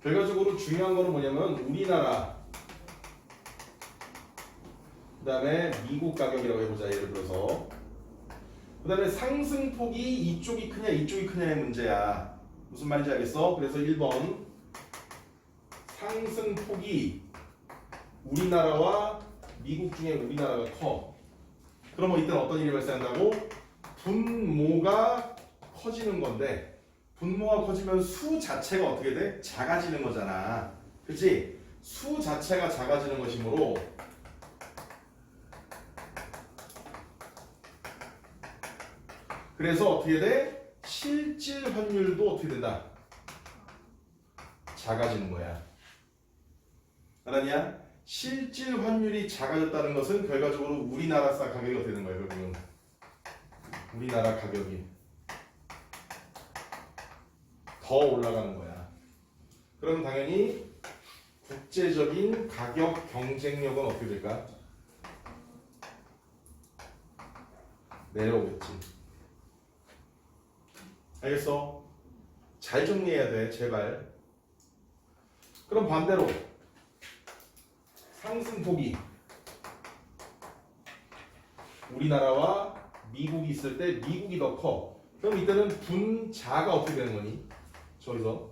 결과적으로 중요한 거는 뭐냐면 우리나라 그 다음에 미국 가격이라고 해보자. 예를 들어서 그 다음에 상승폭이 이쪽이 크냐 이쪽이 크냐의 문제야. 무슨 말인지 알겠어? 그래서 1번 상승폭이 우리나라와 미국 중에 우리나라가 커. 그러면 이때는 어떤 일이 발생한다고? 분모가 커지는 건데 분모가 커지면 수 자체가 어떻게 돼? 작아지는 거잖아. 그치? 수 자체가 작아지는 것이므로 그래서 어떻게 돼? 실질 환율도 어떻게 된다? 작아지는 거야. 알았냐? 실질 환율이 작아졌다는 것은 결과적으로 우리나라 쌀 가격이 어떻게 되는 거예요? 결국은 우리나라 가격이 더 올라가는 거야. 그럼 당연히 국제적인 가격 경쟁력은 어떻게 될까? 내려오겠지. 알겠어? 잘 정리해야 돼, 제발. 그럼 반대로 상승폭이 우리나라와 미국이 있을 때 미국이 더 커. 그럼 이때는 분자가 어떻게 되는 거니? 저기서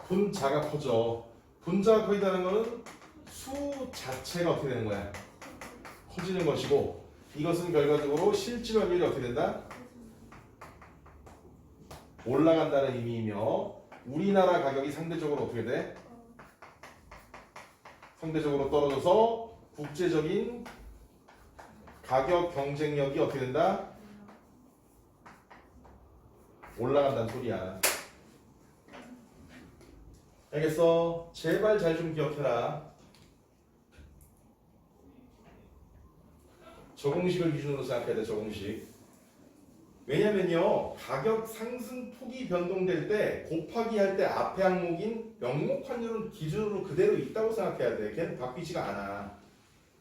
분자가 커져. 분자가 커진다는 거는 수 자체가 어떻게 되는 거야? 커지는 것이고 이것은 결과적으로 실질 환율이 어떻게 된다? 올라간다는 의미이며 우리나라 가격이 상대적으로 어떻게 돼? 상대적으로 떨어져서 국제적인 가격 경쟁력이 어떻게 된다? 올라간다는 소리야. 알겠어? 제발 잘 좀 기억해라. 적응식을 기준으로 생각해야 돼. 적응식. 왜냐면요, 가격 상승폭이 변동될 때 곱하기 할 때 앞에 항목인 명목 환율은 기준으로 그대로 있다고 생각해야 돼. 걔는 바뀌지가 않아.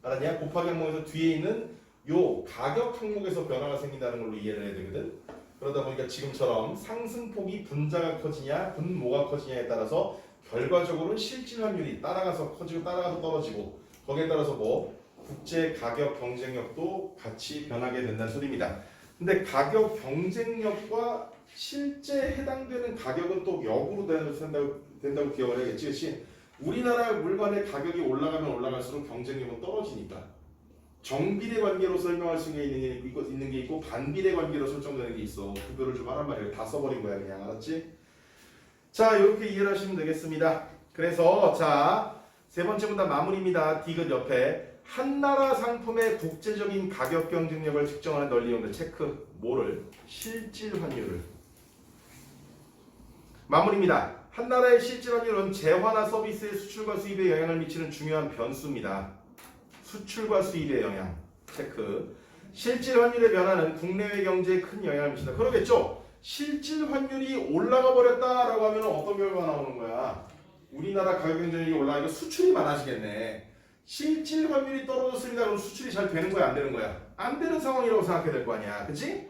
알았냐? 곱하기 항목에서 뒤에 있는 요 가격 항목에서 변화가 생긴다는 걸로 이해를 해야 되거든. 그러다 보니까 지금처럼 상승폭이 분자가 커지냐 분모가 커지냐에 따라서 결과적으로는 실질 환율이 따라가서 커지고 따라가서 떨어지고, 거기에 따라서 뭐 국제 가격 경쟁력도 같이 변하게 된다는 소리입니다. 근데 가격 경쟁력과 실제 해당되는 가격은 또 역으로 된다고 기억을 해야겠지. 그렇지? 우리나라 물건의 가격이 올라가면 올라갈수록 경쟁력은 떨어지니까 정비례 관계로 설명할 수 있는 게 있고 반비례 관계로 설정되는 게 있어. 구별을 좀 하란 말이에요. 다 써버린 거야 그냥. 알았지? 자, 이렇게 이해를 하시면 되겠습니다. 그래서 자, 세 번째 문단 마무리입니다. 디귿 옆에 한 나라 상품의 국제적인 가격 경쟁력을 측정하는 널리 이용된 체크. 뭐를? 실질 환율을. 마무리입니다. 한 나라의 실질 환율은 재화나 서비스의 수출과 수입에 영향을 미치는 중요한 변수입니다. 수출과 수입의 영향. 체크. 실질 환율의 변화는 국내외 경제에 큰 영향을 미친다. 그러겠죠? 실질 환율이 올라가 버렸다라고 하면 어떤 결과가 나오는 거야? 우리나라 가격 경쟁력이 올라가니까 수출이 많아지겠네. 실질 환율이 떨어졌습니다. 그럼 수출이 잘 되는 거야? 안 되는 거야? 안 되는 상황이라고 생각해야 될 거 아니야. 그치?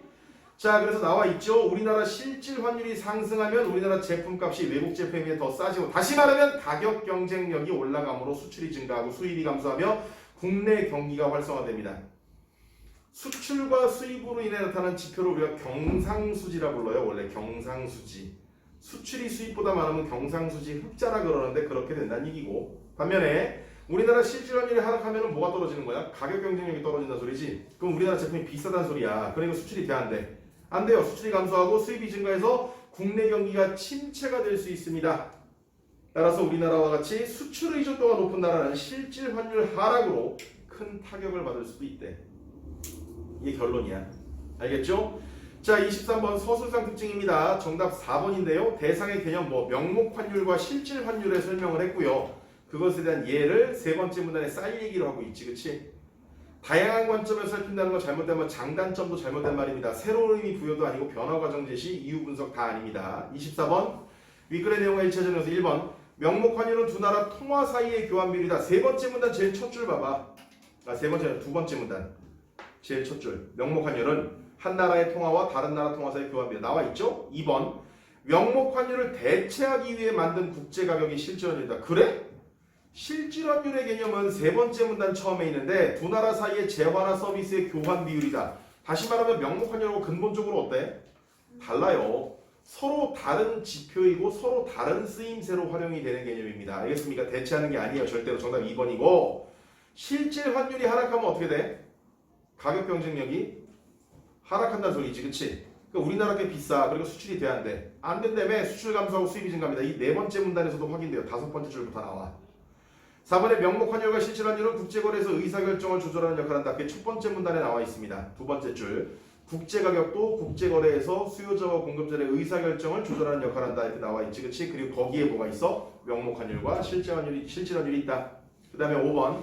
자, 그래서 나와 있죠. 우리나라 실질 환율이 상승하면 우리나라 제품값이 외국 제품에 비해 더 싸지고, 다시 말하면 가격 경쟁력이 올라감으로 수출이 증가하고 수입이 감소하며 국내 경기가 활성화됩니다. 수출과 수입으로 인해 나타난 지표를 우리가 경상수지라 불러요. 원래 경상수지. 수출이 수입보다 많으면 경상수지 흑자라 그러는데 그렇게 된다는 얘기고, 반면에 우리나라 실질 환율이 하락하면 뭐가 떨어지는 거야? 가격 경쟁력이 떨어진다는 소리지. 그럼 우리나라 제품이 비싸다는 소리야. 그러니까 수출이 돼 안 돼? 안 돼요. 수출이 감소하고 수입이 증가해서 국내 경기가 침체가 될 수 있습니다. 따라서 우리나라와 같이 수출 의존도가 높은 나라는 실질 환율 하락으로 큰 타격을 받을 수도 있대. 이게 결론이야. 알겠죠? 자, 23번 서술상 특징입니다. 정답 4번인데요. 대상의 개념 명목 환율과 실질 환율에 설명을 했고요. 그것에 대한 예를 세 번째 문단에 쌀 얘기를 하고 있지. 그치? 다양한 관점에서 살핀다는 건 잘못되면 장단점도 잘못된 말입니다. 새로운 의미 부여도 아니고 변화 과정 제시, 이유 분석 다 아닙니다. 24번 윗글의 내용과 일차전에서 1번 명목 환율은 두 나라 통화 사이의 교환 비율이다. 세 번째 문단 제일 첫 줄 봐봐. 두 번째 문단 제일 첫 줄. 명목 환율은 한 나라의 통화와 다른 나라 통화 사이의 교환 비율 나와 있죠? 2번 명목 환율을 대체하기 위해 만든 국제 가격이 실질 환율이다. 그래? 실질 환율의 개념은 세 번째 문단 처음에 있는데 두 나라 사이의 재화나 서비스의 교환 비율이다. 다시 말하면 명목 환율하고 근본적으로 어때? 달라요. 서로 다른 지표이고 서로 다른 쓰임새로 활용이 되는 개념입니다. 알겠습니까? 대체하는 게 아니에요. 절대로. 정답 2번이고 실질 환율이 하락하면 어떻게 돼? 가격 경쟁력이 하락한다는 소리지. 그치? 그러니까 우리나라 게 비싸. 그리고 수출이 돼야 안 돼. 안 된다며 수출 감소하고 수입이 증가합니다. 이 네 번째 문단에서도 확인돼요. 다섯 번째 줄부터 나와. 4번의 명목 환율과 실질 환율은 국제거래에서 의사결정을 조절하는 역할을 한다. 그게 첫 번째 문단에 나와 있습니다. 두 번째 줄. 국제가격도 국제거래에서 수요자와 공급자의 의사결정을 조절하는 역할을 한다. 이렇게 나와 있지. 그치? 그리고 거기에 뭐가 있어? 명목 환율과 실질 환율이 있다. 그 다음에 5번.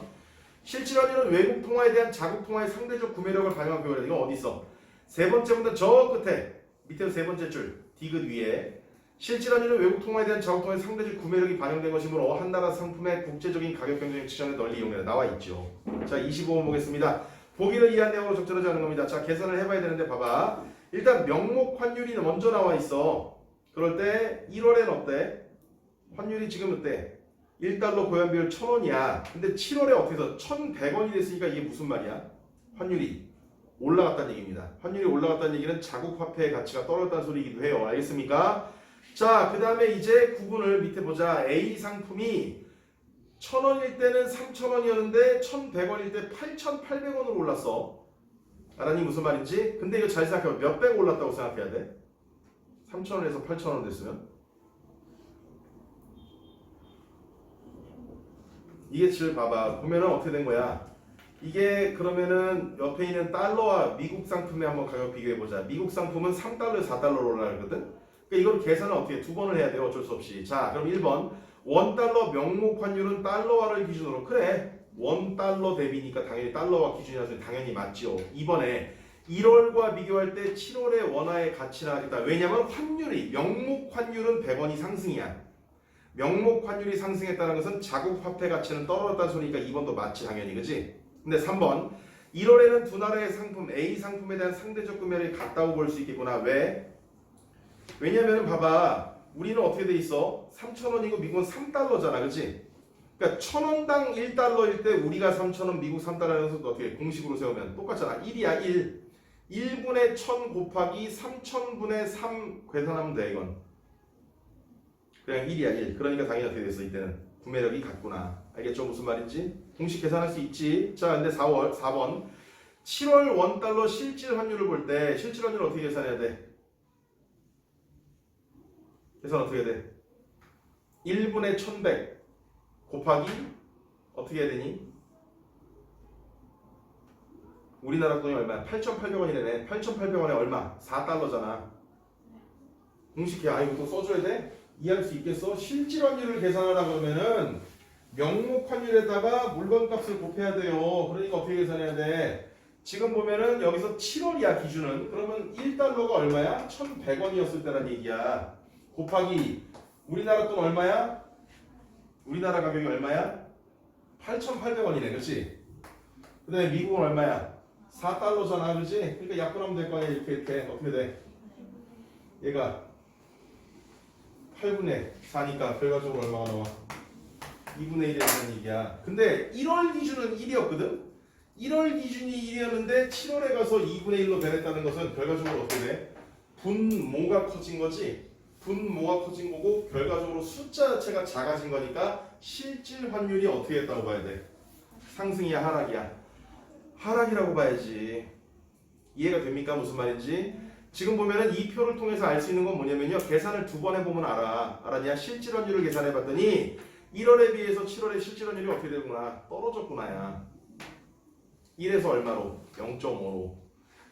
실질 환율은 외국 통화에 대한 자국 통화의 상대적 구매력을 반영한 표현이다. 이거 어디 있어? 세 번째 문단 저 끝에 밑에 세 번째 줄 디귿 위에 실질 환율은 외국 통화에 대한 자국 통화의 상대적 구매력이 반영된 것이므로 한 나라 상품의 국제적인 가격 경쟁력 측정에 널리 이용해 나와 있죠. 자, 25번 보겠습니다. 보기를 이해한 내용으로 적절하지 않은 겁니다. 자, 계산을 해봐야 되는데 봐봐. 일단 명목 환율이 먼저 나와 있어. 그럴 때 1월엔 어때? 환율이 지금 어때? 1달러 고현 비율 1,000원이야. 근데 7월에 어떻게 해서 1,100원이 됐으니까 이게 무슨 말이야? 환율이 올라갔다는 얘기입니다. 환율이 올라갔다는 얘기는 자국 화폐의 가치가 떨어졌다는 소리이기도 해요. 알겠습니까? 자, 그 다음에 이제 구분을 밑에 보자. A 상품이 1,000원일 때는 3,000원이었는데 1,100원일 때 8,800원으로 올랐어. 알았니? 무슨 말인지? 근데 이거 잘 생각해봐. 몇 배 올랐다고 생각해야 돼? 3,000원에서 8,000원 됐으면? 이게 지금 봐봐. 보면은 어떻게 된 거야? 이게 그러면은 옆에 있는 달러와 미국 상품의 한번 가격 비교해보자. 미국 상품은 3달러에 4달러로 올라가거든. 그러니까 이걸 계산을 어떻게 두 번을 해야 돼요. 어쩔 수 없이. 자, 그럼 1번 원달러 명목 환율은 달러화를 기준으로. 그래. 원달러 대비니까 당연히 달러화 기준이라서 당연히 맞죠. 2번에 1월과 비교할 때 7월의 원화의 가치나 하겠다. 왜냐면 환율이 명목 환율은 100원이 상승이야. 명목 환율이 상승했다는 것은 자국 화폐 가치는 떨어졌다는 소리니까 2번도 맞지 당연히. 그지? 근데 3번 1월에는 두 나라의 상품 A 상품에 대한 상대적 구매를 같다고 볼 수 있겠구나. 왜? 왜냐면은 봐봐. 우리는 어떻게 돼 있어? 3,000원이고 미국은 3달러잖아. 그치? 그러니까 1,000원당 1달러일 때 우리가 3,000원 미국 3달러라는 것도 어떻게 공식으로 세우면 똑같잖아. 1이야 1. 1분의 1000 곱하기 3000분의 3 계산하면 돼 이건. 그냥 1이야 1. 그러니까 당연히 어떻게 됐어 이때는. 구매력이 같구나. 알겠죠? 무슨 말인지? 공식 계산할 수 있지. 자, 근데 4번 7월 원달러 실질 환율을 볼 때 실질 환율을 어떻게 계산해야 돼? 계산 어떻게 해야 돼? 1분의 1100 곱하기 어떻게 해야 되니? 우리나라 돈이 얼마야? 8,800원이라네. 8,800원에 얼마? 4달러잖아. 공식해. 아, 이거 또 써줘야 돼? 이해할 수 있겠어? 실질 환율을 계산하라 그러면은 명목 환율에다가 물건값을 곱해야 돼요. 그러니까 어떻게 계산해야 돼? 지금 보면은 여기서 7월이야 기준은. 그러면 1달러가 얼마야? 1,100원이었을 때란 얘기야. 곱하기 우리나라 돈 얼마야? 우리나라 가격이 얼마야? 8,800원이네. 그렇지? 그 다음에 미국은 얼마야? 4달러잖아. 그렇지? 그러니까 약분하면 될 거 아니야. 이렇게 어떻게 돼? 얘가 8분의 4니까 결과적으로 얼마가 나와? 2분의 1이라는 얘기야. 근데 1월 기준은 1이었거든? 1월 기준이 1이었는데 7월에 가서 2분의 1로 변했다는 것은 결과적으로 어떻게 돼? 분모가 커진 거지? 분모가 커진 거고 결과적으로 숫자 자체가 작아진 거니까 실질 환율이 어떻게 했다고 봐야 돼? 상승이야 하락이야? 하락이라고 봐야지. 이해가 됩니까? 무슨 말인지? 지금 보면은 이 표를 통해서 알 수 있는 건 뭐냐면요. 계산을 두 번 해보면 알아. 알았냐? 실질 환율을 계산해봤더니 1월에 비해서 7월의 실질 환율이 어떻게 되구나? 떨어졌구나야. 1에서 얼마로? 0.5로.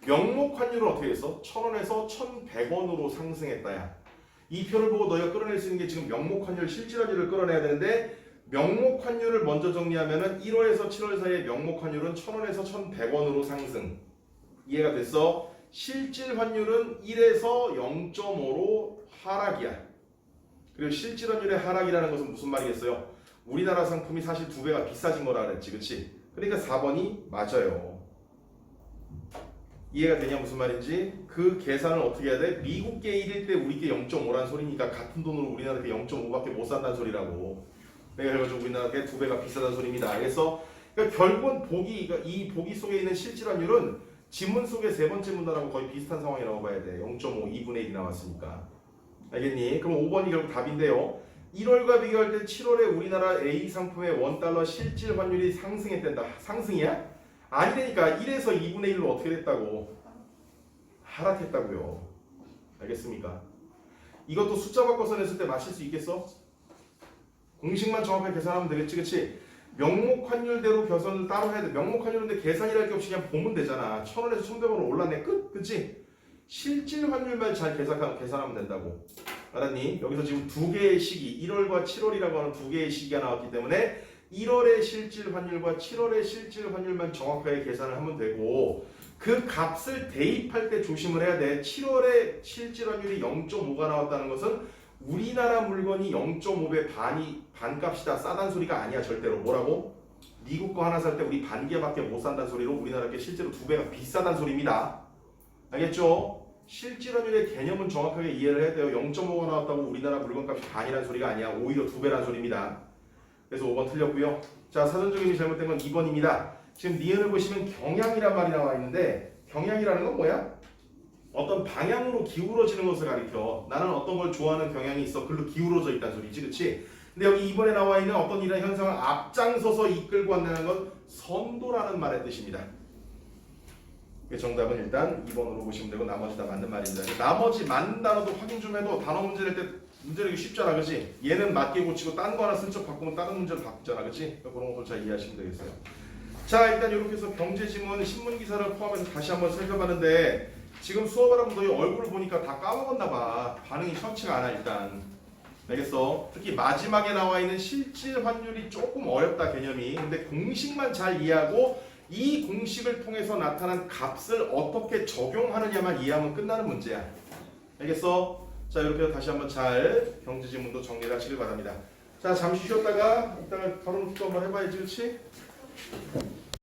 명목 환율은 어떻게 됐어? 1,000원에서 1,100원으로 상승했다야. 이 표를 보고 너희가 끌어낼 수 있는 게 지금 명목 환율, 실질 환율을 끌어내야 되는데 명목 환율을 먼저 정리하면은 1월에서 7월 사이의 명목 환율은 1,000원에서 1,100원으로 상승. 이해가 됐어? 실질 환율은 1에서 0.5로 하락이야. 그리고 실질 환율의 하락이라는 것은 무슨 말이겠어요? 우리나라 상품이 사실 2배가 비싸진 거라 그랬지. 그치? 그러니까 4번이 맞아요. 이해가 되냐 무슨 말인지? 그 계산을 어떻게 해야 돼? 미국계 1일 때 우리께 0.5란 소리니까 같은 돈으로 우리나라께 0.5밖에 못 산다는 소리라고. 그래가지고 우리나라께 2배가 비싸다는 소리입니다. 알겠어? 그러니까 결국은 이 보기 속에 있는 실질 환율은 지문 속의 세 번째 문단하고 거의 비슷한 상황이라고 봐야 돼. 0.5, 2분의 1이 나왔으니까. 알겠니? 그럼 5번이 결국 답인데요. 1월과 비교할 때 7월에 우리나라 A 상품의 원달러 실질 환율이 상승했댄다. 상승이야? 아니라니까 1에서 2분의 1로 어떻게 됐다고? 하락했다고요. 알겠습니까? 이것도 숫자 바꿔서 냈을 때 맞힐 수 있겠어? 공식만 정확하게 계산하면 되겠지, 그치? 명목 환율대로 계산을 따로 해야 돼. 명목 환율인데 계산이랄 게 없이 그냥 보면 되잖아. 1,000원에서 1,100원으로 올랐네. 끝? 그치? 실질 환율만 잘 계산하면 된다고. 알았니? 여기서 지금 두 개의 시기, 1월과 7월이라고 하는 두 개의 시기가 나왔기 때문에 1월의 실질 환율과 7월의 실질 환율만 정확하게 계산을 하면 되고 그 값을 대입할 때 조심을 해야 돼. 7월의 실질 환율이 0.5가 나왔다는 것은 우리나라 물건이 0.5배 반값이다 싸단 소리가 아니야. 절대로. 뭐라고? 미국 거 하나 살 때 우리 반개밖에 못 산다는 소리로 우리나라께 실제로 2배가 비싸다는 소리입니다. 알겠죠? 실질 환율의 개념은 정확하게 이해를 해야 돼요. 0.5가 나왔다고 우리나라 물건값이 반이라는 소리가 아니야. 오히려 2배라는 소리입니다. 그래서 5번 틀렸고요. 자, 사전적임이 잘못된 건 2번입니다. 지금 니은을 보시면 경향이란 말이 나와 있는데 경향이라는 건 뭐야? 어떤 방향으로 기울어지는 것을 가리켜. 나는 어떤 걸 좋아하는 경향이 있어. 글로 기울어져 있다는 소리지. 그치? 근데 여기 2번에 나와 있는 어떤 이런 현상을 앞장서서 이끌고 간다는 건 선도라는 말의 뜻입니다. 정답은 일단 2번으로 보시면 되고 나머지 다 맞는 말입니다. 나머지 맞는 단어도 확인 좀 해도 단어 문제 낼 때 문제 내기 쉽잖아. 그치? 얘는 맞게 고치고 딴 거 하나 슬쩍 바꾸면 다른 문제를 바꾸잖아. 그치? 그런 것도 잘 이해하시면 되겠어요. 자, 일단 이렇게 해서 경제지문 신문기사를 포함해서 다시 한번 살펴봤는데 지금 수업을 하면 너희 얼굴을 보니까 다 까먹었나 봐. 반응이 시원치가 않아 일단. 알겠어? 특히 마지막에 나와 있는 실질 환율이 조금 어렵다 개념이. 근데 공식만 잘 이해하고 이 공식을 통해서 나타난 값을 어떻게 적용하느냐만 이해하면 끝나는 문제야. 알겠어? 자, 이렇게 해서 다시 한번 잘 경제지문도 정리를 하시길 바랍니다. 자, 잠시 쉬었다가 이따가 결혼 투표 한번 해봐야지, 그렇지?